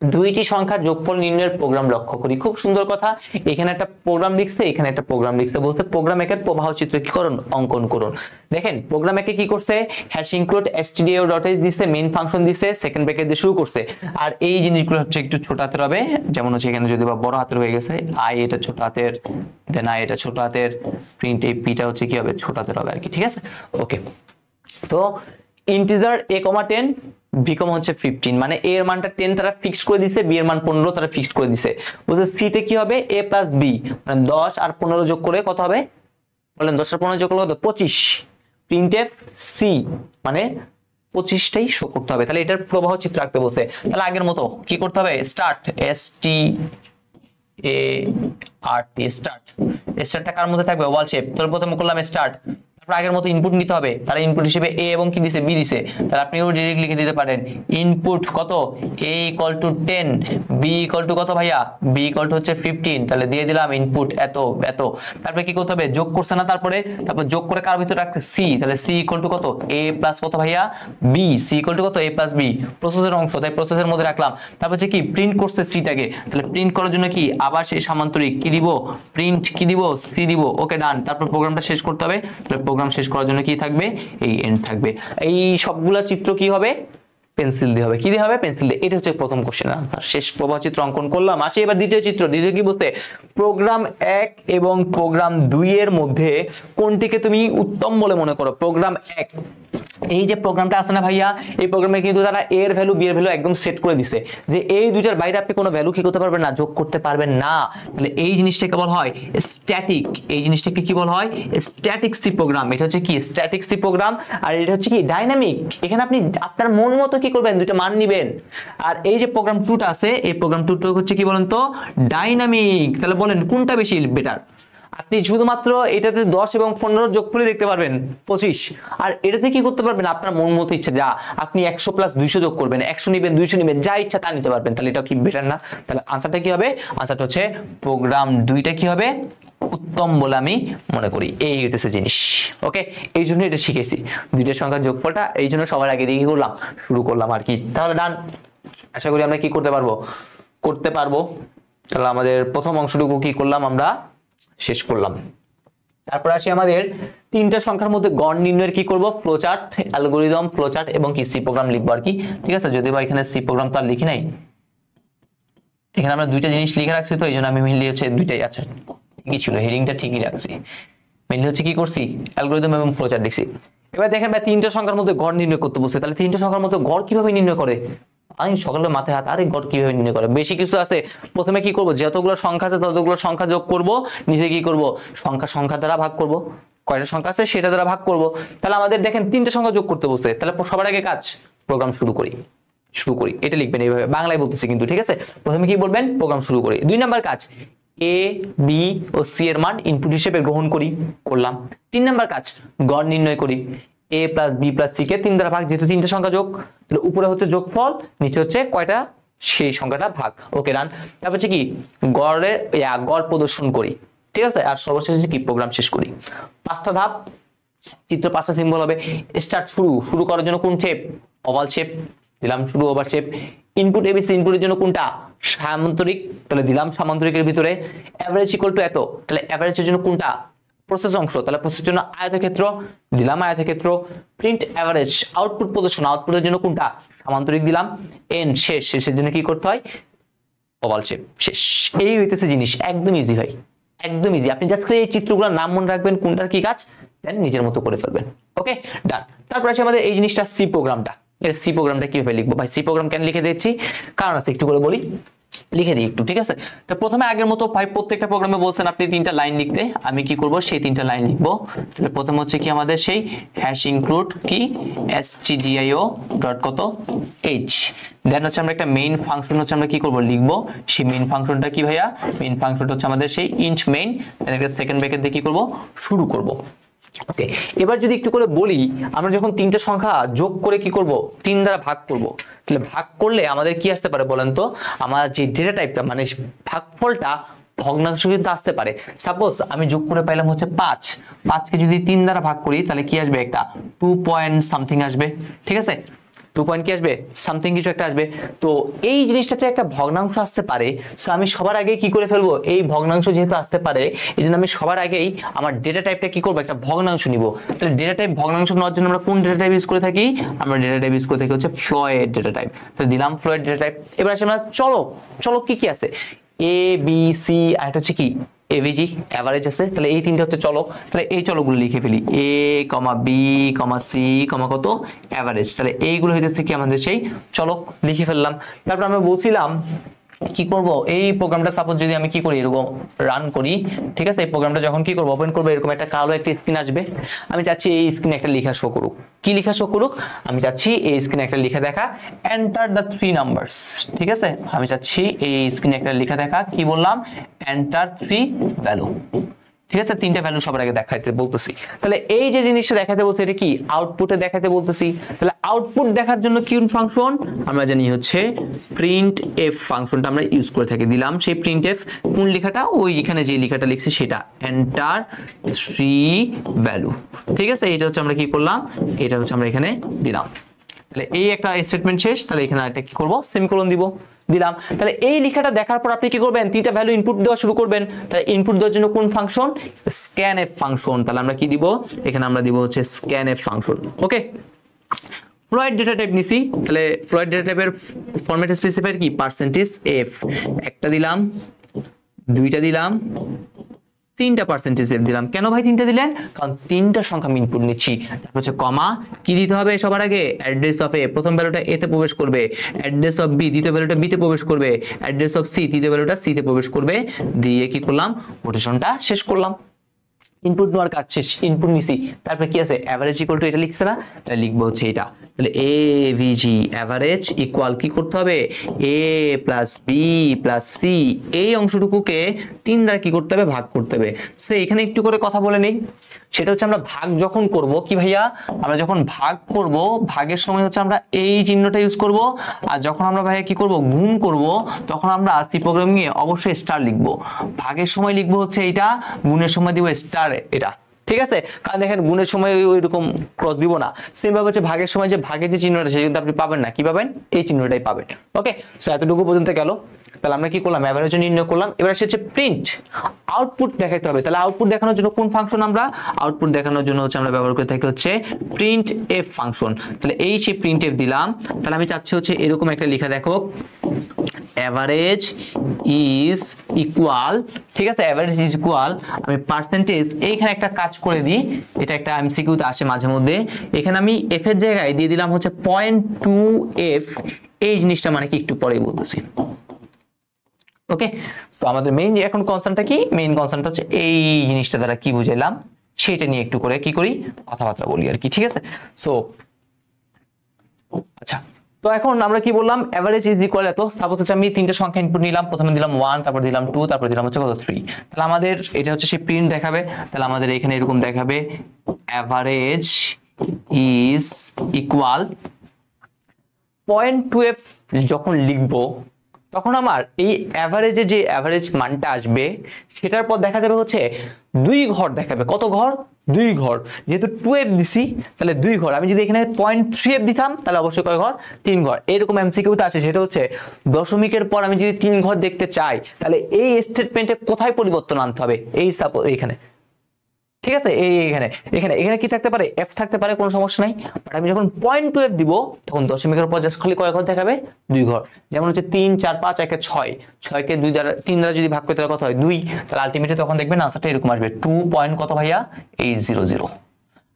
দুইটি সংখ্যার যোগফল নির্ণয়ের প্রোগ্রাম লক্ষ্য করি। খুব সুন্দর কথা, এখানে একটা প্রোগ্রাম লিখছে, এখানে একটা প্রোগ্রাম লিখছে, বলতে প্রোগ্রাম একের প্রবাহ চিত্র কি করুন, অঙ্কন করুন। দেখেন প্রোগ্রাম একে কি করছে, হ্যাশ ইনক্লুড stdio.h দিছে, মেইন ফাংশন দিছে, সেকেন্ড ব্র্যাকেট দিয়ে শুরু করছে। আর এই জিনিসগুলো হচ্ছে একটু ছোট হাতের হবে, যেমন হচ্ছে এখানে যদি বা বড় হাতের হয়ে গেছে, আই এটা ছোট হাতের, দেন আই এটা ছোট হাতের, প্রিন্ট এই পিটা হচ্ছে কি হবে, ছোট হাতের হবে আর কি। ঠিক আছে, ওকে। তো ইন্টিজার a,10 b, হচ্ছে 15, মানে a এর মানটা 10 তারা ফিক্স করে দিয়েছে, b এর মান 15 তারা ফিক্স করে দিয়েছে। বুঝতে c তে কি হবে, a প্লাস b, মানে 10 আর 15 যোগ করে কত হবে বলেন, 10 আর 15 যোগ করলে কত, 25। প্রিন্টএফ c মানে 25টাই শো করতে হবে। তাহলে এটার প্রবাহ চিত্র আঁকতে বলছে, তাহলে আগের মতো কি করতে হবে, স্টার্ট স্টার্ট, স্টার্টটা কার মধ্যে থাকবে, ওভাল শেপ। তাহলে প্রথমে করলাম স্টার্ট, আগের মতো ইনপুট নিতে হবে, তারা ইনপুট হিসেবে এ এবং কি দিছে, বি দিছে, তাহলে আপনিও ডাইরেক্ট লিখে দিতে পারেন ইনপুট কত, a = 10, b = কত ভাইয়া, b = হচ্ছে 15, তাহলে দিয়ে দিলাম ইনপুট এত এত। তারপরে কি করতে হবে, যোগ করছে না, তারপর যোগ করে কার ভিতরে রাখতে, c, তাহলে c = কত, a প্লাস কত ভাইয়া, b, c = কত, a প্লাস b, প্রসেসের অংশ, তাই প্রসেসের মধ্যে রাখলাম। তারপর হচ্ছে কি প্রিন্ট করছে c টাকে, তাহলে প্রিন্ট করার জন্য কি আবার সেই সামান্তরিক কি দিব, প্রিন্ট কি দিব, c দিব। ওকে ডান, তারপর প্রোগ্রামটা শেষ করতে হবে। তাহলে প্রোগ্রাম শেষ করার জন্য কি থাকবে, এই এন্ড থাকবে। এই সবগুলা চিত্র কি হবে, পেন্সিল দিয়ে হবে। কি দিয়ে হবে, পেন্সিল দিয়ে। এটা হচ্ছে প্রথম কোশ্চেন আনসার, শেষ প্রবাহ চিত্র অঙ্কন করলাম। আসি এবার দ্বিতীয় চিত্র। দ্বিতীয় কি বুঝতে, প্রোগ্রাম 1 এবং প্রোগ্রাম 2 এর মধ্যে কোনটিকে তুমি উত্তম বলে মনে করো। প্রোগ্রাম 1, এই যে প্রোগ্রামটা আছে না ভাইয়া, এই প্রোগ্রামে কিন্তু তারা a এর ভ্যালু b এর ভ্যালু একদম সেট করে দিছে, যে এই দুইটার বাইরে আপনি কোনো ভ্যালু কি করতে পারবেন না, যোগ করতে পারবেন না। তাহলে এই জিনিসটাকে বলা হয় স্ট্যাটিক, এই জিনিসটাকে কি বলা হয়, স্ট্যাটিক সি প্রোগ্রাম। এটা হচ্ছে কি স্ট্যাটিক সি প্রোগ্রাম, আর এটা হচ্ছে কি ডাইনামিক। এখানে আপনি আপনার মন মতো কি করবেন, দুইটা মান নেবেন। আর এই যে প্রোগ্রাম 2টা আছে, এই প্রোগ্রাম 2টা হচ্ছে কি বলেন তো, ডাইনামিক। তাহলে বলেন কোনটা বেশি বেটার। আপনি শুধুমাত্র এটাতে 10 এবং 15 যোগ করে দেখতে পারবেন 25, আর এটাতে কি করতে পারবেন, আপনার মন মতো ইচ্ছা, যা আপনি 100 + 200 যোগ করবেন, 100 নেবেন, 200 নেবেন, যা ইচ্ছা তা নিতে পারবেন। তাহলে এটা কি বেটার না? তাহলে আনসারটা কি হবে, আনসারটা হচ্ছে প্রোগ্রাম 2টা কি হবে, উত্তম বলে আমি মনে করি। এই হইতেছে জিনিস। ওকে, এই জন্য এটা শিখেছি, দুইটার সংখ্যার যোগফলটা, এই জন্য সবার আগে দিয়ে কি করলাম, শুরু করলাম আর কি। তাহলে ডান, আশা করি আমরা কি করতে পারবো। তাহলে আমাদের প্রথম অংশটুকু কি করলাম, আমরা শেষ করলাম। তারপর আসি আমাদের তিনটা সংখ্যার মধ্যে গড় নির্ণয়ের কি করব, ফ্লোচার্ট, অ্যালগরিদম, ফ্লোচার্ট এবং কি সি প্রোগ্রাম লিখবো আর কি। ঠিক আছে, যদিও বা এখানে সি প্রোগ্রাম তো আর লিখি নাই, এখানে আমরা দুইটা জিনিস লিখে রাখছি, তো এই জন্য আমি মেইনলি হচ্ছে দুইটাই আছে, ঠিকই ছিল, হেডিংটা ঠিকই রাখছি। মেইনলি হচ্ছে কি করছি, অ্যালগরিদম এবং ফ্লোচার্ট লিখছি। এবার দেখেন ভাই, তিনটা সংখ্যার মধ্যে গড় নির্ণয় করতে বলছে, তাহলে তিনটা সংখ্যার মধ্যে গড় কিভাবে নির্ণয় করে, আমি সকালে মাথায় হাত, আরে গড় কিভাবে নির্ণয় করে, বেশি কিছু আছে। প্রথমে কি করব, যতগুলো সংখ্যা আছে ততগুলো সংখ্যা যোগ করব, নিচে কি করব, সংখ্যা দ্বারা ভাগ করব, কয়টা সংখ্যা আছে সেটা দ্বারা ভাগ করব। তাহলে আমাদের দেখেন তিনটা সংখ্যা যোগ করতে বলছে, তাহলে সবার আগে কাজ, প্রোগ্রাম শুরু করি। এটা লিখবেন এইভাবে, বাংলায় বলতেছি কিন্তু, ঠিক আছে। প্রথমে কি বলবেন, প্রোগ্রাম শুরু করি। 2 নাম্বার কাজ, a, b ও c এর মান ইনপুট হিসেবে গ্রহণ করলাম। 3 নাম্বার কাজ, গড় নির্ণয় করি। a + b + c কে 3 দ্বারা ভাগ, যেহেতু তিনটা সংখ্যা যোগ, তাহলে উপরে হচ্ছে যোগফল, নিচে হচ্ছে কয়টা সেই সংখ্যাটা ভাগ। ওকে ডান। তারপর হচ্ছে কি গড় প্রদর্শন করি, ঠিক আছে। আর সর্বশেষে কি প্রোগ্রাম শেষ করি। 5টা ধাপ, চিত্র 5টা সিম্বল হবে। স্টার্ট, শুরু করার জন্য কোন শেপ, ওভাল শেপ দিলাম, শুরু ওভাল শেপ। ইনপুট এবিসি ইনপুটের জন্য কোনটা সামান্তরিক, তাহলে দিলাম সামান্তরিকের ভিতরে। এভারেজ ইকুয়াল টু এত, তাহলে এভারেজের জন্য কোনটা প্রসেস অংশ, তাহলে প্রসেসের জন্য আয়তক্ষেত্র, দিলাম আয়তক্ষেত্র। প্রিন্ট এভারেজ আউটপুট প্রদর্শন, আউটপুটের জন্য কোনটা সামান্তরিক, দিলাম এন। শেষ, শেষের জন্য কি করতে হয় ওভাল শেপ। শেষ, এই হইতেছে জিনিস, একদম ইজি ভাই, একদম ইজি। আপনি জাস্ট এই চিত্রগুলোর নাম মনে রাখবেন কোনটার কি কাজ, দেন নিজের মতো করে ফেলবেন। ওকে ডান। তারপর আছে আমাদের এই জিনিসটা সি প্রোগ্রামটা। এর সি প্রোগ্রামটা কিভাবে লিখবো ভাই? সি প্রোগ্রাম কেন লিখে দিচ্ছি, কারণ আছে, একটু করে বলি, লিখে দিই একটু, ঠিক আছে? তো প্রথমে আগের মতো ভাই প্রত্যেকটা প্রোগ্রামে বলছেন আপনি 3টা লাইন লিখতে, আমি কি করব সেই 3টা লাইন লিখবো। তাহলে প্রথম হচ্ছে কি আমাদের সেই হ্যাশ ইনক্লুড কি stdio ডট কত h, দেন হচ্ছে আমরা একটা মেইন ফাংশন হচ্ছে আমরা কি করব লিখবো। সেই মেইন ফাংশনটা কি ভাইয়া? মেইন ফাংশনটা হচ্ছে আমাদের সেই ইন্ট মেইন, দেন একটা সেকেন্ড ব্র্যাকেট দিয়ে কি করব শুরু করব। ওকে, এবার যদি একটু করে বলি, আমরা যখন 3টে সংখ্যা যোগ করে কি করব 3 দ্বারা ভাগ করব, তাহলে ভাগ করলে আমাদের কি আসতে পারে বলেন তো? আমার যে ডেটা টাইপটা মানে ভাগফলটা ভগ্নাংশ কিন্তু আসতে পারে। সাপোজ আমি যোগ করে পাইলাম হচ্ছে 5 কে যদি 3 দ্বারা ভাগ করি তাহলে কি আসবে? একটা 2 পয়েন্ট সামথিং আসবে, ঠিক আছে? 2 পয়েন্ট কি আসবে? সামথিং কিছু একটা আসবে। তো এই জিনিসটাতে একটা ভগ্নাংশ আসতে পারে, সো আমি সবার আগে কি করে ফেলবো, এই ভগ্নাংশ যেহেতু আসতে পারে এই জন্য আমি সবার আগেই আমার ডেটা টাইপটা কি করবো, একটা ভগ্নাংশ নিব। তাহলে ডেটা টাইপ ভগ্নাংশ নেওয়ার জন্য আমরা কোন ডেটা টাইপ ইউজ করে থাকি? আমরা ডেটা টাইপ ইউজ করে থাকি হচ্ছে ফ্লয়েড ডেটা টাইপ। তো দিলাম ফ্লয়েড ডেটা টাইপ। এবার আসে আমরা চলক। চলক কি কি আছে? এ বি সি, আর এটা হচ্ছে কি এভিজি, এভারেজ আছে। তাহলে এই 3টা হচ্ছে চলক, তাহলে এই চলকগুলো লিখে ফেলি, এ কমা বি কমা সি কমা কত এভারেজ। তাহলে এইগুলো হইতেছে কি আমাদের সেই চলক, লিখে ফেললাম। তারপর আমরা বলছিলাম কি করব, এই প্রোগ্রামটা সাপোজ যদি আমি কি করি এরকম রান করি, ঠিক আছে? এই প্রোগ্রামটা যখন কি করব ওপেন করব, এরকম একটা কালো একটা স্ক্রিন আসবে। আমি চাচ্ছি এই স্ক্রিনে একটা লেখা শো করুক। কি লেখা শো করুক? আমি চাচ্ছি এই স্ক্রিনে একটা লেখা দেখা, এন্টার দ্য 3 নাম্বারস, ঠিক আছে? আমি চাচ্ছি এই স্ক্রিনে একটা লেখা দেখা, কি বললাম? এন্টার 3 ভ্যালু, ঠিক আছে? 3টা ভ্যালু সবার আগে দেখাইতে বলতেছি। তাহলে এই যে জিনিসটা দেখাতে বলতে, এটা কি আউটপুটে দেখাতে বলতেছি। তাহলে আউটপুট দেখার জন্য কোন ফাংশন আমরা জানি হচ্ছে প্রিন্ট এফ ফাংশনটা আমরা ইউজ করে থাকি। দিলাম সেই প্রিন্ট এফ, কোন লেখাটা? ওই এখানে যে লেখাটা লিখছি সেটা, এন্টার 3 ভ্যালু, ঠিক আছে? এটা হচ্ছে আমরা কি করলাম, এটা হচ্ছে আমরা এখানে দিলাম। তাহলে এই একটা স্টেটমেন্ট শেষ। তাহলে এখানে একটা কি করব, সেমিকোলন দিব, দিলাম। তাহলে এই লেখাটা দেখার পর আপনি কি করবেন? 3টা ভ্যালু ইনপুট দেওয়া শুরু করবেন। তাহলে ইনপুট দেওয়ার জন্য কোন ফাংশন? Scanf function. তাহলে আমরা কি দিব এখানে? আমরা দিব হচ্ছে স্ক্যানএফ ফাংশন। ওকে, ফ্লয়েড ডেটা টাইপ নিছি। তাহলে ফ্লয়েড ডেটা টাইপের ফরম্যাট স্পেসিফায়ার কি? Percentage F. একটা দিলাম, দুইটা দিলাম, 3টা পার্সেন্টেজ এফ দিলাম। কেন ভাই 3টা দিলেন? কারণ 3টা সংখ্যা আমি ইনপুট নিচ্ছি। তারপর হচ্ছে কমা, কি দিতে হবে সবার আগে? অ্যাড্রেস অফ এ, প্রথম ভ্যালুটা এ তে প্রবেশ করবে। অ্যাড্রেস অফ বি, দ্বিতীয় ভ্যালুটা বি তে প্রবেশ করবে। অ্যাড্রেস অফ সি, তৃতীয় ভ্যালুটা সি তে প্রবেশ করবে। দিয়ে কি করলাম? কোটেশনটা শেষ করলাম। ইনপুট নেওয়ার কাজ শেষ, ইনপুট নিছি। তারপরে কি আছে? এভারেজ ইকুয়াল টু, এটা লিখছে না? তাহলে লিখবো হচ্ছে এটা। তাহলে এভিজি এভারেজ ইকুয়াল কি করতে হবে? এ প্লাস বি প্লাস সি, এই অংশটুকুকে 3 দ্বারা কি করতে হবে? ভাগ করতে হবে। সো এখানে একটু করে কথা বলে নেই। সেটা হচ্ছে আমরা ভাগ যখন করব, কি ভাইয়া? আমরা যখন ভাগ করব, ভাগের সময় হচ্ছে আমরা এই চিহ্নটা ইউজ করব। আর যখন আমরা ভাইয়া কি করব? গুণ করব, তখন আমরা সি প্রোগ্রামিং এ অবশ্যই স্টার লিখবো। ভাগের সময় লিখবো হচ্ছে এইটা, গুণের সময় দিব স্টার এটা, ঠিক আছে? কারণ দেখেন গুণের সময় ওইরকম ক্রস দিব না। সেম ভাবে হচ্ছে ভাগের সময় যে ভাগের যে চিহ্নটা সেটা কিন্তু আপনি পাবেন না। কি পাবেন? এই চিহ্নটাই পাবেন। ওকে, সো এতটুকু পর্যন্ত গেল। তাহলে আমরা কি করলাম? এভারেজ নির্ণয় করলাম। এবার হচ্ছে প্রিন্ট আউটপুট দেখাতে হবে। তাহলে আউটপুট দেখানোর জন্য কোন ফাংশন? আমরা আউটপুট দেখানোর জন্য হচ্ছে আমরা ব্যবহার করে থাকি হচ্ছে প্রিন্ট এফ ফাংশন। তাহলে এই যে প্রিন্ট এফ দিলাম। তাহলে আমি চাচ্ছি হচ্ছে এরকম একটা লেখা দেখো, এভারেজ ইজ ইকুয়াল, ঠিক আছে? এভারেজ ইজ ইকুয়াল, আমি পার্সেন্টেজ এইখানে একটা কাজ করে দিই, এটা একটা এমসিকিউতে আসে মাঝে মধ্যে। এখানে আমি এফ এর জায়গায় দিয়ে দিলাম হচ্ছে 0.2f। এই জিনিসটা মানে কি একটু পরেই বলতেছি। ওকে, সো আমাদের মেইন যে এখন কনসার্নটা কি? মেইন কনসার্নটা হচ্ছে এই জিনিসটা দ্বারা কি বুঝাইলাম সেটা নিয়ে একটু করে কি করি কথাবার্তা বলি আর কি, ঠিক আছে? সো আচ্ছা, তো এখন আমরা কি বললাম? এভারেজ ইজ ইকুয়াল এত। সাপোজ হচ্ছে আমি 3টা সংখ্যা ইনপুট নিলাম, প্রথমে দিলাম 1, তারপর দিলাম 2, তারপর দিলাম হচ্ছে কত 3। তাহলে আমাদের এটা হচ্ছে সেই প্রিন্ট দেখাবে। তাহলে আমাদের এখানে এরকম দেখাবে, এভারেজ ইজ ইকুয়াল 0.2f। যখন লিখবো তখন আমার এই এভারেজে যে এভারেজ মানটা আসবে সেটার পর দেখা যাবে হচ্ছে 2 ঘর দেখাবে। কত ঘর? 2 ঘর, যেহেতু 2f দিছি তাহলে 2 ঘর। আমি যদি এখানে 0.3f দিতাম তাহলে অবশ্যই কয় ঘর, 3 ঘর। এরকম এমসিকিউতে আছে, সেটা হচ্ছে দশমিকের পর আমি যদি 3 ঘর দেখতে চাই তাহলে এই স্টেটমেন্টে কোথায় পরিবর্তন আনতে হবে, এই সাপোজ এখানে, ঠিক আছে, এখানে এখানে এখানে কি থাকতে পারে, f থাকতে পারে, কোনো সমস্যা নাই। বাট আমি যখন 0.2f দিব তখন দশমিকের পর জাস্ট খালি কয় ঘর দেখাবে, 2 ঘর। যেমন হচ্ছে 3 4 5 1 6, 6 কে 2 দ্বারা 3 দ্বারা যদি ভাগ করতে কত হয় 2, তাহলে আলটিমেটলি তখন দেখবেন আনসারটা এরকম আসবে 2 পয়েন্ট কত ভাইয়া, 800।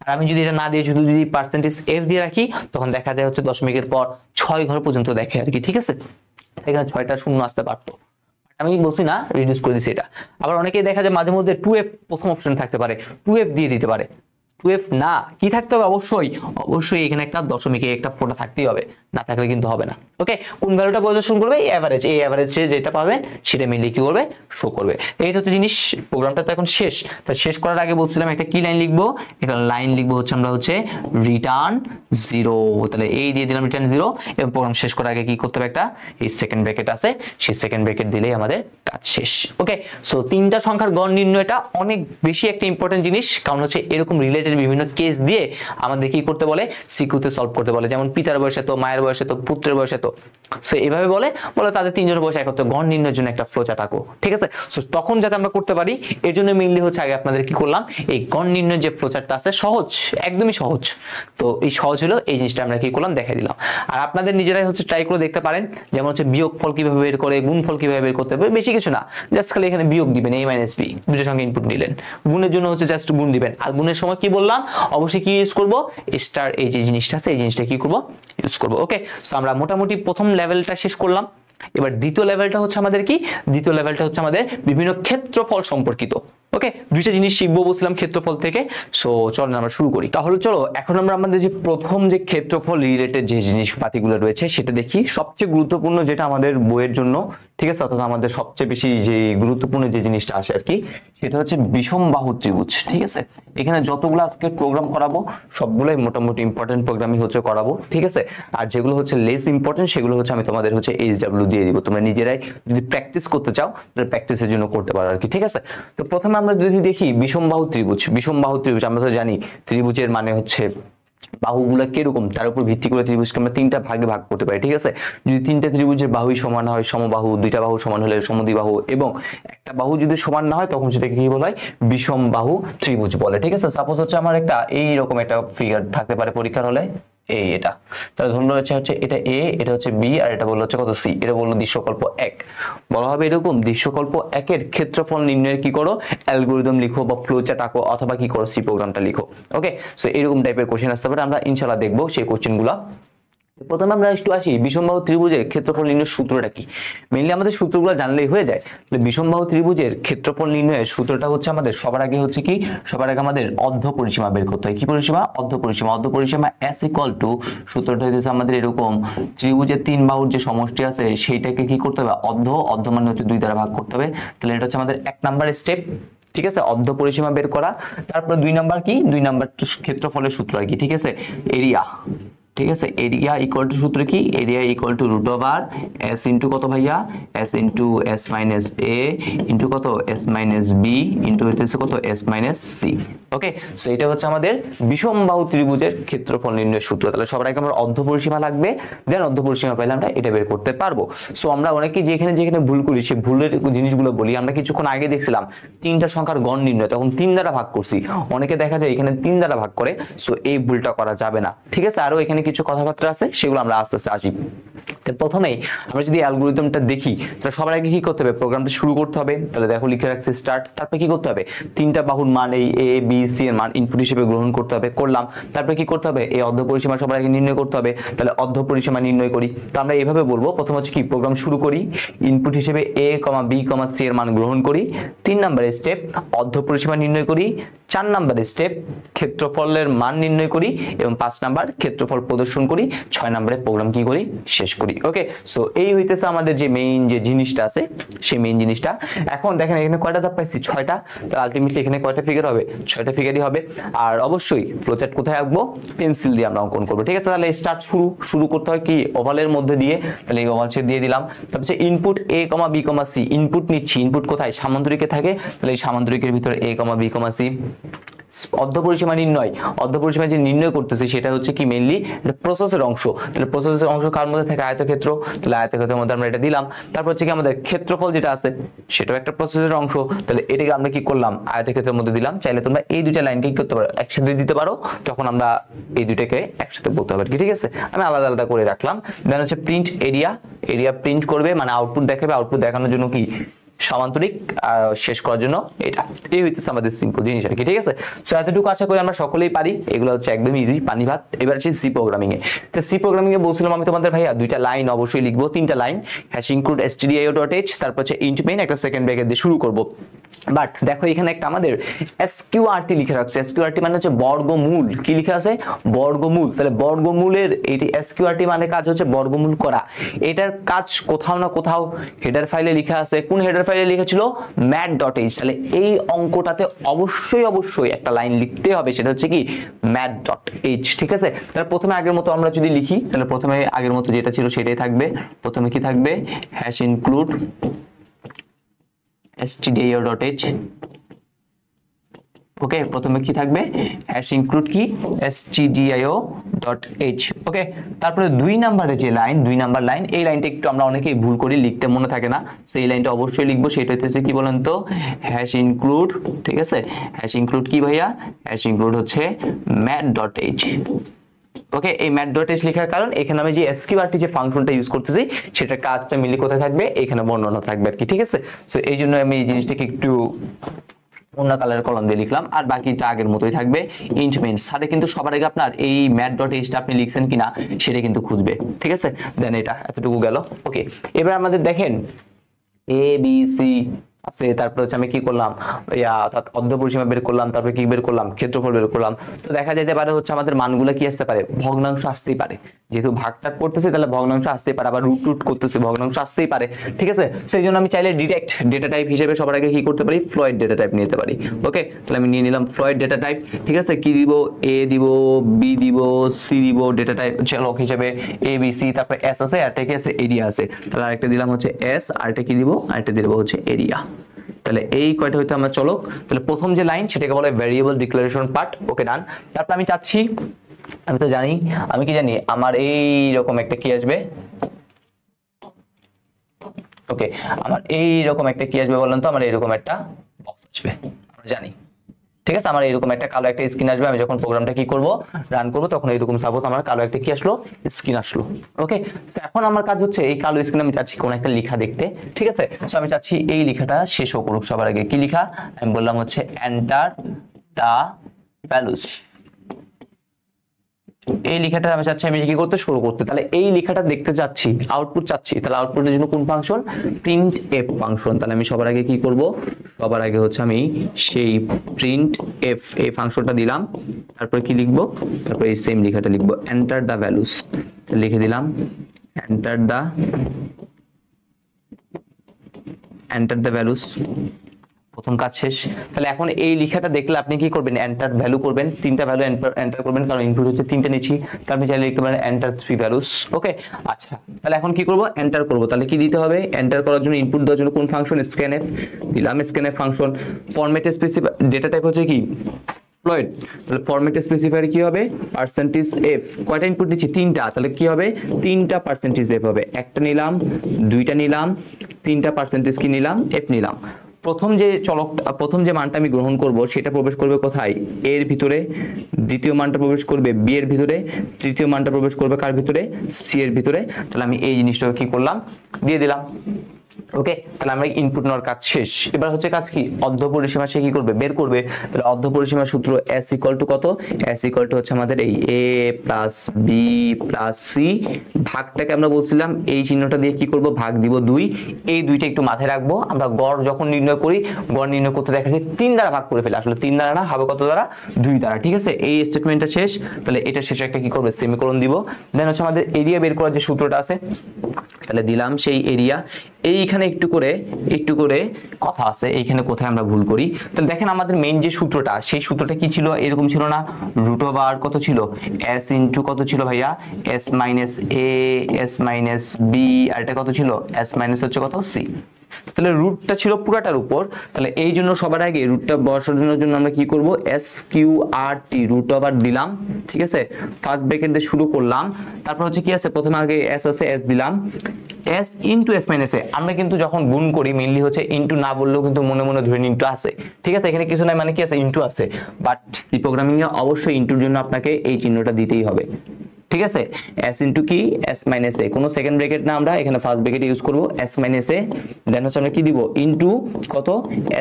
আর আমি যদি এটা না দিয়ে শুধু যদি পার্সেন্টেজ f দিয়ে রাখি তখন দেখা যায় হচ্ছে দশমিকের পর 6 ঘর পর্যন্ত দেখে আর কি, ঠিক আছে। এখানে 6টা শূন্য আসতে পারতো, আমি বলছি না, রিডিউস করে দিচ্ছি এটা। আবার অনেকেই দেখা যায় মাঝে মধ্যে 2f প্রথম অপশন থাকতে পারে, 2f দিয়ে দিতে পারে। 2f না, কি থাকতে হবে, অবশ্যই এখানে একটা দশমিকে একটা ফোঁটা থাকতেই হবে, না থাকলে কিন্তু হবে না। ওকে, কোন ভ্যালুটা প্রদর্শন করবে, এই এভারেজে যেটা পাবেন সেটা মিলে কি করবে, শো করবে। এইটা হচ্ছে জিনিস। প্রোগ্রামটা তো এখন শেষ, তা শেষ করার আগে বলছিলাম একটা কি লাইন লিখবো, একটা লাইন লিখবো হচ্ছে আমরা হচ্ছে রিটার্ন 0। তাহলে এই দিয়ে দিলাম রিটার্ন 0, এবং প্রোগ্রাম শেষ করার আগে কি করতে হবে, একটা এই সেকেন্ড ব্র্যাকেট আছে, সেই সেকেন্ড ব্র্যাকেট দিলেই আমাদের কাজ শেষ। ওকে, সো তিনটা সংখ্যার গড় নির্ণয়টা অনেক বেশি একটা ইম্পর্টেন্ট জিনিস, কারণ হচ্ছে এরকম রিলেটেড বিভিন্ন কেস দিয়ে আমাদের কি করতে বলে, সিকিউতে সলভ করতে বলে। যেমন পিতার বয়সে তো, মায়ের বয়সে তো, পুত্রের বয়সে তো, সো এইভাবে বলে তাদের তিনজনের বয়সে একত্রে গড় নির্ণয়ের জন্য একটা ফ্লো চার্ট আঁকো, ঠিক আছে। সো তখন যাতে আমরা করতে পারি এর জন্য মেইনলি হচ্ছে আগে আপনাদের কি করলাম, এই গড় নির্ণয়ের যে ফ্লো চার্টটা আছে, সহজ, একদমই সহজ। তো এই সহজ হলো এই জিনিসটা আমরা কি করলাম, দেখাই দিলাম। আর আপনাদের নিজেরাই হচ্ছে ট্রাই করে দেখতে পারেন, যেমন হচ্ছে বিয়োগ ফল কিভাবে বের করে, গুণ ফল কিভাবে বের করতে হবে, বেশি কিছু না, জাস্ট খালি এখানে বিয়োগ দিবেন, a - b, দুটো সংখ্যা ইনপুট দিলেন। গুণের জন্য হচ্ছে জাস্ট গুণ দিবেন। আর গুণের সময় কি বললাম, অবশ্যই কি ইউজ করব, স্টার, এই যে জিনিসটা আছে এই জিনিসটা কি করব, ইউজ করব। ওকে, সো আমরা মোটামুটি প্রথম লেভেলটা শেষ করলাম। এবার দ্বিতীয় লেভেলটা হচ্ছে আমাদের কি, দ্বিতীয় লেভেলটা হচ্ছে আমাদের বিভিন্ন ক্ষেত্রফল সম্পর্কিত। ওকে, দুইটা জিনিস শিখবো বলছিলাম ক্ষেত্রফল থেকে। সো চলো আমরা শুরু করি। তাহলে চলো এখন আমরা আমাদের যে প্রথম যে ক্ষেত্রফল রিলেটেড যে জিনিসপাতিগুলো রয়েছে সেটা দেখি। সবচেয়ে গুরুত্বপূর্ণ যেটা আমাদের বইয়ের জন্য, ঠিক আছে, অর্থাৎ আমাদের সবচেয়ে বেশি যে গুরুত্বপূর্ণ যে জিনিসটা আসে আর কি, সেটা হচ্ছে বিষমবাহু ত্রিভুজ। ঠিক আছে, এখানে যতগুলো আজকে প্রোগ্রাম করাবো সবগুলোই মোটামুটি ইম্পর্টেন্ট প্রোগ্রামই হচ্ছে করাবো, ঠিক আছে। আর যেগুলো হচ্ছে লেস ইম্পর্টেন্ট সেগুলো হচ্ছে আমি তোমাদের হচ্ছে HW দিয়ে দিব, তোমরা নিজেরাই যদি প্র্যাকটিস করতে চাও তাহলে প্র্যাকটিসের জন্য করতে পারো আর কি, ঠিক আছে। তো প্রথমে আমরা যদি দেখি বিষমবাহু ত্রিভুজ। বিষমবাহু ত্রিভুজ আমরা তো জানি ত্রিভুজের মানে হচ্ছে বাহুগুলা কিরকম, তার উপর ভিত্তি করে ত্রিভুজকে আমরা তিনটা ভাগে ভাগ করতে পারি, ঠিক আছে। যদি তিনটা ত্রিভুজের বাহুই সমান হয় সমবাহু, দুইটা বাহু সমান হলে সমদ্বিবাহু, এবং একটা বাহু যদি সমান না হয় তখন সেটাকে কি বলা হয়, বিষমবাহু ত্রিভুজ বলে, ঠিক আছে। সাপোজ হচ্ছে আমার একটা এইরকম একটা ফিগার থাকতে পারে পরীক্ষার হলে, এই এটা, তাহলে ধরুন হচ্ছে এটা এ, এটা হচ্ছে বি, আর এটা বললো হচ্ছে কত সি, এটা বললো দৃশ্যকল্প 1। বলা হবে এরকম দৃশ্যকল্প 1-এর ক্ষেত্রফল নির্ণয়ের কি করো, অ্যালগরিদম লিখো বা ফ্লো চার্ট আঁকো, অথবা কি করো সি প্রোগ্রামটা লিখো। ওকে, সো এরকম টাইপের কোশ্চেন আসতে পারে, আমরা ইনশাআল্লাহ দেখবো সেই কোশ্চেনগুলো। প্রথমে আমরা একটু আসি বিষমবাহু ত্রিভুজের ক্ষেত্রফল নির্ণয়ের সূত্রটা কি। মেইনলি আমাদের সূত্রগুলো জানলেই হয়ে যায়। তাহলে বিষমবাহু ত্রিভুজের ক্ষেত্রফল নির্ণয়ের সূত্রটা হচ্ছে আমাদের সবার আগে হচ্ছে কি, সবার আগে আমাদের অর্ধ পরিসীমা বের করতে হয়। কি পরিসীমা, অর্ধ পরিসীমা। অর্ধ পরিসীমা S = সূত্রটা হচ্ছে আমাদের এরকম, ত্রিভুজের তিন বাহুর যে সমষ্টি আছে সেইটাকে কি করতে হবে, অর্ধ মানে হচ্ছে 2 দ্বারা ভাগ করতে হবে। তাহলে এটা হচ্ছে আমাদের 1 নাম্বার স্টেপ, ঠিক আছে, অর্ধ পরিসীমা বের করা। তারপরে 2 নাম্বার কি, 2 নাম্বার ক্ষেত্রফলের সূত্র আর কি, ঠিক আছে, এরিয়া, ঠিক আছে। এরিয়া ইকুয়াল টু সূত্র কি, area equal to √r s into কত ভাইয়া, s into s minus a into কত s মাইনাস b ইনটু হচ্ছে কত s মাইনাস c। ওকে, সো এটা হচ্ছে আমাদের বিষমবাহু ত্রিভুজের ক্ষেত্রফল নির্ণয়ের সূত্র। তাহলে সবার আগে আমরা অর্ধ পরিসীমা লাগবে, দেন অর্ধ পরিসীমা পাইলে আমরা এটা বের করতে পারবো। সো আমরা অনেকে যেখানে যেখানে ভুল করি সেই ভুলের জিনিসগুলো বলি। আমরা কিছুক্ষণ আগে দেখছিলাম তিনটা সংখ্যার গড় নির্ণয়, তখন 3 দ্বারা ভাগ করছি, অনেকে দেখা যায় এখানে 3 দ্বারা ভাগ করে। সো এই ভুলটা করা যাবে না, ঠিক আছে। আরো এখানে কিছু কথাবার্তা আছে সেগুলো আমরা আস্তে আস্তে আসি। প্রথমেই আমরা যদি অ্যালগরিদমটা দেখি তাহলে সবার আগে কি করতে হবে, প্রোগ্রামটা শুরু করতে হবে। তাহলে দেখো লিখে রাখছি স্টার্ট, তারপরে কি করতে হবে, তিনটা বাহুর মান এই এ বি সি এর মান ইনপুট হিসেবে গ্রহণ করতে হবে, করলাম। তারপরে কি করতে হবে, এই অর্ধ পরিসীমা সবার আগে নির্ণয় করতে হবে। তাহলে অর্ধ পরিসীমা নির্ণয় করি, তো আমরা এইভাবে বলবো, প্রথম হচ্ছে কি, প্রোগ্রাম শুরু করি, ইনপুট হিসেবে a, b, c এর মান গ্রহণ করি। 3 নাম্বার স্টেপ অর্ধ পরিসীমা নির্ণয় করি। 4 নাম্বার স্টেপ ক্ষেত্রফলের মান নির্ণয় করি, এবং 5 নাম্বার ক্ষেত্রফল প্রদর্শন করি। 6 নম্বরে প্রোগ্রাম কি করি, শেষ করি। ওকে, সো এই হইতেছে আমাদের যে মেইন যে জিনিসটা আছে সেই মেইন জিনিসটা। এখন দেখেন এখানে কয়টা ধাপ পাইছি, 6টা। তাহলে আলটিমেটলি এখানে কয়টা ফিগার হবে, 6টা ফিগারই হবে। আর অবশ্যই ফ্লোচার্ট কোথায় আঁকবো, পেন্সিল দিয়ে আমরা অঙ্কন করবো, ঠিক আছে। তাহলে স্টার্ট শুরু করতে হয় কি, ওভালের মধ্যে দিয়ে। তাহলে এই ওভাল শেপ দিয়ে দিলাম। তারপরে input a, b, c, input নিচ্ছি, ইনপুট কোথায়, সামান্তরিকে থাকে। তাহলে এই সামান্তরিকের ভিতরে a, b, c, অর্ধপরিসীমা নির্ণয়, অর্ধপরিসীমা যে নির্ণয় করতেছি সেটা হচ্ছে কি মেইনলি প্রসেসের অংশ। তাহলে প্রসেসের অংশ কার মধ্যে থাকে? আয়তক্ষেত্র। তাহলে আয়তক্ষেত্রের মধ্যে আমরা এটা দিলাম। তারপর হচ্ছে কি আমাদের ক্ষেত্রফল যেটা আছে সেটাও একটা প্রসেসের অংশ। তাহলে এটাকে আমরা কি করলাম? আয়তক্ষেত্রের মধ্যে দিলাম। চাইলে তোমরা এই দুইটা লাইনকে কি করতে পারো? একসাথে দিতে পারো, তখন আমরা এই দুইটাকে একসাথে বলতে হবে, ঠিক আছে? আমি আলাদা আলাদা করে রাখলাম। দেন হচ্ছে প্রিন্ট এরিয়া, এরিয়া প্রিন্ট করবে মানে আউটপুট দেখাবে। আউটপুট দেখানোর জন্য কি সমান্তরিক শেষ করার জন্য এটা, এই হইতেছে আমাদের সিম্পল জিনিস আর কি, ঠিক আছে? সো এতটুকু আশা করি আমরা সকলেই পারি। এগুলো হচ্ছে একদম ইজি, পানি ভাত। এবার আসি সি প্রোগ্রামিং এ। তো সি প্রোগ্রামিং এ বলছিলাম আমি তোমাদের ভাইয়া দুইটা লাইন অবশ্যই লিখবো, তিনটা লাইন, হ্যাশ ইনক্লুড stdio.h, তারপর হচ্ছে ইন্ট মেইন, একটা সেকেন্ড ব্র্যাকেট দিয়ে শুরু করব। বাট দেখো এখানে একটা আমাদের এসকিউআরটি লিখে রাখছে। এসকিউআরটি মানে হচ্ছে বর্গমূল। কি লিখে আছে? বর্গমূল। তাহলে বর্গমূলের এটি এসকিউআরটি মানে কাজ হচ্ছে বর্গমূল করা। এটার কাজ কোথাও না কোথাও হেডার ফাইলে লেখা আছে। কোন হেডার ফাইলে লিখেছিল? math.h। তাহলে এই অঙ্কটাতে অবশ্যই অবশ্যই একটা লাইন লিখতে হবে, সেটা হচ্ছে কি math.h, ঠিক আছে? তাহলে প্রথমে আগের মতো আমরা যদি লিখি, তাহলে প্রথমে আগের মতো যেটা ছিল সেটাই থাকবে। প্রথমে কি থাকবে? Hash include stdio.h। ওকে, প্রথমে কি থাকবে? হ্যাশ ইনক্লুড কি stdio.h। ওকে, তারপরে 2 নম্বরে যে লাইন, 2 নাম্বার লাইন, এই লাইনটা একটু আমরা অনেকেই ভুল করি, লিখতে মনে থাকে না। সেই লাইনটা অবশ্যই লিখবো। সেটা হচ্ছে কি বলেন তো? হ্যাশ ইনক্লুড, ঠিক আছে? হ্যাশ ইনক্লুড কি ভাইয়া? হ্যাশ ইনক্লুড হচ্ছে math.h। ওকে, এই math.h লেখার কারণ এখানে আমি যে এসকিউআরটি যে ফাংশনটা ইউজ করতেছি সেটার কাজটা মিলে কোথায় থাকবে? এখানে বর্ণনা থাকবে আর কি, ঠিক আছে? সো এই জন্য আমি এই জিনিসটাকে একটু অন্য কালারের কলম দিয়ে লিখলাম। আর বাকিটা আগের মতোই থাকবে। ইন্ট মেইন সাথে কিন্তু সবার আগে আপনার এই math.h টা আপনি লিখছেন কিনা সেটা কিন্তু খুঁজবে, ঠিক আছে? দেন এটা এতটুকু গেল। ওকে, এবার আমাদের দেখেন এ বি সি আছে। তারপর হচ্ছে আমি কি করলাম? অর্থাৎ অর্ধপরিসীমা বের করলাম, তারপরে কি বের করলাম? ক্ষেত্রফল বের করলাম। তো দেখা যেতে পারে হচ্ছে আমাদের মানগুলো কি আসতে পারে? ভগ্নাংশ আসতেই পারে। যেহেতু ভাগটা করতেছে তাহলে ভগ্নাংশ আসতেই পারে, আবার রুট রুট করতেছে ভগ্নাংশ আসতেই পারে, ঠিক আছে? সেই জন্য আমি চাইলে ডিরেক্ট ডেটা টাইপ হিসেবে সবার আগে কি করতে পারি? ফ্লয়েড ডেটা টাইপ নিতে পারি। ওকে, তাহলে আমি নিয়ে নিলাম ফ্লয়েড ডেটা টাইপ, ঠিক আছে? কি দিব? এ দিব, বি দিব, সি দিব, ডেটা টাইপ চলক হিসেবে এ বি সি, তারপর এস আছে, আরেকটা কি আছে? এরিয়া আছে। তাহলে আরেকটা দিলাম হচ্ছে এস, আরেকটা কি দিব? আরেকটা দিব হচ্ছে এরিয়া। তাহলে এই কয়টা হইতো আমার চলক। তাহলে প্রথম যে লাইন সেটাকে বলে ভেরিয়েবল ডিক্লারেশন পার্ট। ওকে, ডান। তারপর আমি চাচ্ছি, আমি তো জানি, আমি কি জানি আমার এই রকম একটা কি আসবে? ওকে, আমার এই রকম একটা কি আসবে বলেন তো? আমার এরকম একটা বক্স আসবে, আমরা জানি, ঠিক আছে? আমার এরকম একটা কালো একটা স্ক্রিন আসবে। আমি যখন প্রোগ্রামটা কি করব? রান করব, তখন এরকম সাপোজ আমার কালো একটা কি আসলো? স্ক্রিন আসলো। ওকে, তো এখন আমার কাজ হচ্ছে এই কালো স্ক্রিনে আমি চাচ্ছি কোন একটা লেখা দেখতে, ঠিক আছে? তো আমি চাচ্ছি এই লেখাটা শেষ করুক সবার আগে। কি লেখা? আমি বললাম হচ্ছে এন্টার দা ভ্যালুস। এই লেখাটা আমি চাচ্ছি আমি কি করতে? শুরু করতে। তাহলে এই লেখাটা দেখতে চাচ্ছি, আউটপুট চাচ্ছি। তাহলে আউটপুটের জন্য কোন ফাংশন? Print F function. তাহলে আমি সবার আগে কি করব? সবার আগে হচ্ছে আমি সেই প্রিন্ট এফ এই ফাংশনটা দিলাম। তারপরে কি লিখবো? তারপরে এই সেম লেখাটা লিখবো, এন্টার দা ভ্যালুস। লিখে দিলাম এন্টার দা ভ্যালুস। প্রথম কাজ শেষ। তাহলে এখন এই লেখাটা দেখলে আপনি কি করবেন? এন্টার ভ্যালু করবেন, তিনটা ভ্যালু এন্টার করবেন, কারণ ইনপুট হচ্ছে তিনটা নিচ্ছি। তাহলে আপনি চাইলে লিখতে পারেন এন্টার 3 ভ্যালুস। ওকে, আচ্ছা, তাহলে এখন কি করব? এন্টার করব। তাহলে কি দিতে হবে? এন্টার করার জন্য ইনপুট দেওয়ার জন্য কোন ফাংশন? স্ক্যানএফ দিলাম, scanf function. Format specify data type হচ্ছে কি? ফ্লয়েড। তাহলে ফরম্যাট স্পেসিফায়ার কি হবে? Percentage F. কয়টা ইনপুট নিচ্ছি? তিনটা। তাহলে কি হবে? তিনটা পার্সেন্টেজ এফ হবে। একটা নিলাম, দুইটা নিলাম, তিনটা পার্সেন্টেজ কি নিলাম? এফ নিলাম। প্রথম যে চলকটা, প্রথম যে মানটা আমি গ্রহণ করব সেটা প্রবেশ করবে কোথায়? এর ভিতরে। দ্বিতীয় মানটা প্রবেশ করবে বি এর ভিতরে। তৃতীয় মানটা প্রবেশ করবে কার ভিতরে? সি এর ভিতরে। তাহলে আমি এই জিনিসটাকে কি করলাম? দিয়ে দিলাম। ওকে, তাহলে আমরা ইনপুট নেওয়ার কাজ শেষ। এবার হচ্ছে কাজ কি? অর্ধপরিসীমা সে কি করবে? বের করবে। তাহলে অর্ধপরিসীমার সূত্র s ইকুয়াল টু কত? s ইকুয়াল টু হচ্ছে আমাদের এই a plus b plus c। ভাগটাকে আমরা বলছিলাম এই চিহ্নটা দিয়ে কি করব? ভাগ দিব 2। এই দুইটা একটু মাথায় রাখবো। আমরা গড় যখন নির্ণয় করি, গড় নির্ণয় করতে দেখা যায় 3 দ্বারা ভাগ করে ফেলে। আসলে 3 দ্বারা না, হবে কত দ্বারা? 2 দ্বারা, ঠিক আছে? এই স্টেটমেন্টটা শেষ। তাহলে এটা শেষে একটা কি করবে? সেমিকোলন দিব। দেন হচ্ছে আমাদের এরিয়া বের করার যে সূত্রটা আছে, তাহলে দিলাম সেই এরিয়া। এইখানে একটু করে কথা আছে, এইখানে কোথায় আমরা ভুল করি। তাহলে দেখেন আমাদের মেইন যে সূত্রটা, সেই সূত্রটা কি ছিল? এরকম ছিল না? রুট ওভার কত ছিল? s ইনটু কত ছিল ভাইয়া? s minus a s minus b, আর এটা কত ছিল? s মাইনাস হচ্ছে কত? c। তাহলে রুটটা ছিল পুরাটার উপর, তাহলে এই জন্য সবার আগে রুটটা বসানোর জন্য আমরা কি করব, এস কিউ আর টি রুট ওভার দিলাম, ঠিক আছে, ফার্স্ট ব্র্যাকেট দিয়ে শুরু করলাম। তারপর হচ্ছে কি আছে, প্রথমে আগে এস আছে, এস দিলাম, এস ইনটু এস মাইনাস এ। আমরা কিন্তু যখন গুণ করি মেইনলি হচ্ছে ইনটু না বললেও কিন্তু মনে মনে ধরে ইনটু আছে, ঠিক আছে, এখানে কিছু নাই মানে কি আছে, ইনটু আছে, বাট সি প্রোগ্রামিং এ অবশ্যই ইনটুর জন্য আপনাকে এই চিহ্নটা দিতেই হবে, ঠিক আছে। s ইনটু কি, s মাইনাস এ, কোনো সেকেন্ড ব্র্যাকেট না, আমরা এখানে ফার্স্ট ব্র্যাকেট ইউজ করব, s মাইনাস এ, দেন হচ্ছে আমরা কি দিব, ইনটু কত,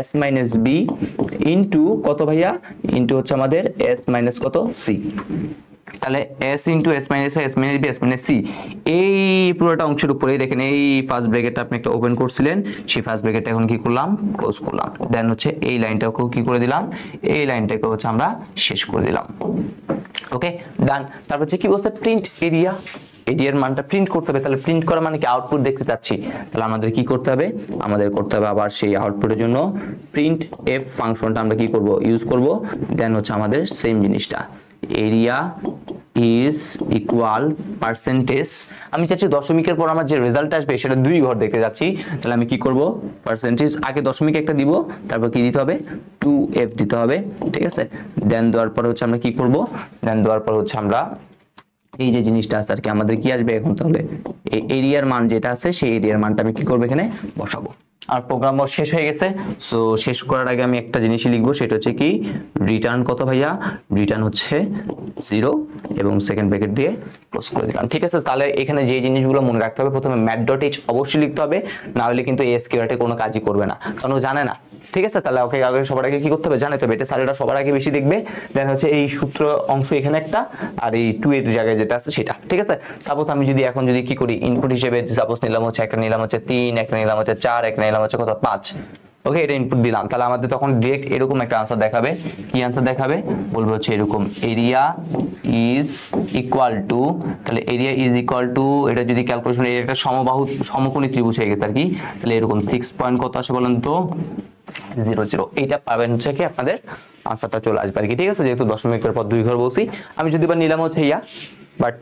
s মাইনাস বি, ইনটু কত ভাইয়া, ইনটু হচ্ছে আমাদের s মাইনাস কত, সি। তাহলে s into s minus a, s minus b, s minus c, এই পুরোটা অংশের উপরেই দেখেন এই ফার্স্ট ব্র্যাকেটটা আপনি একটা ওপেন করছিলেন, সেই ফার্স্ট ব্র্যাকেটটা এখন কি করলাম, ক্লোজ করলাম, দেন হচ্ছে এই লাইনটাকেও কি করে দিলাম, এই লাইনটাকে হচ্ছে আমরা শেষ করে দিলাম। ওকে ডান। তারপর হচ্ছে কি বলছে, প্রিন্ট এরিয়া, এরিয়ার মানটা প্রিন্ট করতে হবে। তাহলে প্রিন্ট করা মানে কি, আউটপুট দেখতে চাচ্ছি, তাহলে আমাদের কি করতে হবে, আমাদের করতে হবে আবার সেই আউটপুটের জন্য প্রিন্ট এফ ফাংশনটা আমরা কি করব, ইউজ করব। দেন হচ্ছে আমাদের সেম জিনিসটা, এরিয়া ইজ ইকুয়াল পার্সেন্টেজ, আমি চাচ্ছি দশমিকের পর আমার যে রেজাল্ট আসবে সেটা 2 ঘর দেখতে যাচ্ছি, তাহলে আমি কি করব, পার্সেন্টেজ আগে দশমিক একটা দিব, তারপর কি দিতে হবে, 2f দিতে হবে, ঠিক আছে। দেন দেওয়ার পর হচ্ছে আমরা কি করব, দেন দেওয়ার পর হচ্ছে আমরা এই যে জিনিসটা আছে আর কি, আমাদের কি আসবে এখন, তাহলে এই এরিয়ার মান যেটা আছে সেই এরিয়ার মানটা আমি কি করব, এখানে বসাবো। আর প্রোগ্রাম শেষ হয়ে গেছে। সো শেষ করার আগে আমি একটা জিনিসই লিখবো, সেটা হচ্ছে কি, রিটার্ন কত ভাইয়া, রিটার্ন হচ্ছে 0 এবং সেকেন্ড ব্র্যাকেট দিয়ে ক্লোজ করে দিলাম, ঠিক আছে। তাহলে এখানে যে জিনিসগুলো মনে রাখতে হবে, প্রথমে ম্যাথ.h অবশ্যই লিখতে হবে, না হলে কিন্তু এই এসকিউআরটি কোনো কাজই করবে না, কারণ ও জানে না, ঠিক আছে। তাহলে ওকে আগে সবার আগে কি করতে হবে, জানাতে হবে, এটা স্যারেরা সবার আগে বেশি দেখবে। দেন হচ্ছে এই সূত্র অংশ এখানে একটা, আর এই 2 এর জায়গায় যেটা আছে সেটা, ঠিক আছে। সাপোজ আমি যদি এখন যদি কি করি, ইনপুট হিসেবে সাপোজ নিলাম হচ্ছে, একটা নিলাম হচ্ছে 3, একটা নিলাম হচ্ছে 4, একটা নিলাম হচ্ছে কত 5, ওকে, এটা ইনপুট দিলাম, তাহলে আমাদের তখন ডিরেক্ট এরকম একটা আনসার দেখাবে। কি আনসার দেখাবে, বলবো হচ্ছে এরকম, এরিয়া ইজ ইকুয়াল টু, তাহলে এরিয়া ইজ ইকুয়াল টু, এটা যদি ক্যালকুলেশন, এর একটা সমবাহু সমকোণী ত্রিভুজ হয়ে গেছে আর কি, তাহলে এরকম 6 পয়েন্ট কত আসে বলেন তো, 0 0, এইটা পাবেন হচ্ছে কি, আপনাদের আনসারটা চলে আসবে আর কি, ঠিক আছে। যেহেতু দশমিকের পর 2 ঘর বলছি, আমি যদি বা নিলাম হচ্ছে ইয়া, বাট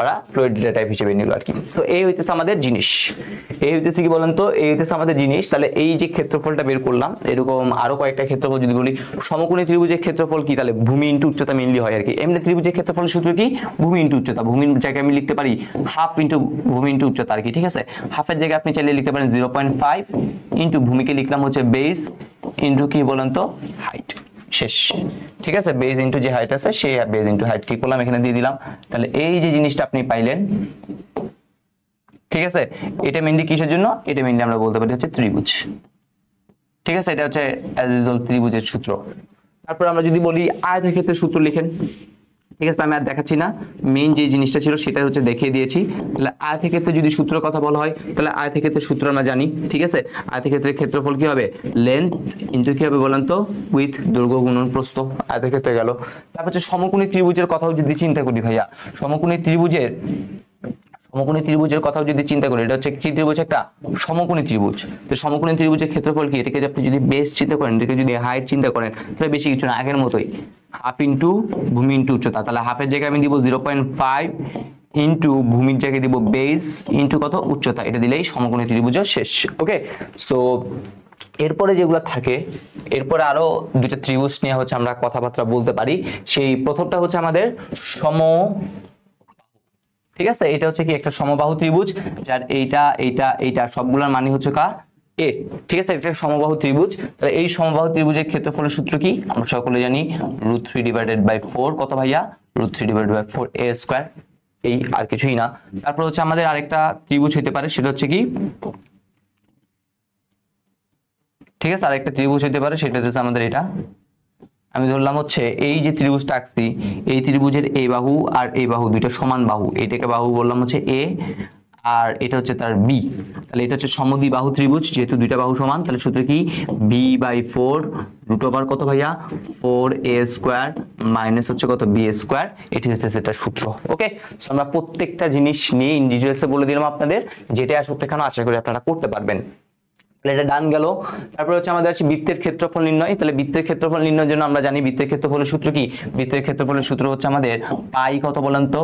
ওরা ফ্লুইড ডেটা টাইপ হিসেবে নিল আর কি। তো এই হইতেছে আমাদের জিনিস, এই হইতেছে কি বলেন তো, এই হইতেছে আমাদের জিনিস। তাহলে এই যে ক্ষেত্রফলটা বের করলাম, এরকম আরো কয়েকটা ক্ষেত্রফল যদি বলি, সমকোণী ত্রিভুজের ক্ষেত্রফল কি, তাহলে ভূমি ইনটু উচ্চতা মেইনলি হয় আর কি। এমনি ত্রিভুজের ক্ষেত্রফলের সূত্র কি, ভূমি ইনটু উচ্চতা, ভূমির জায়গায় আমি লিখতে পারি হাফ ইনটু ভূমি ইনটু উচ্চতা আর কি, ঠিক আছে। হাফের জায়গায় আপনি চাইলে লিখতে পারেন 0.5 ইনটু ভূমিকে লিখলাম হচ্ছে বেস ইনটু কি বলেন তো, হাইট, শেষ, ঠিক আছে। বেস ইনটু যে হাইট আছে সেই বেস ইনটু হাইট কি করলাম, এখানে দিয়ে দিলাম। তাহলে এই যে জিনিসটা আপনি পাইলেন, ঠিক আছে, এটা মেইনলি কিসের জন্য, এটা মেইনলি আমরা বলতে পারি হচ্ছে ত্রিভুজ, ঠিক আছে। এটা হচ্ছে অ্যাজ ইউজুয়াল ত্রিভুজের সূত্র। তারপর আমরা যদি বলি আয়তক্ষেত্রের সূত্র লিখেন, ঠিক আছে, আমি আর দেখাচ্ছি না, মেইন যে জিনিসটা ছিল সেটা হচ্ছে দেখিয়ে দিয়েছি। তাহলে আয়তক্ষেত্রে যদি সূত্রের কথা বলা হয়, তাহলে আয়তক্ষেত্রের সূত্র আমরা জানি, ঠিক আছে। আয়তক্ষেত্রের ক্ষেত্রফল কি হবে, লেন্থ ইনটু কি হবে বলেন তো, উইথ, দৈর্ঘ্য গুণন প্রস্থ, আয়তক্ষেত্রে গেল। তারপর হচ্ছে সমকোণী ত্রিভুজের কথাও যদি চিন্তা করি ভাইয়া, সমকোণী ত্রিভুজের কথাও যদি চিন্তা করি, এটা হচ্ছে কি ত্রিভুজ, একটা সমকোণী ত্রিভুজ। তো সমকোণী ত্রিভুজের ক্ষেত্রফল কি, এটাকে আপনি যদি বেস চিন্তা করেন, এটাকে যদি হাইট চিন্তা করেন, তাহলে বেশি কিছু না, আগের মতোই হাফ ইনটু ভূমি ইনটু উচ্চতা। তাহলে হাফের জায়গায় আমি দিব 0.5 ইনটু ভূমির জায়গায় দিব বেস ইনটু কত, উচ্চতা, এটা দিলেই সমকোণী ত্রিভুজ শেষ। ওকে, সো এরপরে যেগুলো থাকে, এরপরে আরো দুইটা ত্রিভুজ নিয়ে হচ্ছে আমরা কথাবার্তা বলতে পারি। সেই প্রথমটা হচ্ছে আমাদের ঠিক আছে, এটা হচ্ছে কি একটা সমবাহু ত্রিভুজ, যার এইটা এইটা এইটা সবগুলোর মানে হচ্ছে কার, এ, ঠিক আছে। এটা সমবাহু ত্রিভুজ। তাহলে এই সমবাহু ত্রিভুজের ক্ষেত্রফলের সূত্র কি, আমরা সকলে জানি √3/4, কত ভাইয়া, √3/4 a স্কয়ার, এই আর কিছুই না। তারপর হচ্ছে আমাদের আরেকটা ত্রিভুজ হতে পারে, সেটা হচ্ছে কি, ঠিক আছে, আরেকটা ত্রিভুজ হতে পারে, সেটা হচ্ছে আমাদের এটা, আমি ধরলাম হচ্ছে এই যে ত্রিভুজটা আঁকছি, এই ত্রিভুজের এই বাহু আর এই বাহু দুইটা সমান বাহু, এটাকে বাহু বললাম হচ্ছে এ, আর এটা হচ্ছে তার বি। তাহলে এটা হচ্ছে সমদ্বিবাহু ত্রিভুজ, যেহেতু দুইটা বাহু সমান, তাহলে সূত্র কি, b/4 √ কত ভাইয়া, 4a স্কয়ার মাইনাস হচ্ছে কত, b স্কয়ার, এটি হচ্ছে সেটা সূত্র। ওকে, সো আমরা প্রত্যেকটা জিনিস নিয়ে ইন ডিটেইলসে বলে দিলাম আপনাদের, যেটা আসলে কেন আশা করি আপনারা করতে পারবেন। তাহলে এটা ডান গেল। তারপর হচ্ছে আমাদের আছে বৃত্তের ক্ষেত্রফল নির্ণয়। তাহলে বৃত্তের ক্ষেত্রফল নির্ণয়ের জন্য আমরা জানি বৃত্তের ক্ষেত্রফলের সূত্র কি, বৃত্তের ক্ষেত্রফলের সূত্র হচ্ছে আমাদের পাই কত বলেন তো,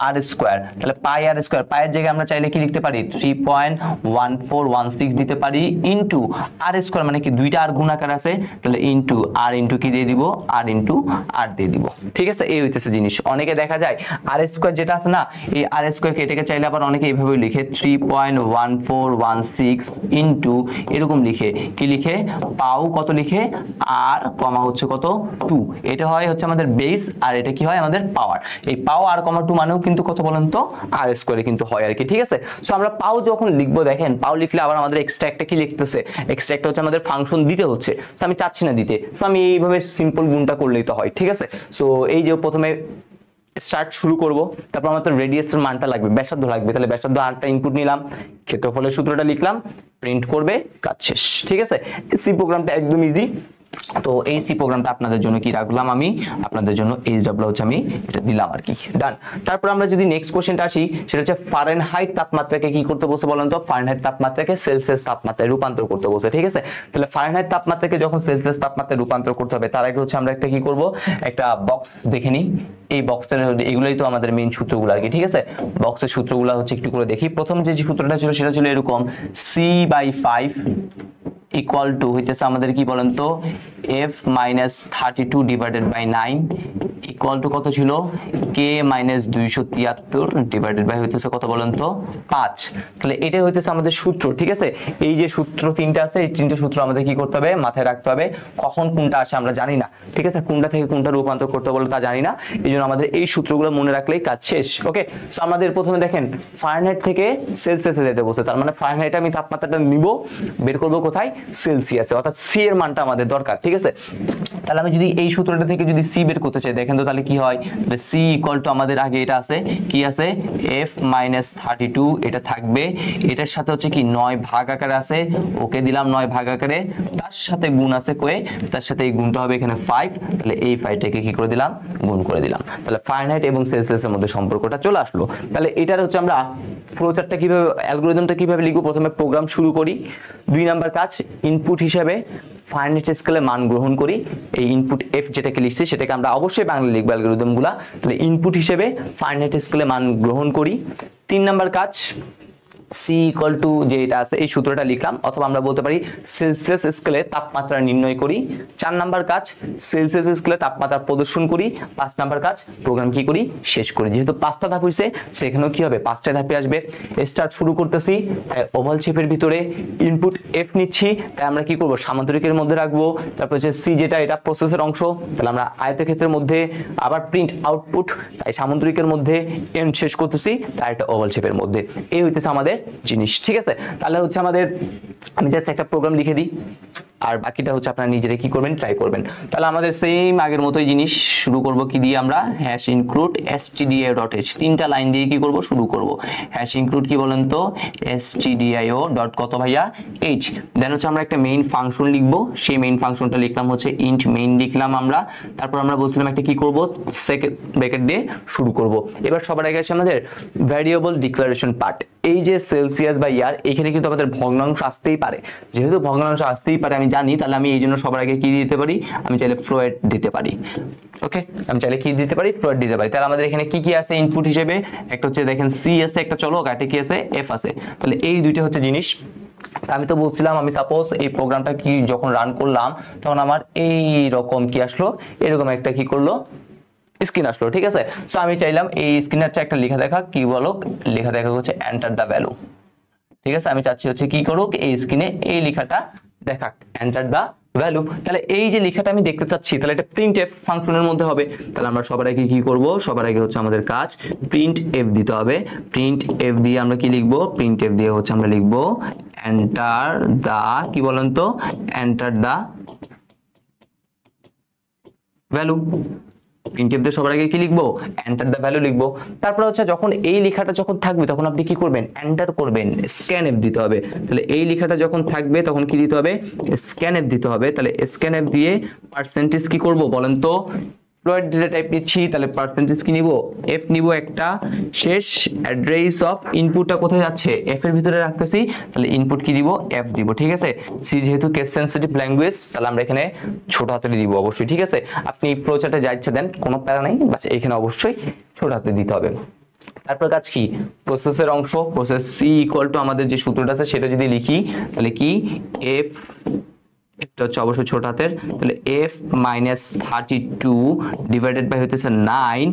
আর স্কয়ার। তাহলে পাই আর স্কয়ার, পায়ের জায়গায় আমরা চাইলে কি লিখতে পারি 3.1416 দিতে পারি ইনটু আর স্কয়ার, মানে কি দুইটা আর গুণাকার আছে, তাহলে ইনটু আর ইনটু কি দিয়ে দিব, আর ইনটু আর দিয়ে দিব। ঠিক আছে, এই হইতেছে জিনিস। অনেকে দেখা যায় আর স্কয়ার যেটা আছে না, এই আর স্কয়ার কে এটাকে চাইলে আবার অনেকে এইভাবে লিখে 3.1416 ইনটু এরকম লিখে, কি লিখে পাও কত লিখে আর কমা হচ্ছে কত 2, এটা হয় হচ্ছে আমাদের বেস আর এটা কি হয় আমাদের পাওয়ার। এই পাও আর কমা 2 মানেও কিন্তু কত বলেন তো আর স্কয়ারে কিন্তু হয় আর কি। ঠিক আছে, সো আমরা পাও যখন লিখবো, দেখেন পাও লিখলে আবার আমাদের এক্সট্রা একটা কি লিখতেছে, এক্সট্রা একটা হচ্ছে আমাদের ফাংশন দিতে হচ্ছে, সো আমি চাচ্ছি না দিতে, সো আমি এইভাবে সিম্পল গুণটা করলেই তো হয়। ঠিক আছে, সো এই যে প্রথমে স্টার্ট শুরু করব, তারপর আমাদের রেডিয়াসের মানটা লাগবে, ব্যাসার্ধ লাগবে, তাহলে ব্যাসার্ধ আরটা ইনপুট নিলাম, ক্ষেত্রফলের সূত্রটা লিখলাম, প্রিন্ট করবে, কাজ শেষ। ঠিক আছে, সি প্রোগ্রামটা একদম ইজি। তো এই সি প্রোগ্রামটা আপনাদের জন্য কি রাখলাম আমি, আপনাদের জন্য এইচডব্লিউ হচ্ছে আমি এটা দিলাম আর কি, ডান। তারপর আমরা যদি নেক্সট কোশ্চেনটা আসি, সেটা হচ্ছে ফারেনহাইট তাপমাত্রাকে কি করতে বলছে বলেন তো, ফারেনহাইট তাপমাত্রাকে সেলসিয়াস তাপমাত্রায় রূপান্তর করতে বলছে। ঠিক আছে, তাহলে ফারেনহাইট তাপমাত্রাকে যখন সেলসিয়াস তাপমাত্রায় রূপান্তর করতে হবে, তার আগে হচ্ছে আমরা একটা কি করব, একটা বক্স দেখে নিই। এই বক্সের এগুলোই তো আমাদের মেইন সূত্রগুলো আর কি। ঠিক আছে, বক্সের সূত্রগুলো হচ্ছে একটু করে দেখি। প্রথম যে সূত্রটা ছিল সেটা ছিল এরকম, c/5 ইকুয়াল টু হইতেছে আমাদের কি বলেন তো f-32 divided by 9 equal to কত ছিল k-273 ডিভাইডেড বাই হইতেছে কত বলেন তো 5। তাহলে এটা হইতেছে আমাদের সূত্র। ঠিক আছে, এই যে সূত্র তিনটা আছে, এই তিনটে সূত্র আমাদের কি করতে হবে, মাথায় রাখতে হবে। কখন কোনটা আসে আমরা জানি না, ঠিক আছে, কোনটা থেকে কোনটা রূপান্তর করতে বলে তা জানি না, এই জন্য আমাদের এই সূত্রগুলো মনে রাখলেই কাজ শেষ। ওকে, সো আমাদের প্রথমে দেখেন ফারেনহাইট থেকে সেলসিয়াসে যেতে বলছে, তার মানে ফারেনহাইটে আমি তাপমাত্রাটা নিব, বের করব কোথায়, সেলসিয়াসে, অর্থাৎ সি এর মানটা আমাদের দরকার। ঠিক আছে, তাহলে আমি যদি এই সূত্রটা থেকে যদি সি বের করতে চাই, দেখেন তো তাহলে কি হয়, তাহলে সি ইকুয়াল টু আমাদের আগে এটা আছে, কি আছে f-32, এটা থাকবে, এটার সাথে হচ্ছে কি 9 ভাগ আকারে আছে, ওকে দিলাম 9 ভাগ আকারে, তার সাথে গুণ আছে কয়ে, তার সাথে এই গুণটা হবে এখানে 5, তাহলে এই 5টাকে কি করে দিলাম, গুণ করে দিলাম। তাহলে ফারেনহাইট এবং সেলসিয়াসের মধ্যে সম্পর্কটা চলে আসলো। তাহলে এটার হচ্ছে আমরা ফ্লোচার্টটা কিভাবে, অ্যালগরিদমটা কিভাবে লিখবো, প্রথমে প্রোগ্রাম শুরু করি। 2 নাম্বার কাজ, ইনপুট হিসেবে ফারেনহাইট স্কেলে মান গ্রহণ করি। এই ইনপুট এফ যেটাকে লিখছি সেটাকে আমরা অবশ্যই বাংলা লিখবো অ্যালগরিদমগুলা। তাহলে ইনপুট হিসেবে ফারেনহাইট স্কেলে মান গ্রহণ করি। 3 নাম্বার কাজ, সি ইকুয়াল টু যে এটা আছে এই সূত্রটা লিখলাম, অথবা আমরা বলতে পারি সেলসিয়াস স্কেলে তাপমাত্রা নির্ণয় করি। 4 নাম্বার কাজ, সেলসিয়াস স্কেলে তাপমাত্রা প্রদর্শন করি। 5 নাম্বার কাজ, প্রোগ্রাম কি করি, শেষ করি। যেহেতু 5টা ধাপ হইছে, সেখানেও কি হবে, 5টা ধাপে আসবে। স্টার্ট শুরু করতেছি, ওভাল শেপের ভিতরে ইনপুট এফ নিচ্ছি, তাই আমরা কি করব, সামান্তরিকের মধ্যে রাখবো। তারপর হচ্ছে সি যেটা, এটা প্রসেসের অংশ, তাহলে আমরা আয়তক্ষেত্রের মধ্যে আবার প্রিন্ট আউটপুট, তাই সামান্তরিকের মধ্যে এন্ড শেষ করতেছি, তাই একটা ওভাল শেপের মধ্যে। এই হইতেছে আমাদের জিনিস। ঠিক আছে, তাহলে হচ্ছে আমাদের, আমি জাস্ট একটা প্রোগ্রাম লিখে দিই, আর বাকিটা হচ্ছে আপনারা নিজেরা কি করবেন, ট্রাই করবেন। তাহলে আমাদের সেম আগের মতোই জিনিস শুরু করব কি দিয়ে, আমরা হ্যাশ ইনক্লুড stdio.h, 3টা লাইন দিয়ে কি করব, শুরু করব। হ্যাশ ইনক্লুড কি বলেন তো, stdio ডট কত ভাইয়া h, দেন হচ্ছে আমরা একটা মেইন ফাংশন লিখবো, সেই মেইন ফাংশনটা লিখলাম হচ্ছে ইন্ট মেইন লিখলাম আমরা। তারপর আমরা বলছিলাম একটা কি করব, সেকেন্ড ব্র্যাকেট দিয়ে শুরু করব। এবার সবার আগে আছে আমাদের ভ্যারিয়েবল ডিক্লারেশন পার্ট। এই যে সেলসিয়াস বা ইয়ার, এখানে কিন্তু আমাদের ভগ্নাংশ আসতেই পারে, যেহেতু ভগ্নাংশ আসতেই পারে আমি জানি, তাহলে আমি এই জন্য সবার আগে কি দিতে পারি, আমি চাইলে ফ্লোট দিতে পারি। ওকে, আমি চাইলে কি দিতে পারি, ফ্লোট দিতে পারি। তাহলে আমাদের এখানে কি কি আছে ইনপুট হিসেবে, একটা হচ্ছে দেখেন সি আছে, একটা চলো গাটে কি আছে, এফ আছে। তাহলে এই দুইটা হচ্ছে জিনিস। আমি তো বলছিলাম, আমি সাপোজ এই প্রোগ্রামটা কি যখন রান করলাম, তখন আমার এই রকম কি আসলো, এরকম একটা কি করলো, স্ক্রিন আসলো। ঠিক আছে, সো আমি চাইলাম এই স্ক্রিনের একটা লেখা দেখা, কি বলো, লেখা দেখা হচ্ছে এন্টার দা ভ্যালু। ঠিক আছে, আমি চাচ্ছি হচ্ছে কি করুক, এই স্ক্রিনে এই লেখাটা দেখাক, এন্টার দা ভ্যালু। তাহলে এই যে লেখাটা আমি দেখতে চাচ্ছি, তাহলে এটা প্রিন্ট এফ ফাংশনের মধ্যে হবে। তাহলে আমরা সবার আগে কি করব, সবার আগে হচ্ছে আমাদের কাজ প্রিন্ট এফ দিতে হবে। প্রিন্ট এফ দিয়ে আমরা কি লিখবো, প্রিন্ট এফ দিয়ে হচ্ছে আমরা লিখবো এন্টার দা, কি বলেন তো, এন্টার দা ভ্যালু। প্রিন্টএফ দিয়ে সবার আগে কি লিখবো, এন্টার দা ভ্যালু লিখবো। তারপর হচ্ছে যখন এই লেখাটা যখন থাকবে, তখন আপনি কি করবেন, এন্টার করবেন, স্ক্যান এফ দিতে হবে। তাহলে এই লেখাটা যখন থাকবে, তখন কি দিতে হবে, স্ক্যান এফ দিতে হবে। তাহলে স্ক্যান এফ দিয়ে পার্সেন্টেজ কি করব বলেন তো, ফ্লোট ডেটা টাইপ নিচ্ছি, তাহলে পার্সেন্টেজ কি নিব, এফ নিব একটা, শেষ অ্যাড্রেস অফ ইনপুটটা কোথায় যাচ্ছে, এফ এর ভিতরে রাখতেছি, তাহলে ইনপুট কি দিব, এফ দিব, ঠিক আছে। সি যেহেতু কেস সেনসিটিভ ল্যাঙ্গুয়েজ, তাহলে আমরা এখানে ছোট হাতে দিব অবশ্যই, ঠিক আছে। আপনি ফ্লো চার্টে যা ইচ্ছা দেন, কোনো প্যারা নাই, বাস এখানে অবশ্যই ছোট হাতে দিতে হবে। তারপর কাজ কি, প্রসেসের অংশ, প্রসেস সি ইকুয়াল টু আমাদের যে সূত্রটা আছে সেটা যদি লিখি, তাহলে কি এফ, এটা হচ্ছে অবশ্যই ছোট হাতের, তাহলে f মাইনাস 32 ডিভাইডেড বাই হইতেছে 9,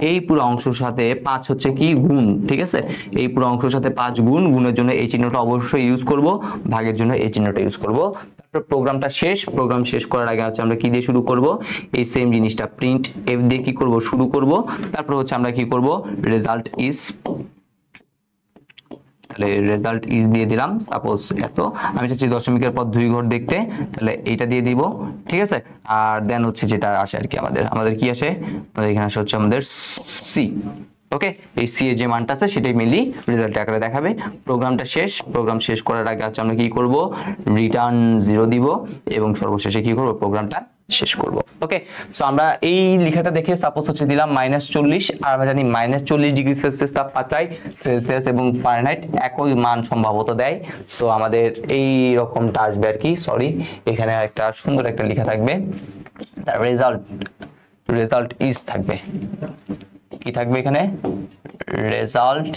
এই পুরো অংশের সাথে 5 হচ্ছে কি গুণ, ঠিক আছে। এই পুরো অংশের সাথে 5 গুণ, গুণের জন্য এই চিহ্নটা অবশ্যই ইউজ করব, ভাগের জন্য এই চিহ্নটা ইউজ করব। তারপর প্রোগ্রামটা শেষ, প্রোগ্রাম শেষ করার আগে হচ্ছে আমরা কি দিয়ে শুরু করব, এই সেম জিনিসটা প্রিন্ট এফ দিয়ে কি করব, শুরু করব। তারপর হচ্ছে আমরা কি করব, রেজাল্ট ইজ, তাহলে রেজাল্ট ইজ দিয়ে দিলাম, সাপোজ এত, আমি চাচ্ছি দশমিকের পর 2 ঘর দেখতে, তাহলে এইটা দিয়ে দিব, ঠিক আছে। আর দেন হচ্ছে যেটা আসে আর কি, আমাদের কি আসে, আমাদের এখানে আসে হচ্ছে আমাদের সি, ওকে। এই সি এর যে মানটা আছে সেটাই মেনলি রেজাল্ট আকারে দেখাবে। প্রোগ্রামটা শেষ, প্রোগ্রাম শেষ করার আগে হচ্ছে আমরা কি করব, রিটার্ন 0 দিব এবং সর্বশেষে কি করব, প্রোগ্রামটা শেষ করব, ওকে। সো আমরা এই লেখাটা দেখে সাপোজ হচ্ছে দিলাম -40, আর আমরা জানি -40 ডিগ্রি সেলসিয়াস তাপমাত্রায় সেলসিয়াস এবং ফারেনহাইট একই মান সম্ভবত দেয়। সো আমাদের এই রকমটা আসবে আর কি, সরি এখানে একটা সুন্দর একটা লেখা থাকবে, তার রেজাল্ট ইজ থাকবে, কি থাকবে এখানে, রেজাল্ট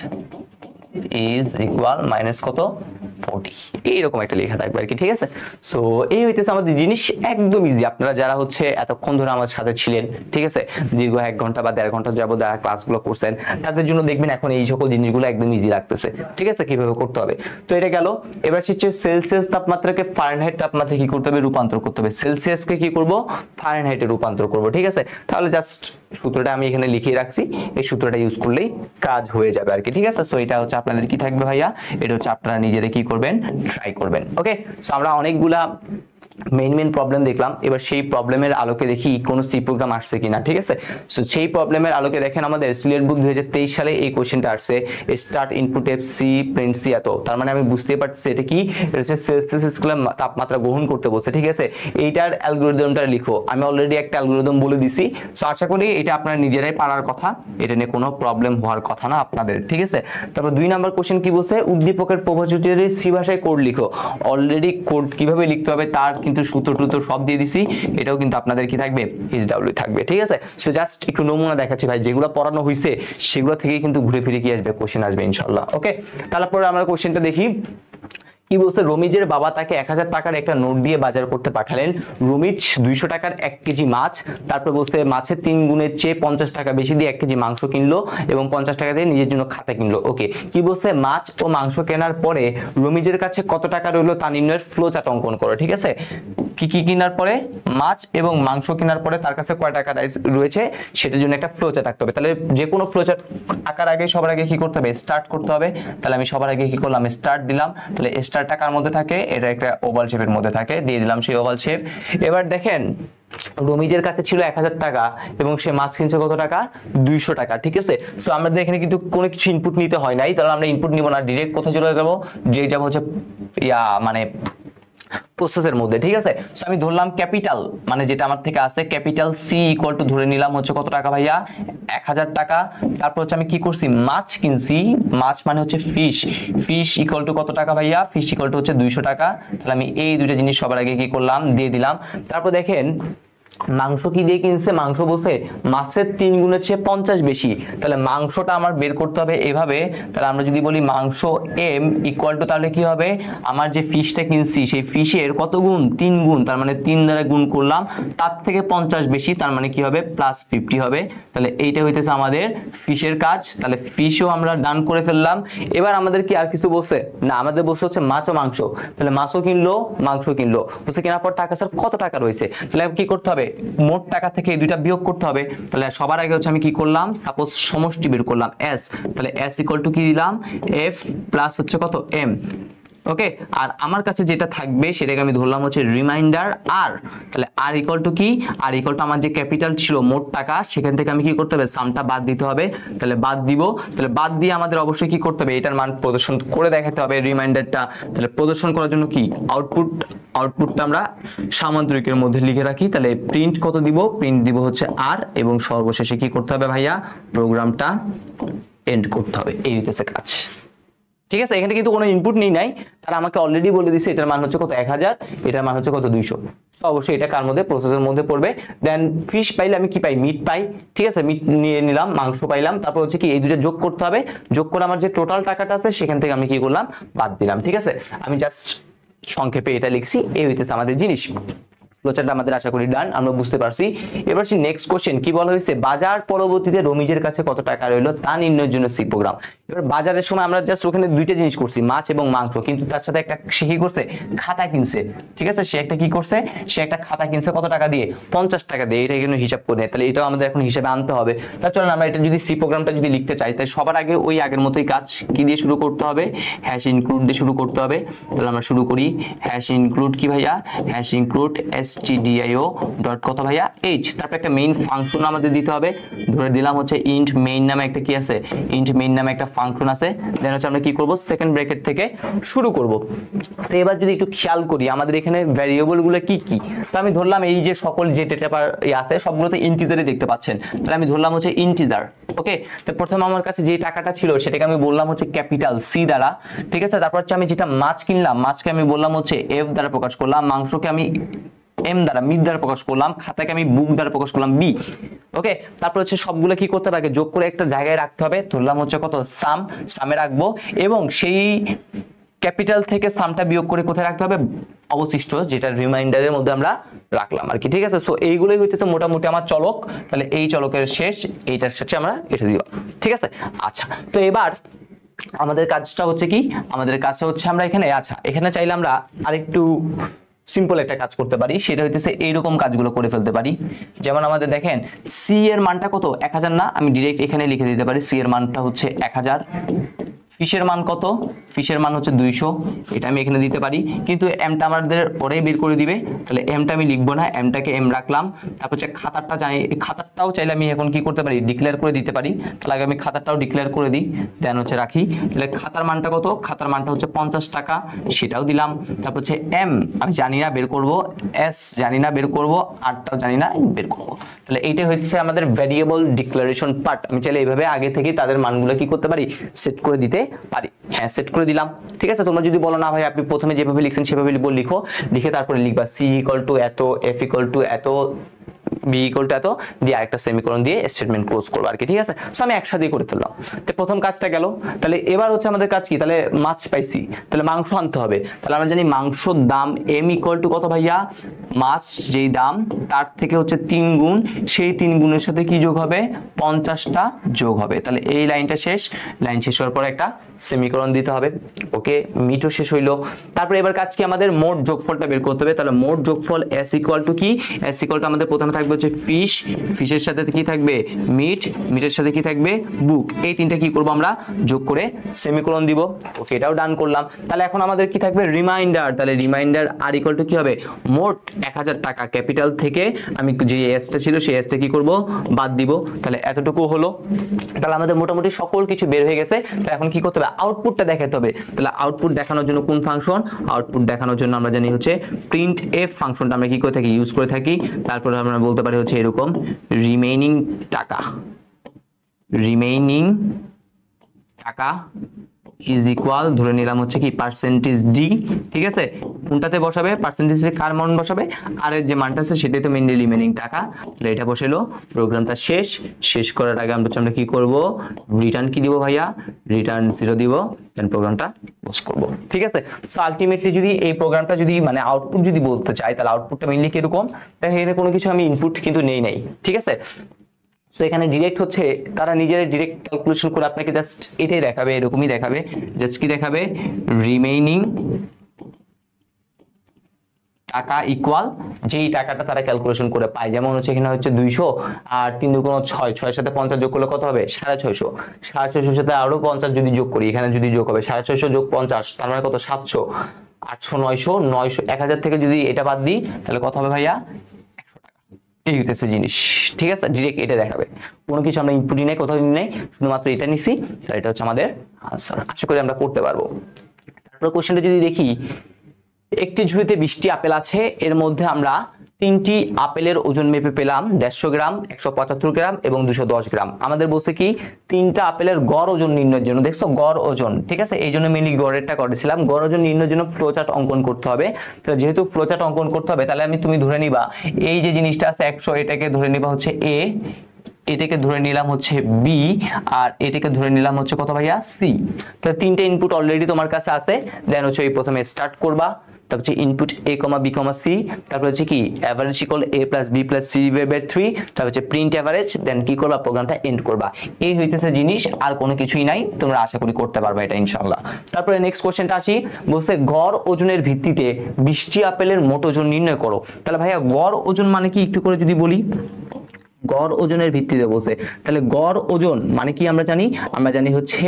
ইজ ইকুয়াল মাইনাস কত, 40, এইরকম একটা লেখা থাকবে আর কি, ঠিক আছে। সো এই হইতেছে আমাদের জিনিস, একদম ইজি। আপনারা যারা হচ্ছে এতক্ষণ ধরে আমার সাথে ছিলেন, ঠিক আছে, দীর্ঘ 1 ঘন্টা বা 1.5 ঘন্টা যাবত যারা ক্লাসগুলো করছেন, তাদের জন্য দেখবেন এখন এই সকল জিনিসগুলো একদম ইজি লাগতেছে, ঠিক আছে, কিভাবে করতে হবে। তো এটা গেল। এবার হচ্ছে সেলসিয়াস তাপমাত্রাকে ফারেনহাইট তাপমাত্রায় কি করতে হবে, রূপান্তর করতে হবে। সেলসিয়াসকে কি করব, ফারেনহাইটে রূপান্তর করব, ঠিক আছে। তাহলে জাস্ট সূত্রটা আমি এখানে লিখিয়ে রাখছি, এই সূত্রটা ইউজ করলেই কাজ হয়ে যাবে আর কি, ঠিক আছে। সো এটা হচ্ছে আপনাদের কি থাকবে ভাইয়া, এটা হচ্ছে আপনারা নিজেরা কি করবেন, ট্রাই করবেন, ওকে। সো আমরা অনেকগুলা মেইন প্রবলেম দেখলাম, এবার সেই প্রবলেমের আলোকে দেখি কোন সি প্রোগ্রাম আসছে কিনা, ঠিক আছে। সো সেই প্রবলেমের আলোকে দেখেন আমাদের সিলেট বুক 2023 সালে এই কোশ্চেনটা আসছে, start input f c print c এত, তার মানে আমি বুঝতেই পারছি এটা কি, এটা হচ্ছে সেলসিয়াস স্কেলে তাপমাত্রা গ্রহণ করতে বলছে, ঠিক আছে। এইটার অ্যালগরিদমটা লিখো, আমি অলরেডি একটা অ্যালগরিদম বলে দিছি। সো আশা করি এটা আপনারা নিজেরাই পারার কথা, এটা নিয়ে কোনো প্রবলেম হওয়ার কথা না আপনাদের, ঠিক আছে। তারপর 2 নাম্বার কোশ্চেন কি বলছে, উদ্দীপকের প্রভাবশক্তির সি ভাষায় কোড লিখো। অলরেডি কোড কিভাবে লিখতে হবে তার কিন্তু সূত্র টুত্র সব দিয়ে দিছি, এটাও কিন্তু আপনাদের কি থাকবে, এইচডব্লিউ থাকবে, ঠিক আছে। সো জাস্ট একটু নমুনা দেখাচ্ছি ভাই, যেগুলো পড়ানো হয়েছে সেগুলো থেকেই কিন্তু ঘুরে ফিরে কি আসবে, কোশ্চেন আসবে ইনশাআল্লাহ, ওকে। তারপরে আমরা কোশ্চেনটা দেখি, কি বলছে, রমিজের বাবা তাকে 1000 টাকার একটা নোট দিয়ে বাজার করতে পাঠালেন। রমিজ 200 টাকার 1 কেজি মাছ, তারপর বলছে মাছের 3 গুণের চেয়ে 50 টাকা বেশি দিয়ে 1 কেজি মাংস কিনলো এবং 50 টাকা দিয়ে নিজের জন্য খাতা কিনলো, ওকে। কি বলছে, মাছ ও মাংস কেনার পরে রমিজের কাছে কত টাকা রইলো তা নির্ণয়ের ফ্লো চার্ট অঙ্কন করো, ঠিক আছে। কি কি কেনার পরে, মাছ এবং মাংস কেনার পরে তার কাছে কয় টাকা রয়েছে সেটার জন্য একটা ফ্লো চার্ট আঁকতে হবে। তাহলে যে কোনো ফ্লো চার্ট আঁকার আগে সবার আগে কি করতে হবে, স্টার্ট করতে হবে। তাহলে আমি সবার আগে কি করলাম, স্টার্ট দিলাম, তাহলে স্টার্ট টাকার মধ্যে থাকে, এটা একটা ওভাল শেপের মধ্যে থাকে, দিয়ে দিলাম সেই ওভাল শেপ। এবার দেখেন রমিজের কাছে ছিল 1000 টাকা এবং সে মাছ কিনছে কত টাকা, 200 টাকা, ঠিক আছে। সো আমাদের এখানে কিন্তু কোনো কিছু ইনপুট নিতে হয় নাই, তাহলে আমরা ইনপুট নিব না, ডিরেক্ট কোথায় চলে যাবো, ডিরেক্ট যাবো হচ্ছে মানে প্রসেসের মধ্যে, ঠিক আছে। সো আমি ধরলাম ক্যাপিটাল, মানে যেটা আমার থেকে আছে ক্যাপিটাল সি ইকুয়াল টু ধরে নিলাম হচ্ছে কত টাকা ভাইয়া, 1000 টাকা। তারপর হচ্ছে আমি কি করছি, মাছ কিনছি, মাছ মানে হচ্ছে ফিশ ইকুয়াল টু কত টাকা ভাইয়া, ফিশ ইকুয়াল টু হচ্ছে 200 টাকা। তাহলে আমি এই দুইটা জিনিস সবার আগে কি করলাম, দিয়ে দিলাম। তারপর দেখেন মাংস কি দিয়ে কিনছে, মাংস বসে মাছের 3 গুণের চেয়ে 50 বেশি, তাহলে মাংসটা আমার বের করতে হবে এভাবে। তাহলে আমরা যদি বলি মাংস এম ইকুয়াল টু, তাহলে কি হবে, আমার যে ফিশটা কিনছি সেই ফিশের কত গুণ, 3 গুণ, তার মানে 3 দ্বারা গুণ করলাম, তার থেকে 50 বেশি, তার মানে কি হবে, +50 হবে। তাহলে এইটা হইতেছে আমাদের ফিশের কাজ, তাহলে ফিশও আমরা ডান করে ফেললাম। এবার আমাদের কি আর কিছু বলছে না, আমাদের বলছে হচ্ছে মাছ ও মাংস, তাহলে মাছও কিনলো মাংস কিনলো, বলছে কেনার পর টাকা স্যার কত টাকা রয়েছে, তাহলে কি করতে হবে, মোট টাকা থেকে এই দুইটা বিয়োগ করতে হবে। তাহলে সবার আগে হচ্ছে আমি কি করলাম, সাপোজ সমষ্টি বের করলাম এস, তাহলে এস ইকুয়াল টু কি দিলাম, এফ প্লাস হচ্ছে কত এম, ওকে, আর আমার কাছে যেটা থাকবে সেটাকে আমি ধরলাম হচ্ছে রিমাইন্ডার আর। তাহলে আর ইকুয়াল টু কি, আর ইকুয়াল টু আমার যে ক্যাপিটাল ছিল মোট টাকা, সেখান থেকে আমি কি করতে হবে, সামটা বাদ দিতে হবে। তাহলে বাদ দিব, তাহলে বাদ দিয়ে আমাদের অবশ্যই কি করতে হবে, এটার মান প্রদর্শন করে দেখাতে হবে রিমাইন্ডারটা। তাহলে প্রদর্শন করার জন্য কি আউটপুটটা আমরা সামান্তরিকের মধ্যে লিখে রাখি। তাহলে প্রিন্ট কত দিব, প্রিন্ট দিব হচ্ছে আর, এবং সর্বশেষে কি করতে হবে ভাইয়া, প্রোগ্রামটা এন্ড করতে হবে। এই হইতেছে কাজ। ঠিক আছে, এখানে কিন্তু কোনো ইনপুট নেই নাই, তারা আমাকে অলরেডি বলে দিছে এটার মান হচ্ছে কত 1000, এটার মান হচ্ছে কত 200। তো অবশ্যই এটা কার মধ্যে, প্রসেসের মধ্যে পড়বে। দেন ফিশ পাইলে আমি কি পাই, মিট পাই। ঠিক আছে, মিট নিয়ে নিলাম, মাংস পাইলাম। তারপর হচ্ছে কি এই দুটো যোগ করতে হবে, যোগ করে আমার যে টোটাল টাকাটা আছে সেখান থেকে আমি কি করলাম, বাদ দিলাম। ঠিক আছে, আমি জাস্ট সংক্ষেপে এটা লিখছি। এই হইতেছে আমাদের জিনিস। ফ্লোচার্টটা আমাদের আশা করি ডান, আমরা বুঝতে পারছি। এবার সেই নেক্সট কোশ্চেন কি বলা হয়েছে, বাজার পরবর্তীতে রমিজের কাছে কত টাকা রইলো তা নির্ণয়ের জন্য সি প্রোগ্রাম। এবার বাজারের সময় আমরা জাস্ট ওখানে দুইটা জিনিস করছি, মাছ এবং মাংস, কিন্তু তার সাথে একটা সে কি করছে, খাতা কিনছে। ঠিক আছে, সে একটা কি করছে, সে একটা খাতা কিনছে কত টাকা দিয়ে, 50 টাকা দিয়ে। এটা কিন্তু হিসাব করে নেয়, তাহলে এটাও আমাদের এখন হিসাবে আনতে হবে। তার চলেন আমরা এটা যদি সি প্রোগ্রামটা যদি লিখতে চাই, তাহলে সবার আগে ওই আগের মতোই কাজ কি দিয়ে শুরু করতে হবে, হ্যাশ ইনক্লুড দিয়ে শুরু করতে হবে। তাহলে আমরা শুরু করি, হ্যাশ ইনক্লুড কি ভাইয়া, হ্যাশ ইনক্লুড stdio ডট কত ভাইয়া h, তারপর একটা মেইন ফাংশন আমাদের দিতে হবে। ধরে দিলাম হচ্ছে ইন্ট মেইন নামে একটা কি আছে, ইন্ট মেইন নামে একটা ফাংশন আছে। দেন হচ্ছে আমরা কি করব, সেকেন্ড ব্র্যাকেট থেকে শুরু করব। তো এবার যদি একটু খেয়াল করি আমাদের এখানে ভ্যারিয়েবল গুলো কি কি, তো আমি ধরলাম এই যে সকল যে ডেটা আছে সবগুলোতে ইন্টিজারই দেখতে পাচ্ছেন, তাহলে আমি ধরলাম হচ্ছে ইন্টিজার। ওকে, তো প্রথমে আমার কাছে যে টাকাটা ছিল সেটাকে আমি বললাম হচ্ছে ক্যাপিটাল সি দ্বারা। ঠিক আছে, তারপর হচ্ছে আমি যেটা মাছ কিনলাম, মাছকে আমি বললাম হচ্ছে এফ দ্বারা প্রকাশ করলাম, মাংসকে আমি এম দ্বারা, মিট দ্বারা প্রকাশ করলাম, খাতাকে আমি বুক দ্বারা প্রকাশ করলাম বি। ওকে, তারপর হচ্ছে সবগুলো কি করতে হবে, যোগ করে একটা জায়গায় রাখতে হবে। ধরলাম হচ্ছে কত, সামে রাখবো, এবং সেই ক্যাপিটাল থেকে সামটা বিয়োগ করে কোথায় রাখতে হবে, অবশিষ্ট যেটা রিমাইন্ডারের মধ্যে আমরা রাখলাম আর কি। ঠিক আছে, সো এইগুলোই হইতেছে মোটামুটি আমার চলক। তাহলে এই চলকের শেষ এইটার সাথে আমরা এটা দিব। ঠিক আছে, আচ্ছা, তো এবার আমাদের কাজটা হচ্ছে কি, আমাদের কাজটা হচ্ছে আমরা এখানে, আচ্ছা এখানে চাইলে আমরা আরেকটু সিম্পল একটা কাজ করতে পারি, সেটা হইতেছে এইরকম কাজগুলো করে ফেলতে পারি। যেমন আমাদের দেখেন সি এর মানটা কত, 1000 না, আমি ডিরেক্ট এখানে লিখে দিতে পারি সি এর মানটা হচ্ছে 1000। ফিশের মান কত, ফিশের মান হচ্ছে 200, এটা আমি এখানে দিতে পারি, কিন্তু এমটা আমাদের পরেই বের করে দিবে। তাহলে এমটা আমি লিখবো না, এমটাকে এম রাখলাম। তারপর হচ্ছে খাতারটা জানি, খাতারটাও চাইলে আমি এখন কি করতে পারি, ডিক্লেয়ার করে দিতে পারি। তাহলে আগে আমি খাতারটাও ডিক্লেয়ার করে দিই, দেন হচ্ছে রাখি। তাহলে খাতার মানটা কত, খাতার মানটা হচ্ছে 50 টাকা, সেটাও দিলাম। তারপর হচ্ছে এম আমি জানি না বের করব, এস জানি না বের করব, আরটাও জানি না বের করব। তাহলে এইটাই হচ্ছে আমাদের ভ্যারিয়েবল ডিক্লারেশন পার্ট। আমি চাইলে এইভাবে আগে থেকে তাদের মানগুলো কি করতে পারি, সেট করে দিতে পারি। হ্যাঁ, সেট করে দিলাম। ঠিক আছে, তোমরা যদি বলো না ভাই আপনি প্রথমে যেভাবে লিখছেন সেভাবে লিখো, লিখে তারপরে লিখবা সি ইকুয়াল টু এত, এফ ইকুয়াল টু এত, বি ইকুয়াল টু এত দিয়ে আরেকটা সেমিকোলন দিয়ে স্টেটমেন্ট ক্লোজ করবো আর কি। ঠিক আছে, সো আমি একসাথেই করে ফেললাম। তো প্রথম কাজটা গেল। তাহলে এবার হচ্ছে আমাদের কাজ কি, তাহলে মাছ পাইছি, তাহলে মাংস আনতে হবে। তাহলে আমরা জানি মাংসর দাম এম ইকুয়াল টু কত ভাইয়া, মাছ যেই দাম তার থেকে হচ্ছে 3 গুণ, সেই 3 গুণের সাথে কি যোগ হবে, 50টা যোগ হবে। তাহলে এই লাইনটা শেষ, লাইন শেষ হওয়ার পর একটা সেমিকোলন দিতে হবে। ওকে, মিটও শেষ হইলো। তারপরে এবার কাজ কি, আমাদের মোট যোগফলটা বের করতে হবে। তাহলে মোট যোগফল এস ইকুয়াল টু কি, এস ইকুয়াল টু আমাদের প্রথমে থাকবে হচ্ছে ফিশ, ফিশের সাথে কি থাকবে মিট, মিটের সাথে কি থাকবে বুক। এই তিনটা কি করব আমরা, যোগ করে সেমিকোলন দিব। ওকে, এটাও ডান করলাম। তাহলে এখন আমাদের কি থাকবে, রিমাইন্ডার। তাহলে রিমাইন্ডার আর ইকুয়াল টু কি হবে, মোট 1000 টাকা ক্যাপিটাল থেকে আমি যে এসটা ছিল সেই এসটা কি করব, বাদ দিব। তাহলে এতটুকু হলো। তাহলে আমাদের মোটামুটি সকল কিছু বের হয়ে গেছে। তো এখন কি করতে হবে, আউটপুটটা দেখাতে হবে। তাহলে আউটপুট দেখানোর জন্য কোন ফাংশন, আউটপুট দেখানোর জন্য আমরা জানি হচ্ছে প্রিন্ট এফ ফাংশনটা আমরা কি করে থাকি, ইউজ করে থাকি। তারপরে আমরা বলতে পারি হচ্ছে এরকম রিমেইনিং টাকা, রিমেইনিং টাকা ইজ ইকুয়াল, ধরে নিলাম হচ্ছে কি পার্সেন্টেজ ডি। ঠিক আছে, কোনটাতে বসাবে, পার্সেন্টেজে কার মান বসাবে, আর এর যে মানটা আছে সেটাই তো মেইনলি রিমেইনিং টাকা। তাহলে এটা বসালো, প্রোগ্রামটা শেষ করার আগে আমরা কি করব, রিটার্ন কি দিব ভাইয়া, রিটার্ন 0 দিব, দেন প্রোগ্রামটা পোস্ট করব। ঠিক আছে, সো আলটিমেটলি যদি এই প্রোগ্রামটা যদি মানে আউটপুট যদি বলতে চাই, তাহলে আউটপুটটা মেইনলি কি এরকম। তাহলে এখানে কোনো কিছু আমি ইনপুট কিন্তু নেই নাই। ঠিক আছে, সো এখানে ডিরেক্ট হচ্ছে তারা নিজেরাই ডিরেক্ট ক্যালকুলেশন করে আপনাকে জাস্ট এটাই দেখাবে, এরকমই দেখাবে। জাস্ট কি দেখাবে, রিমেইনিং টাকা ইকুয়াল যেই টাকাটা তারা ক্যালকুলেশন করে পায়, যেমন হচ্ছে এখানে হচ্ছে 200 আর 3 দুগুণ 6, 6 সাথে 50 যোগ করলে কত হবে 650, 650 সাথে আরো 50 যদি যোগ করি, এখানে যদি যোগ হবে 650 যোগ 50 তার মানে কত 700, 800, 900, 900, 1000 থেকে যদি এটা বাদ দিই তাহলে কত হবে ভাইয়া 100 টাকা। এই হইতেছে জিনিস, ঠিক আছে, ডিরেক্ট এটা দেখাবে, কোনো কিছু আমরা ইনপুটই নেই, কোথাও নেই, শুধুমাত্র এটা নিছি, তাহলে এটা হচ্ছে আমাদের আনসার। আশা করি আমরা করতে পারবো। তারপর কোশ্চেনটা যদি দেখি, একটি ঝুড়িতে 20টি আপেল আছে, এর মধ্যে আমরা 3টি আপেলের ওজন মেপে পেলাম 150 গ্রাম, 175 গ্রাম এবং 210 গ্রাম। আমাদের বলছে কি 3টা আপেলের গড় ওজন নির্ণয়ের জন্য, দেখছো গড় ওজন, ঠিক আছে, এই জন্য মেনলি গড়েরটা করেছিলাম, গড় ওজন নির্ণয়ের জন্য ফ্লোচার্ট অঙ্কন করতে হবে। তো যেহেতু ফ্লোচার্ট অঙ্কন করতে হবে, তাহলে তুমি ধরে নিবা এই যে জিনিসটা আছে 100, এটাকে ধরে নিবা হচ্ছে এ, এটাকে ধরে নিলাম হচ্ছে বি, আর এটাকে ধরে নিলাম হচ্ছে কত ভাইয়া সি। তাহলে 3টে ইনপুট অলরেডি তোমার কাছে আছে, দেন হচ্ছে এই প্রথমে স্টার্ট করবা, তারপর হচ্ছে ইনপুট a, b, c, তারপর হচ্ছে কি average equal a + b + c / 3, তারপর হচ্ছে প্রিন্ট এভারেজ, দেন কি করবা প্রোগ্রামটা এন্ড করবা। এই হইতেছে জিনিস, আর কোনো কিছুই নাই, তোমরা আশা করি করতে পারবে এটা ইনশাআল্লাহ। তারপরে নেক্সট কোশ্চেনটা আসি, বলছে গড় ওজনের ভিত্তিতে 20টি আপেলের মোট ওজন নির্ণয় করো। তাহলে ভাইয়া গড় ওজন মানে কি একটু করে যদি বলি, গড় ওজনের ভিত্তিতে বলছে, তাহলে গড় ওজন মানে কি আমরা জানি হচ্ছে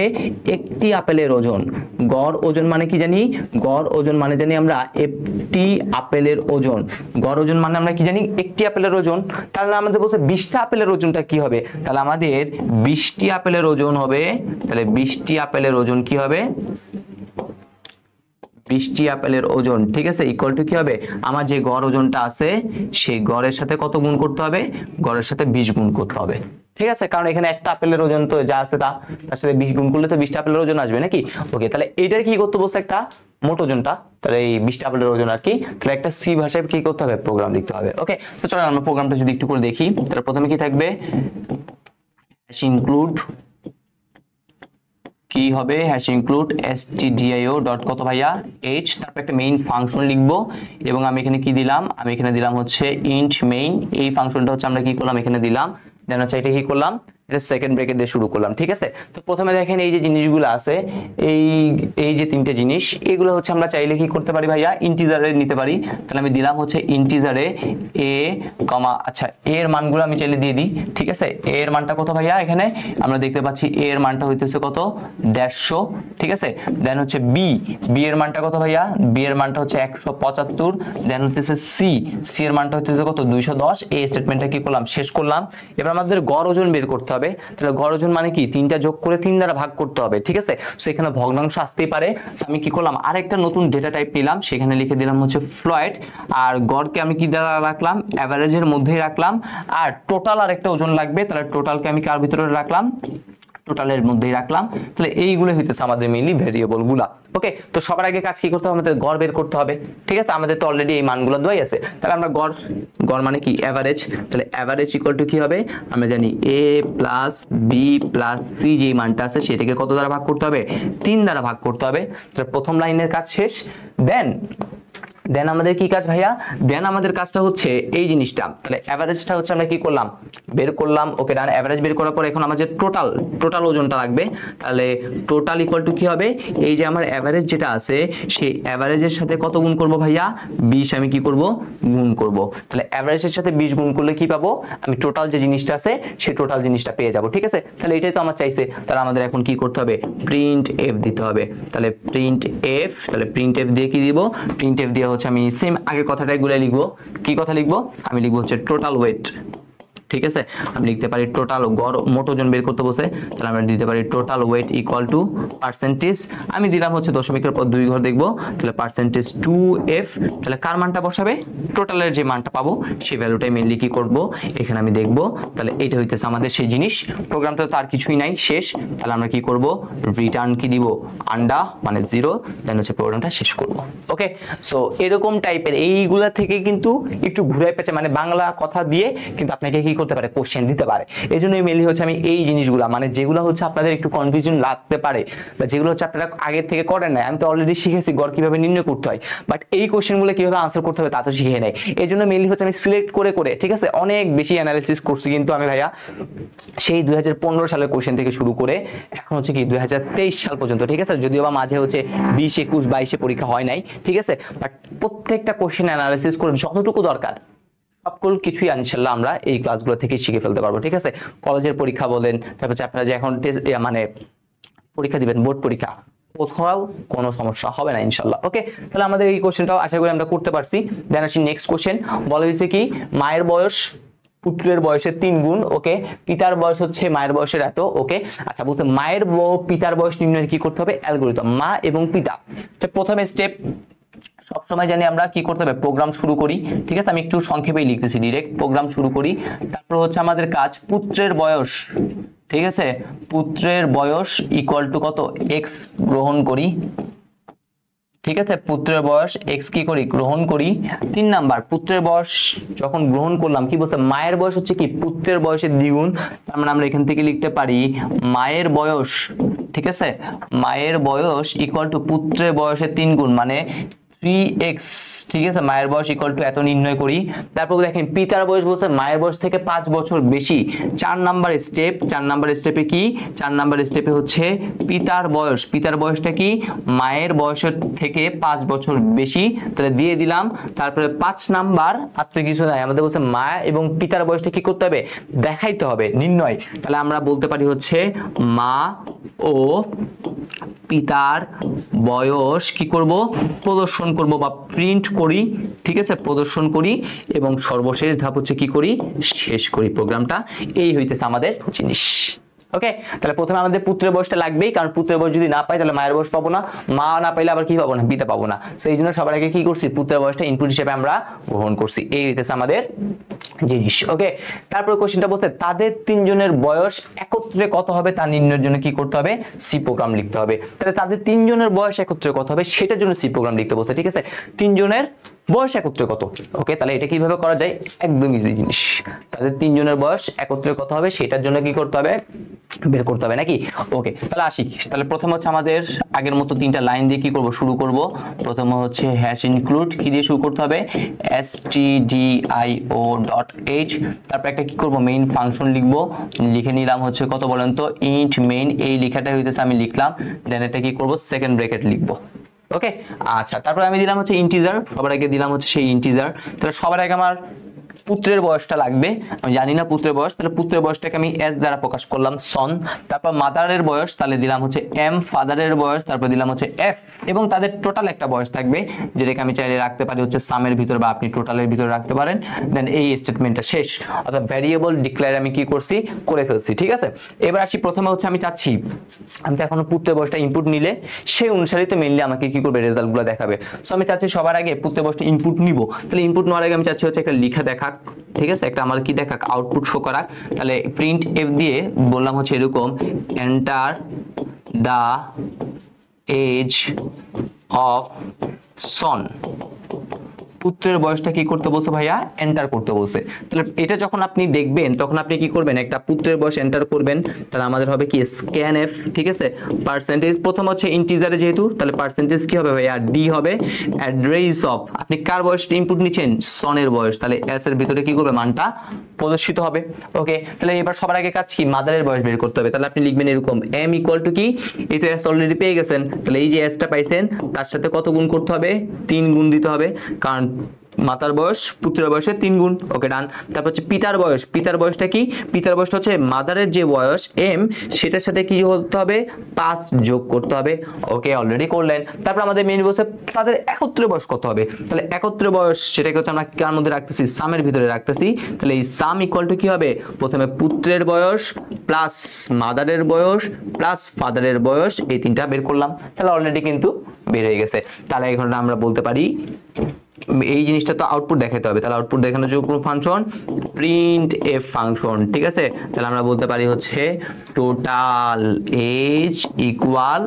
একটি আপেলের ওজন। গড় ওজন মানে কি জানি, গড় ওজন মানে জানি আমরা একটি আপেলের ওজন, গড় ওজন মানে আমরা কি জানি একটি আপেলের ওজন। তাহলে আমাদের বলছে 20টা আপেলের ওজনটা কি হবে, তাহলে আমাদের 20টি আপেলের ওজন হবে, তাহলে 20টি আপেলের ওজন কি হবে, 20টি আপেলের ওজন, ঠিক আছে, ইকুয়াল টু কি হবে, আমার যে গড় ওজনটা আছে সেই গড়ের সাথে কত গুণ করতে হবে, গড়ের সাথে 20 গুণ করতে হবে, ঠিক আছে, কারণ এখানে একটা আপেলের ওজন তো যা আছে তার সাথে 20 গুণ করলে তো 20টা আপেলের ওজন আসবে নাকি। ওকে, তাহলে এটার কি করতে বলছে, একটা মোট ওজনটা, তাহলে এই 20টা আপেলের ওজন আর কি, তাহলে একটা সি ভাষায় কি করতে হবে, প্রোগ্রাম লিখতে হবে। ওকে, তো চলো আমরা প্রোগ্রামটা যদি একটু করে দেখি, তাহলে প্রথমে কি থাকবে, ইনক্লুড কি হবে, #include stdio ডট কত ভাইয়া h, তারপর একটা মেইন ফাংশন লিখবো, এবং আমি এখানে কি দিলাম, আমি এখানে দিলাম হচ্ছে int main, এই ফাংশনটা হচ্ছে আমরা কি করলাম এখানে দিলাম, দেন হচ্ছে এটা কি করলাম, এটা সেকেন্ড ব্রেকেট দিয়ে শুরু করলাম, ঠিক আছে। তো প্রথমে দেখেন এই যে জিনিসগুলো আছে, এই যে 3টে জিনিস, এগুলো হচ্ছে আমরা চাইলে কি করতে পারি ভাইয়া ইন্টিজারে নিতে পারি। তাহলে আমি দিলাম হচ্ছে ইন্টিজারে a, আচ্ছা a এর মানগুলো আমি চাইলে দিয়ে দিই, ঠিক আছে। a এর মানটা কত ভাইয়া, এখানে আমরা দেখতে পাচ্ছি a এর মানটা হইতেছে কত 150, ঠিক আছে। দেন হচ্ছে b এর মানটা কত ভাইয়া, b এর মানটা হচ্ছে 175, দেন হচ্ছে c এর মানটা হচ্ছে কত 210। এই স্টেটমেন্টটা কি করলাম, শেষ করলাম। এবার আমাদের গড় ওজন বের করতে হবে, তাহলে গড় ওজন মানে কি 3টা যোগ করে 3 দ্বারা ভাগ করতে হবে, ঠিক আছে। সো এখানে ভগ্নাংশ আসতেই পারে, আমি কি করলাম আরেকটা নতুন ডেটা টাইপ নিলাম, সেখানে লিখে দিলাম হচ্ছে ফ্লয়েড, আর গড়কে আমি কি দ্বারা রাখলাম, এভারেজের মধ্যেই রাখলাম, আর টোটাল আরেকটা ওজন লাগবে, তাহলে টোটালকে আমি কার ভিতরে রাখলাম, টোটালের মধ্যেই রাখলাম। তাহলে এইগুলো হইতেছে আমাদের মেইনলি ভেরিয়েবল গুলা। ওকে, তো সবার আগে কাজ কি করতে হবে, আমাদের গড় বের করতে হবে, ঠিক আছে। আমাদের তো অলরেডি এই মানগুলো দেওয়াই আছে, তাহলে আমরা গড় মানে কি এভারেজ, তাহলে এভারেজ ইকুয়াল টু কি হবে, আমরা জানি a + b + c যে মানটা আছে সেটাকে কত দ্বারা ভাগ করতে হবে, 3 দ্বারা ভাগ করতে হবে। তাহলে প্রথম লাইনের কাজ শেষ। দেন আমাদের কি কাজ ভাইয়া, দেন আমাদের কাজটা হচ্ছে এই জিনিসটা, তাহলে এভারেজটা হচ্ছে আমরা কি করলাম, বের করলাম। ওকে, ডান, এভারেজ বের করার পর এখন আমাদের টোটাল ওজনটা লাগবে, তাহলে টোটাল ইকুয়াল টু কি হবে, এই যে আমার এভারেজ যেটা আছে সেই এভারেজের সাথে কত গুণ করব ভাইয়া, 20 আমি কি করব গুণ করব। তাহলে এভারেজের সাথে 20 গুণ করলে কি পাবো, আমি টোটাল যে জিনিসটা আছে সেই টোটাল জিনিসটা পেয়ে যাব, ঠিক আছে। তাহলে এটাই তো আমার চাইছে, তাহলে আমাদের এখন কি করতে হবে, প্রিন্ট এফ দিতে হবে। তাহলে প্রিন্ট এফ দিয়ে কি দিব, প্রিন্ট এফ দিয়ে আমি সেম আগের কথাটাই গুলো লিখবো। কি কথা লিখবো, আমি লিখবো হচ্ছে টোটাল ওয়েট, ঠিক আছে। আমি লিখতে পারি টোটাল গড় মোট ওজন বের করতে বসে, তাহলে আমরা দিতে পারি total wait equal to percentage, আমি দিলাম হচ্ছে দশমিকের পর 2 ঘর দেখবো, তাহলে পার্সেন্টেজ 2f, তাহলে কার মানটা বসাবে, টোটালের যে মানটা পাবো সেই ভ্যালুটাই মেইনলি কি করব এখানে আমি দেখবো। তাহলে এটা হইতেছে আমাদের সেই জিনিস, প্রোগ্রামটা তো আর কিছুই নাই, শেষ। তাহলে আমরা কি করব, রিটার্ন কি দিব, আন্ডা মানে 0, দেন হচ্ছে প্রোগ্রামটা শেষ করব। ওকে, সো এরকম টাইপের এইগুলা থেকে কিন্তু একটু ঘুরাই পেঁচে মানে বাংলা কথা দিয়ে কিন্তু আপনাকে কি করতে পারে, কোশ্চেন দিতে পারে। এই জন্যই মেনলি হচ্ছে আমি এই জিনিসগুলো মানে যেগুলো হচ্ছে আপনাদের একটু কনফিউশন লাগতে পারে বা যেগুলো হচ্ছে আপনারা আগের থেকে করেন না, আমি তো অলরেডি শিখেছি গড় কিভাবে নির্ণয় করতে হয়, বাট এই কোশ্চেনগুলো কিভাবে আনসার করতে হবে তা তো শিখে নেই। এই জন্য মেনলি হচ্ছে আমি সিলেক্ট করে করে, ঠিক আছে, অনেক বেশি অ্যানালিসিস করছি কিন্তু আমি ভাইয়া সেই 2015 সালের কোশ্চেন থেকে শুরু করে এখন হচ্ছে কি 2023 সাল পর্যন্ত, ঠিক আছে, যদিও বা মাঝে হচ্ছে 20, 21, 22 পরীক্ষা হয় নাই, ঠিক আছে, বাট প্রত্যেকটা কোশ্চেন অ্যানালিসিস করে যতটুকু দরকার সকল কিছুই ইনশাআল্লাহ আমরা এই ক্লাসগুলো থেকে শিখে ফেলতে পারবো, ঠিক আছে। কলেজের পরীক্ষা বলেন, তারপর আপনারা যে এখন মানে পরীক্ষা দিবেন, বোর্ড পরীক্ষা, কোথাও কোনো সমস্যা হবে না ইনশাআল্লাহ। ওকে, তাহলে আমাদের এই কোশ্চেনটাও আশা করি আমরা করতে পারছি। দেন আসি নেক্সট কোশ্চেন। বলা হয়েছে কি মায়ের বয়স পুত্রের বয়সের 3 গুণ। ওকে, পিতার বয়স হচ্ছে মায়ের বয়সের এত। ওকে, আচ্ছা বুঝতে মায়ের পিতার বয়স নির্ণয় কি করতে হবে, অ্যালগরিদম মা এবং পিতা। তো প্রথমে স্টেপ সবসময় জানি আমরা কি করতে হবে, প্রোগ্রাম শুরু করি, ঠিক আছে, আমি একটু সংক্ষেপেই লিখতেছি, ডিরেক্ট প্রোগ্রাম শুরু করি। তারপর হচ্ছে আমাদের কাজ পুত্রের বয়স, ঠিক আছে, পুত্রের বয়স ইকুয়াল টু কত, এক্স গ্রহণ করি, ঠিক আছে, পুত্রের বয়স এক্স কি করি, গ্রহণ করি। 3 নাম্বার পুত্রের বয়স যখন গ্রহণ করলাম কি বলছে, মায়ের বয়স হচ্ছে কি পুত্রের বয়সের দ্বিগুণ, তার মানে আমরা এখান থেকে লিখতে পারি মায়ের বয়স, ঠিক আছে, মায়ের বয়স ইকুয়াল টু পুত্রের বয়সের 3 গুণ মানে 3x, ঠিক আছে, মায়ের বয়স ইকুয়াল টু এত নির্ণয় করি। তারপর দেখেন পিতার বয়স বলছে মায়ের বয়স থেকে 5 বছর বেশি। 4 নাম্বার স্টেপ, 4 নাম্বার স্টেপে কি, 4 নাম্বার স্টেপে হচ্ছে পিতার বয়স, পিতার বয়সটা কি মায়ের বয়সের থেকে 5 বছর বেশি, তাহলে দিয়ে দিলাম। তারপরে 5 নাম্বার আর তো কিছু নাই, আমাদের বলছে মা এবং পিতার বয়সটা কি করতে হবে, দেখাইতে হবে, নির্ণয়। তাহলে আমরা বলতে পারি হচ্ছে মা ও পিতার বয়স কি করব, প্রদর্শন করব বা প্রিন্ট করি, ঠিক আছে, প্রদর্শন করি এবং সর্বশেষ ধাপ হচ্ছে কি করি, শেষ করি প্রোগ্রামটা। এই হইতেছে আমাদের জিনিস। ওকে, তাহলে প্রথমে আমাদের পুত্রের বয়সটা লাগবেই, কারণ পুত্রের বয়স যদি না পাই তাহলে মায়ের বয়স পাবো না, মা না পাইলে আবার কি পাবো না, পিতা পাবো না। সেই জন্য সবার আগে কি করছি, পুত্রের বয়সটা ইনপুট হিসেবে আমরা গ্রহণ করছি। এই হইতেছে আমাদের জিনিস। ওকে, তারপর কোশ্চেনটা বলতে তাদের 3 জনের বয়স একত্রে কত হবে তা নির্ণয়ের জন্য কি করতে হবে, সি প্রোগ্রাম লিখতে হবে। তাহলে তাদের 3 জনের বয়স একত্রে কত হবে সেটার জন্য সি প্রোগ্রাম লিখতে বলছে, ঠিক আছে, 3 জনের বয়স একত্রে কত। ওকে, তাহলে এটা কিভাবে করা যায়, একদম ইজি জিনিস। তাদের 3 জনের বয়স একত্রে কত হবে সেটার জন্য কি করতে হবে, বের করতে হবে নাকি। ওকে, তাহলে আসি। তাহলে প্রথমে হচ্ছে আমাদের আগের মতো 3টা লাইন দিয়ে কি করব, শুরু করব। প্রথমে হচ্ছে হ্যাশ ইনক্লুড কি দিয়ে শুরু করতে হবে, stdio.h। তারপর একটা কি করব, মেইন ফাংশন লিখব, লিখে নিলাম হচ্ছে কত বলেন তো, ইন্ট মেইন, এই লেখাটা হইতেছে আমি লিখলাম। দেন এটা কি করব, সেকেন্ড ব্র্যাকেট লিখব। ওকে, আচ্ছা, তারপর আমি দিলাম হচ্ছে ইন্টিজার, সবার আগে দিলাম হচ্ছে সেই ইন্টিজার। তাহলে সবার আগে আমার পুত্রের বয়সটা লাগবে, আমি জানি না পুত্রের বয়স, তাহলে পুত্রের বয়সটাকে আমি এস দ্বারা প্রকাশ করলাম, সন। তারপর মাদারের বয়স, তাহলে দিলাম হচ্ছে এম, ফাদারের বয়স, তারপর দিলাম হচ্ছে এফ, এবং তাদের টোটাল একটা বয়স থাকবে যেটাকে আমি চাইলে রাখতে পারি হচ্ছে সামের ভিতরে বা আপনি টোটালের ভিতরে রাখতে পারেন। দেন এই স্টেটমেন্টটা শেষ, অর্থাৎ ভ্যারিয়েবল ডিক্লেয়ার আমি কি করছি, করে ফেলছি, ঠিক আছে। এবার আসি, প্রথমে হচ্ছে আমি চাচ্ছি, আমি তো এখনো পুত্রের বয়সটা ইনপুট নিলে সেই অনুসারে তো মেইনলি আমাকে কি করবে, রেজাল্টগুলো দেখাবে। সো আমি চাচ্ছি সবার আগে পুত্রের বয়সটা ইনপুট নিব। তাহলে ইনপুট নেওয়ার আগে আমি চাচ্ছি হচ্ছে একটা লিখা দেখাক, ঠিক আছে, একটা আমার কি দেখাক, আউটপুট শো করাক। তাহলে প্রিন্ট এফ দিয়ে বললাম হচ্ছে এরকম, enter the age of son. পুত্রের বয়সটা কি করতে বলছে ভাইয়া, এন্টার করতে বলছে। তাহলে এটা যখন আপনি দেখবেন তখন আপনি কি করবেন, একটা পুত্রের বয়স এন্টার করবেন। তাহলে আমাদের হবে কি, স্ক্যান এফ, ঠিক আছে, পার্সেন্টেজ, প্রথম হচ্ছে ইন্টিজারে যেহেতু, তাহলে পার্সেন্টেজ কি হবে ভাইয়া, ডি হবে, অ্যাড্রেস অফ, আপনি কার বয়স ইনপুট নিচ্ছেন, সনের বয়স, তাহলে এস এর ভিতরে কি করবে, মানটা প্রদর্শিত হবে। ওকে, তাহলে এবার সবার আগে কাজ কি, মাদারের বয়স বের করতে হবে। তাহলে আপনি লিখবেন এরকম, এম ইকুয়াল টু কি, এই তো এস অলরেডি পেয়ে গেছেন, তাহলে এই যে এসটা পাইছেন তার সাথে কত গুণ করতে হবে, 3 গুণ দিতে হবে, কারণ মাতার বয়স পুত্রের বয়সের 3 গুণ। ওকে, ডান। তারপর হচ্ছে পিতার বয়স, পিতার বয়সটা কি, পিতার বয়সটা হচ্ছে মাদারের যে বয়স এম সেটার সাথে কি হতে হবে, 5 যোগ করতে হবে। ওকে, অলরেডি করলেন। তারপর আমাদের মেইন বলছে তাদের একত্রে বয়স কত হবে, তাহলে একত্রে বয়স সেটাকে হচ্ছে আমরা কার মধ্যে রাখতেছি, সামের ভিতরে রাখতেছি। তাহলে এই সাম ইকুয়াল টু কি হবে, প্রথমে পুত্রের বয়স প্লাস মাদারের বয়স প্লাস ফাদারের বয়স, এই 3টা বের করলাম। তাহলে অলরেডি কিন্তু বের হয়ে গেছে। তাহলে এখন আমরা বলতে পারি এই জিনিসটা তো আউটপুট দেখাতে হবে, তাহলে আউটপুট দেখানোর জন্য কোনো ফাংশন, প্রিন্ট এফ ফাংশন, ঠিক আছে। তাহলে আমরা বলতে পারি হচ্ছে টোটাল এজ ইকুয়াল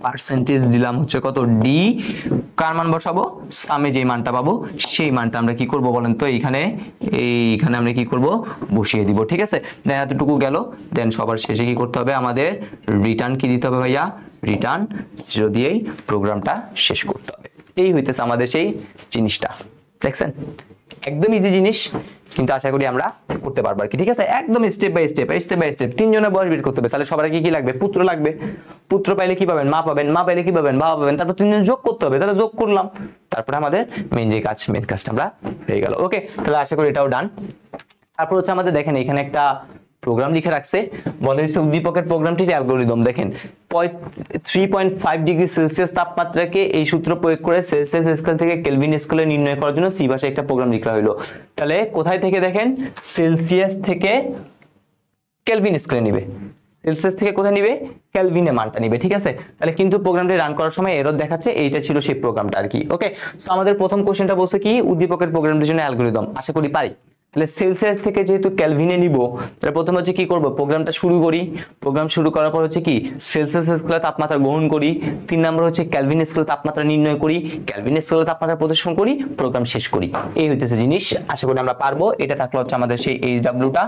পার্সেন্টেজ দিলাম হচ্ছে কত ডি, কার মান বসাবো, সামে যে মানটা পাবো সেই মানটা আমরা কি করব বলেন তো, এইখানে আমরা কি করব বসিয়ে দিব। ঠিক আছে, দেন এতটুকু গেল। দেন সবার শেষে কি করতে হবে, আমাদের রিটার্ন কি দিতে হবে ভাইয়া, রিটার্ন 0 দিয়েই প্রোগ্রামটা শেষ করতে হবে। এই হইতেছে আমাদের সেই জিনিসটা। দেখছেন, একদম ইজি জিনিস, কিন্তু আশা করি আমরা করতে পারবো আর কি। ঠিক আছে, একদম স্টেপ বাই স্টেপ। তিনজনের বয়স বের করতে হবে, তাহলে সবার কি কি লাগবে, পুত্র লাগবে। পুত্র পাইলে কি পাবেন, মা পাবেন। মা পাইলে কি পাবেন, বাবা পাবেন। তারপর তিনজন যোগ করতে হবে, তাহলে যোগ করলাম। তারপরে আমাদের মেন কাজটা আমরা হয়ে গেল। ওকে, তাহলে আশা করি এটাও ডান। তারপর হচ্ছে আমাদের দেখেন এখানে একটা প্রোগ্রাম লিখে রাখছে, বলা হয়েছে উদ্দীপকের প্রোগ্রামটির অ্যালগরিদম। দেখেন 3.5 ডিগ্রি সেলসিয়াস তাপমাত্রাকে এই সূত্র প্রয়োগ করে সেলসিয়াস স্কেল থেকে কেলভিন স্কেলে নির্ণয় করার জন্য সি ভাষায় একটা প্রোগ্রাম লেখা হলো। তাহলে কোথায় থেকে দেখেন, সেলসিয়াস থেকে কেলভিন স্কেলে নিবে, সেলসিয়াস থেকে কোথায় নিবে, কেলভিনে মানটা নিবে। ঠিক আছে, তাহলে কিন্তু প্রোগ্রামটি রান করার সময় এরর দেখাচ্ছে, এইটা ছিল সেই প্রোগ্রামটা আর কি। ওকে, সো আমাদের প্রথম কোশ্চেনটা বলছে কি, উদ্দীপকের প্রোগ্রামটির জন্য অ্যালগরিদম। আশা করি পারি। তাহলে সেলসিয়াস থেকে যেহেতু কেলভিনে নিব, তাহলে প্রথম হচ্ছে কি করব, প্রোগ্রামটা শুরু করি। প্রোগ্রাম শুরু করার পর হচ্ছে কি, সেলসিয়াস স্কেলে তাপমাত্রা গ্রহণ করি। 3 নম্বর হচ্ছে কেলভিন স্কেলে তাপমাত্রা নির্ণয় করি, কেলভিন স্কেলে তাপমাত্রা প্রদর্শন করি, প্রোগ্রাম শেষ করি। এই হইতেছে জিনিস, আশা করি আমরা পারবো। এটা থাকলে হচ্ছে আমাদের সেই এইচডব্লিউটা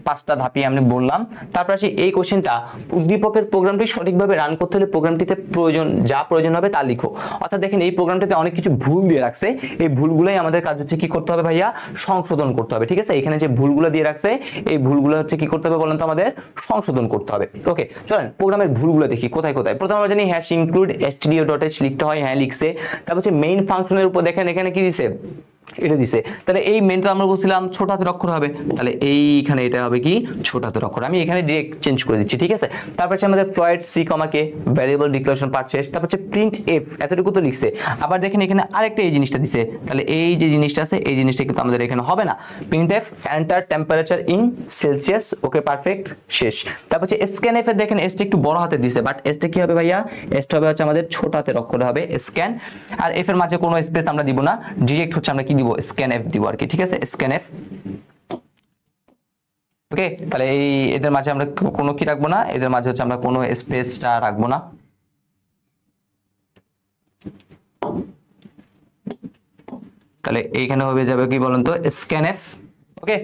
5টা ধাপে আমি বললাম। তারপর আসি এই কোশ্চেনটা, উদ্দীপকের প্রোগ্রামটি সঠিকভাবে রান করতে হলে প্রোগ্রামটিতে যা প্রয়োজন হবে তা লিখো। অর্থাৎ দেখেন এই প্রোগ্রামটিতে অনেক কিছু ভুল দিয়ে রাখছে, এই ভুলগুলোই আমাদের কাজ হচ্ছে কি করতে হবে ভাইয়া, সংশোধন করতে হবে। ঠিক আছে, এখানে যে ভুলগুলো দিয়ে রাখছে, এই ভুলগুলো হচ্ছে কি করতে হবে বলেন তো, আমাদের সংশোধন করতে হবে। ওকে, চলেন প্রোগ্রামের ভুলগুলো দেখি কোথায় কোথায়। প্রথমে আমরা জানি হ্যাশ ইনক্লুড stdio.h লিখতে হয়, হ্যাঁ লিখছে। তারপর হচ্ছে মেইন ফাংশনের উপর দেখেন এখানে কি দিছে, এটা দিছে। তাহলে এই মেনটা আমরা বলছিলাম ছোট হাতের অক্ষর হবে, তাহলে এইখানে এটা হবে কি ছোট হাতের অক্ষর। আমি এখানে ডিরেক্ট চেঞ্জ করে দিচ্ছি। ঠিক আছে, তারপর হচ্ছে আমাদের Floyd C K variable declaration part শেষ। তারপর হচ্ছে প্রিন্ট এফ, এতটুকু তো লিখছে। আবার দেখেন এখানে আরেকটা এই জিনিসটা দিছে, তাহলে এই যে জিনিসটা আছে এই জিনিসটা কিন্তু আমাদের এখানে হবে না। Print F enter temperature in Celsius, okay perfect, শেষ। তারপর হচ্ছে স্ক্যান এফ এর দেখেন এসটা একটু বড় হাতে দিছে, বাট এসটা কি হবে ভাইয়া, এসটা হবে হচ্ছে আমাদের ছোট হাতের অক্ষরে হবে স্ক্যান। আর এফ এর মাঝে কোনো স্পেস আমরা দিব না, ডিরেক্ট হচ্ছে আমরা কি দিব, স্ক্যান এফ দিব আর কি। ঠিক আছে, স্ক্যান এফ। ওকে, তাহলে এই এদের মাঝে আমরা কোনো কি রাখবো না, এদের মাঝে হচ্ছে আমরা কোনো স্পেসটা রাখবো না। তাহলে এইখানে হবে যাবে কি বলেন তো, স্ক্যান এফ। ওকে,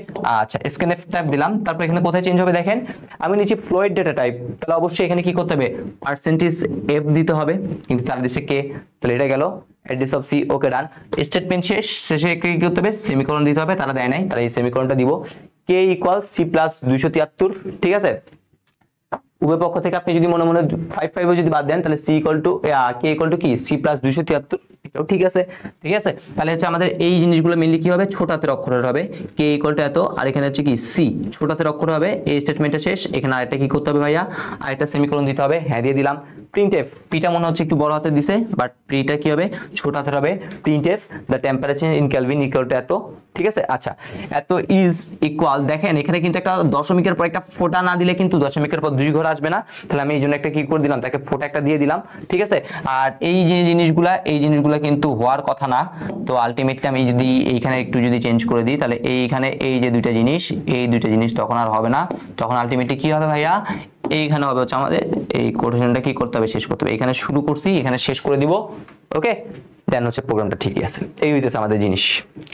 আচ্ছা স্ক্যান এফ টাইপ দিলাম। তারপর এখানে কোথায় চেঞ্জ হবে দেখেন, আমি নিচে ফ্লয়েড ডেটা টাইপ, তাহলে অবশ্যই এখানে কি করতে হবে, পার্সেন্টেজ এফ দিতে হবে, কিন্তু তার দিছে কে, তাহলে এটা গেল address of c. Okay done, statement শেষে কি করতে হবে, সেমিকোলন দিতে হবে, তারা দেয় নাই, তাহলে এই সেমিকোলনটা দিব। K equal C plus 273। ঠিক আছে, উভয় পক্ষ থেকে আপনি যদি মনে মনে 5 যদি বাদ দেন, তাহলে c equal to k equal to কি, সি প্লাস 273। এটাও ঠিক আছে। ঠিক আছে, তাহলে হচ্ছে আমাদের এই জিনিসগুলো মেনলি কি হবে, ছোট হাতের অক্ষরের হবে, কে ইকুয়াল টু এত, আর এখানে হচ্ছে কি সি ছোট হাতের অক্ষর হবে। এই স্টেটমেন্টটা শেষ, এখানে আরেকটা কি করতে হবে ভাইয়া, আরেকটা সেমিকোলন দিতে হবে, হ্যাঁ দিয়ে দিলাম। প্রিন্ট এফ, পিটা মনে হচ্ছে একটু বড় হাতে দিছে, বাট পিটা কি হবে, ছোট হাতের হবে। Print f the temperature in Kelvin equal to এত। ঠিক আছে, আচ্ছা এত ইজ ইকুয়াল, দেখেন এখানে কিন্তু একটা দশমিকের পর একটা ফোঁটা না দিলে কিন্তু দশমিকের পর 2 ঘর আসবে না, তাহলে আমি এই জন্য একটা কি করে দিলাম, তাকে ফোঁটা একটা দিয়ে দিলাম। ঠিক আছে, আর এই যে জিনিসগুলা কিন্তু হওয়ার কথা না, তো আলটিমেটলি আমি যদি এইখানে একটু যদি চেঞ্জ করে দিই, তাহলে এইখানে এই যে এই দুইটা জিনিস তখন আর হবে না, তখন আলটিমেটলি কি হবে ভাইয়া, এইখানে হবে হচ্ছে আমাদের এই কোটেশনটা কি করতে হবে, শেষ করতে হবে। এখানে শুরু করছি, এখানে শেষ করে দিব। ওকে, দেন হচ্ছে প্রোগ্রামটা ঠিকই আছে। এই হইতেছে আমাদের জিনিস,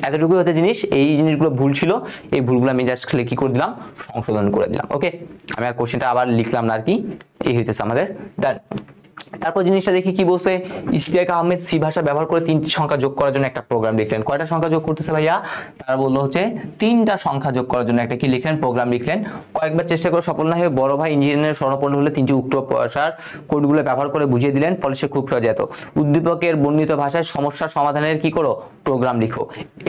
এতটুকু হচ্ছে জিনিস। এই জিনিসগুলো ভুল ছিল, এই ভুলগুলো আমি জাস্ট খালি কি করে দিলাম, সংশোধন করে দিলাম। ওকে, আমি আর কোশ্চেনটা আবার লিখলাম না আর কি। এই হইতেছে আমাদের ডান। তারপর জিনিসটা দেখি কি বলছে, ইশতিয়াক আহমেদ সি ভাষা ব্যবহার করে 3টি সংখ্যা যোগ করার জন্য একটা প্রোগ্রাম লিখলেন। কয়টা সংখ্যা যোগ করতেছে ভাইয়া, তারা বললো হচ্ছে 3টা সংখ্যা যোগ করার জন্য একটা কি লিখলেন, প্রোগ্রাম লিখলেন। কয়েকবার চেষ্টা করে সফল না হয়ে বড় ভাই ইঞ্জিনিয়ারের স্বর্ণপন্ন হলে 3টি উক্ত ভাষার কোডগুলো ব্যবহার করে বুঝিয়ে দিলেন, ফলে সে খুব সহজে যেত। উদ্দীপকের বর্ণিত ভাষায় সমস্যা সমাধানের কি করো, প্রোগ্রাম লিখো।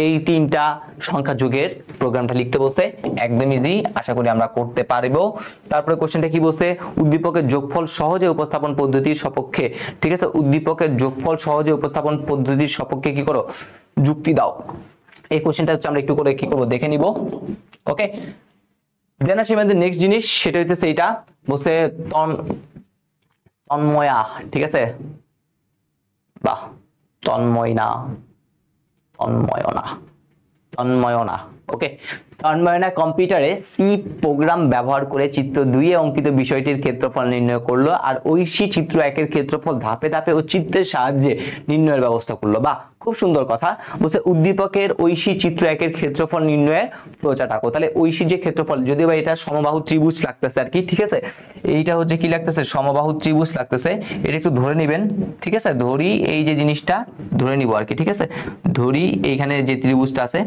এই 3টা সংখ্যা যোগের প্রোগ্রামটা লিখতে বলছে, একদম ইজি, আশা করি আমরা করতে পারবো। তারপরে কোশ্চেনটা কি বলছে, উদ্দীপকের যোগফল সহজে উপস্থাপন পদ্ধতির সপক্ষে। ঠিক আছে, উদ্দীপকের যোগফল সহজে উপস্থাপন পদ্ধতির সপক্ষে কি করো, যুক্তি দাও। এই কোশ্চেনটা হচ্ছে আমরা একটু করে কি করব দেখে নিব। ওকে, দেন আসি আমাদের নেক্সট জিনিস, সেটা হইতেছে এইটা বলছে তন্ময়া। ঠিক আছে, বাহ, তন্ময়না। ওকে, তন্ময়না কম্পিউটারে সি প্রোগ্রাম ব্যবহার করে চিত্র 2 এ অঙ্কিত বিষয়টির ক্ষেত্রফল নির্ণয় করলো, আর ঐশী চিত্র 1 এর ক্ষেত্রফল ধাপে ধাপে ও চিত্রের সাহায্যে নির্ণয়ের ব্যবস্থা করলো। বা খুব সুন্দর কথা বলছে, উদ্দীপকের ঐশী চিত্র 1 এর ক্ষেত্রফল নির্ণয়ের ফ্লোচার্ট আঁকো। তাহলে ঐশী যে ক্ষেত্রফল, যদিও বা এটা সমবাহু ত্রিভুজ লাগতেছে আর কি, ঠিক আছে, এইটা হচ্ছে কি লাগতেছে, সমবাহু ত্রিভুজ লাগতেছে, এটা একটু ধরে নেবেন, ঠিক আছে, ধরি এই যে জিনিসটা ধরে নিব আর কি, ঠিক আছে, ধরি এইখানে যে ত্রিভুজটা আছে,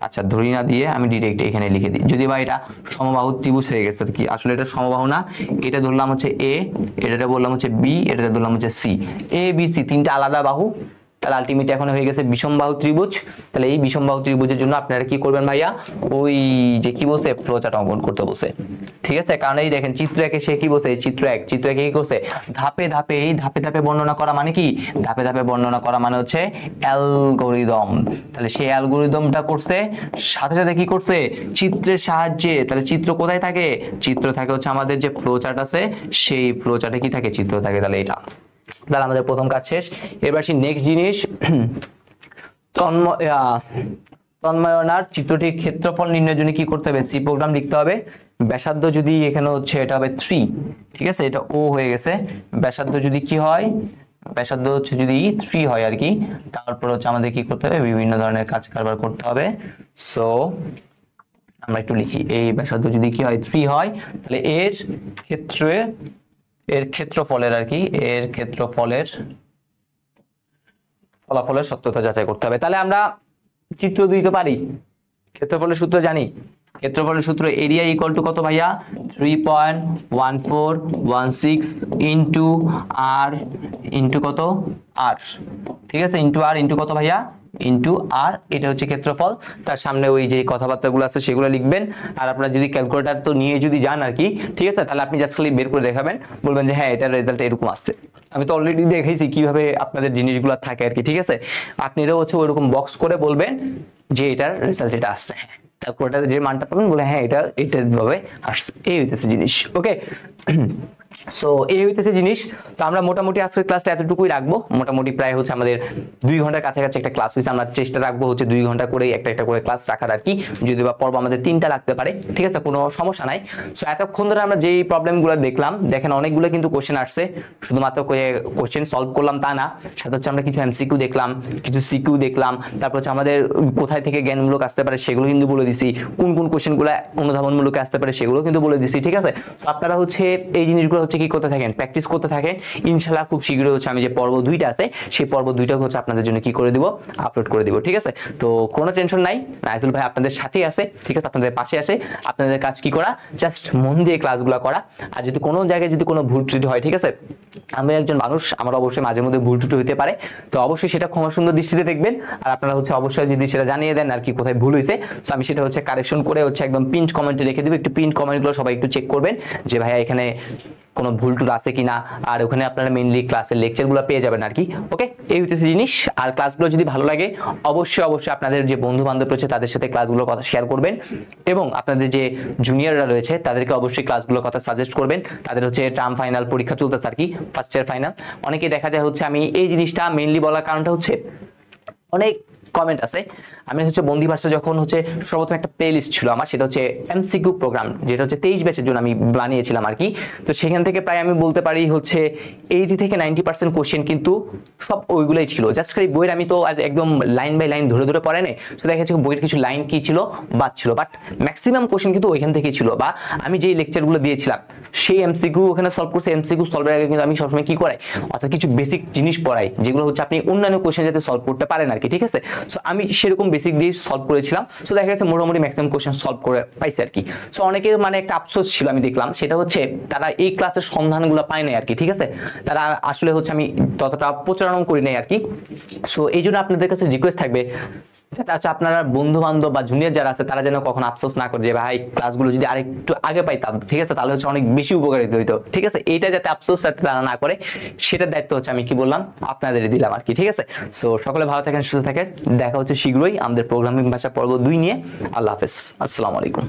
আচ্ছা ধরি না দিয়ে আমি ডিরেক্ট এখানে লিখে দিই, যদি বা এটা সমবাহু ত্রিভুজ হয়ে গেছে কি, আসলে এটা সমবাহু না, এটা ধরলাম হচ্ছে এ, এটা বললাম হচ্ছে বি, এটা ধরলাম হচ্ছে সি, এ বি সি তিনটা আলাদা বাহু, তাহলে আলটিমেটলি এখন হয়ে গেছে বিষমবাহু ত্রিভুজ। তাহলে এই বিষমবাহু ত্রিভুজের জন্য আপনারা কি করবেন ভাইয়া, ওই যে কি বলছে ফ্লোচার্ট অঙ্কন করতে বসে, ঠিক আছে, কারণ এই দেখেন চিত্র 1 এ সে কি বলছে, চিত্র 1 কি করছে, ধাপে ধাপে, এই ধাপে ধাপে বর্ণনা করা মানে কি, ধাপে ধাপে বর্ণনা করা মানে হচ্ছে অ্যালগরিদম। তাহলে সেই অ্যালগরিদমটা করছে, সাথে সাথে কি করছে, চিত্রের সাহায্যে। তাহলে চিত্র কোথায় থাকে, চিত্র থাকে হচ্ছে আমাদের যে ফ্লোচার্ট আছে, সেই ফ্লোচার্টে কি থাকে, চিত্র থাকে। তাহলে এটা, তাহলে আমাদের প্রথম কাজ শেষ। এবার আসি নেক্সট জিনিস, তন্ময়নার চিত্রটির ক্ষেত্রফল নির্ণয়ের জন্য কি করতে হবে, সি প্রোগ্রাম লিখতে হবে। ব্যাসার্ধ যদি এখানে হচ্ছে এটা হবে 3, ঠিক আছে, এটা ও হয়ে গেছে, ব্যাসার্ধ যদি কি হয়, ব্যাসার্ধ হচ্ছে যদি 3 হয় আর কি, তারপর হচ্ছে আমাদের কি করতে হবে, বিভিন্ন ধরনের কাজ কারবার করতে হবে। সো আমরা একটু লিখি, এই ব্যাসার্ধ যদি কি হয় 3 হয়, তাহলে এর ক্ষেত্রে, এর ক্ষেত্রফলের আর কি, এর ক্ষেত্রফলের ফলাফলের সত্যতা যাচাই করতে হবে। তাহলে আমরা চিত্র 2 তো পারি, ক্ষেত্রফলের সূত্র জানি, ক্ষেত্রফলের সূত্র এরিয়া ইকুয়াল টু কত ভাইয়া, 3.1416 ইন্টু আর ইন্টু কত আর, ঠিক আছে, ইন্টু আর ইন্টু কত ভাইয়া, ইন্টু আর, এটা হচ্ছে ক্ষেত্রফল। তার সামনে ওই যে কথাবার্তাগুলো আছে সেগুলো লিখবেন, আর আপনারা যদি ক্যালকুলেটর তো নিয়ে যদি যান আর কি, ঠিক আছে, তাহলে আপনি জাস্ট খালি বের করে দেখাবেন, বলবেন যে হ্যাঁ এটার রেজাল্ট এরকম আসছে। আমি তো অলরেডি দেখেছি কিভাবে আপনাদের জিনিসগুলো থাকে আর কি, ঠিক আছে, আপনারাও হচ্ছে ওইরকম বক্স করে বলবেন যে এটার রেজাল্ট এটা আসছে, ক্যালকুলেটরে যে মানটা পাবেন বলে হ্যাঁ এটা ভাবে আসছে, এই হইতেছে জিনিস। ওকে, সো এই হইতেছে জিনিস। তো আমরা মোটামুটি আজকের ক্লাসটা এতটুকুই রাখবো, মোটামুটি প্রায় হচ্ছে আমাদের 2 ঘন্টার কাছাকাছি একটা ক্লাস হয়েছে, আমরা চেষ্টা রাখবো হচ্ছে 2 ঘন্টা করে একটা করে ক্লাস রাখার আর কি, যদি বা পর্ব আমাদের 3টা লাগতে পারে, ঠিক আছে, কোনো সমস্যা নাই। সো এতক্ষণ ধরে আমরা যেই প্রবলেমগুলো দেখলাম, দেখেন অনেকগুলো কিন্তু কোশ্চেন আসছে, শুধুমাত্র কোশ্চেন সলভ করলাম তা না, সাথে হচ্ছে আমরা কিছু এমসিকিউ দেখলাম, কিছু সিকিউ দেখলাম, তারপর হচ্ছে আমাদের কোথায় থেকে জ্ঞানমূলক আসতে পারে সেগুলো কিন্তু বলে দিছি, কোন কোন কোশ্চেনগুলো অনুধাবনমূলক আসতে পারে সেগুলো কিন্তু বলে দিছি, ঠিক আছে। সো আপনারা হচ্ছে এই জিনিসগুলো হচ্ছে কি করতে থাকেন, প্র্যাকটিস করতে থাকেন, ইনশাআল্লাহ খুব শীঘ্রই হচ্ছে আমি যে পর্ব 2টা আছে সেই পর্ব 2টা হচ্ছে আপনাদের জন্য কি করে দিব, আপলোড করে দিব, ঠিক আছে। তো কোনো টেনশন নাই, নাইতুল ভাই আপনাদের সাথেই আছে, ঠিক আছে, আপনাদের পাশে আছে, আপনাদের কাজ কি করা, জাস্ট মন দিয়ে ক্লাসগুলো করা। আর যদি কোনো জায়গায় যদি কোনো ভুল ত্রুটি হয়, ঠিক আছে, আমি একজন মানুষ, আমার অবশ্যই মাঝে মধ্যে ভুল ত্রুটি হতে পারে, তো অবশ্যই সেটা ক্ষমা সুন্দর দৃষ্টিতে দেখবেন, আর আপনারা হচ্ছে অবশ্যই যদি সেটা জানিয়ে দেন আর কি কোথায় ভুল হয়েছে, তো আমি সেটা হচ্ছে কারেকশন করে হচ্ছে একদম পিন কমেন্টে রেখে দেব, একটু পিন কমেন্টগুলো সবাই একটু চেক করবেন যে ভাইয়া এখানে কোনো ভুল টুল আছে কিনা, আর ওখানে আপনারা মেইনলি ক্লাসের লেকচারগুলো পেয়ে যাবেন আর কি। ওকে, এই হচ্ছে জিনিস। আর ক্লাসগুলো যদি ভালো লাগে অবশ্যই আপনাদের যে বন্ধু বান্ধব রয়েছে তাদের সাথে ক্লাসগুলোর কথা শেয়ার করবেন, এবং আপনাদের যে জুনিয়ররা রয়েছে তাদেরকে অবশ্যই ক্লাসগুলোর কথা সাজেস্ট করবেন। তাদের হচ্ছে টার্ম ফাইনাল পরীক্ষা চলতেছে আর কি, ফার্স্ট ইয়ার ফাইনাল। অনেকে দেখা যায় হচ্ছে, আমি এই জিনিসটা মেইনলি বলার কারণটা হচ্ছে অনেক কমেন্ট আছে, আমি হচ্ছে বন্দি ভাষা যখন হচ্ছে সর্বপ্রথম একটা প্লে লিস্ট ছিল আমার, সেটা হচ্ছে এমসিকিউ প্রোগ্রাম, যেটা হচ্ছে 23 ব্যাচের জন্য আমি বানিয়েছিলাম আর কি। তো সেখান থেকে প্রায় আমি বলতে পারি হচ্ছে 80 থেকে 90% কোশ্চেন কিন্তু সব ওইগুলোই ছিল, জাস্ট খালি বইয়ের আমি তো আর একদম লাইন বাই লাইন ধরে ধরে পড়ে নাই, তো দেখা যাচ্ছে বইয়ের কিছু লাইন কি ছিল বাদ ছিল, বাট ম্যাক্সিমাম কোশ্চেন কিন্তু ওইখান থেকেই ছিল, বা আমি যেই লেকচারগুলো দিয়েছিলাম সেই এমসিকিউ ওখানে সলভ করছে। এমসিকিউ সলভের আগে কিন্তু আমি সবসময় কি করাই, অর্থাৎ কিছু বেসিক জিনিস পড়াই, যেগুলো হচ্ছে আপনি অন্যান্য কোশ্চেন যাতে সলভ করতে পারেন আর কি, ঠিক আছে। সো আমি সেরকম বেসিক দিয়ে সলভ করেছিলাম, সো দেখা গেছে মোটামুটি ম্যাক্সিমাম কোশ্চেন সলভ করে পাইছে আর কি। সো অনেকের মানে একটা আফসোস ছিল আমি দেখলাম, সেটা হচ্ছে তারা এই ক্লাসের সন্ধানগুলো পায় নাই আর কি, ঠিক আছে, তারা আসলে হচ্ছে আমি ততটা প্রচারণ করি নাই আর কি। সো এই জন্য আপনাদের কাছে রিকোয়েস্ট থাকবে যাতে হচ্ছে আপনারা বন্ধু বান্ধব বা জুনিয়র যারা আছে তারা যেন কখনো আফসোস না করে যে ভাই ক্লাসগুলো যদি আরেকটু আগে পাইতাম, ঠিক আছে, তাহলে হচ্ছে অনেক বেশি উপকারিত হইতো, ঠিক আছে। এইটা যাতে আফসোস তারা না করে সেটার দায়িত্ব হচ্ছে আমি কি বললাম আপনাদের দিলাম আর কি, ঠিক আছে। সো সকলে ভালো থাকেন, সুস্থ থাকেন, দেখা হচ্ছে শীঘ্রই আমাদের প্রোগ্রামিং ভাষা পর্ব 2 নিয়ে। আল্লাহ হাফেজ, আসসালামু আলাইকুম।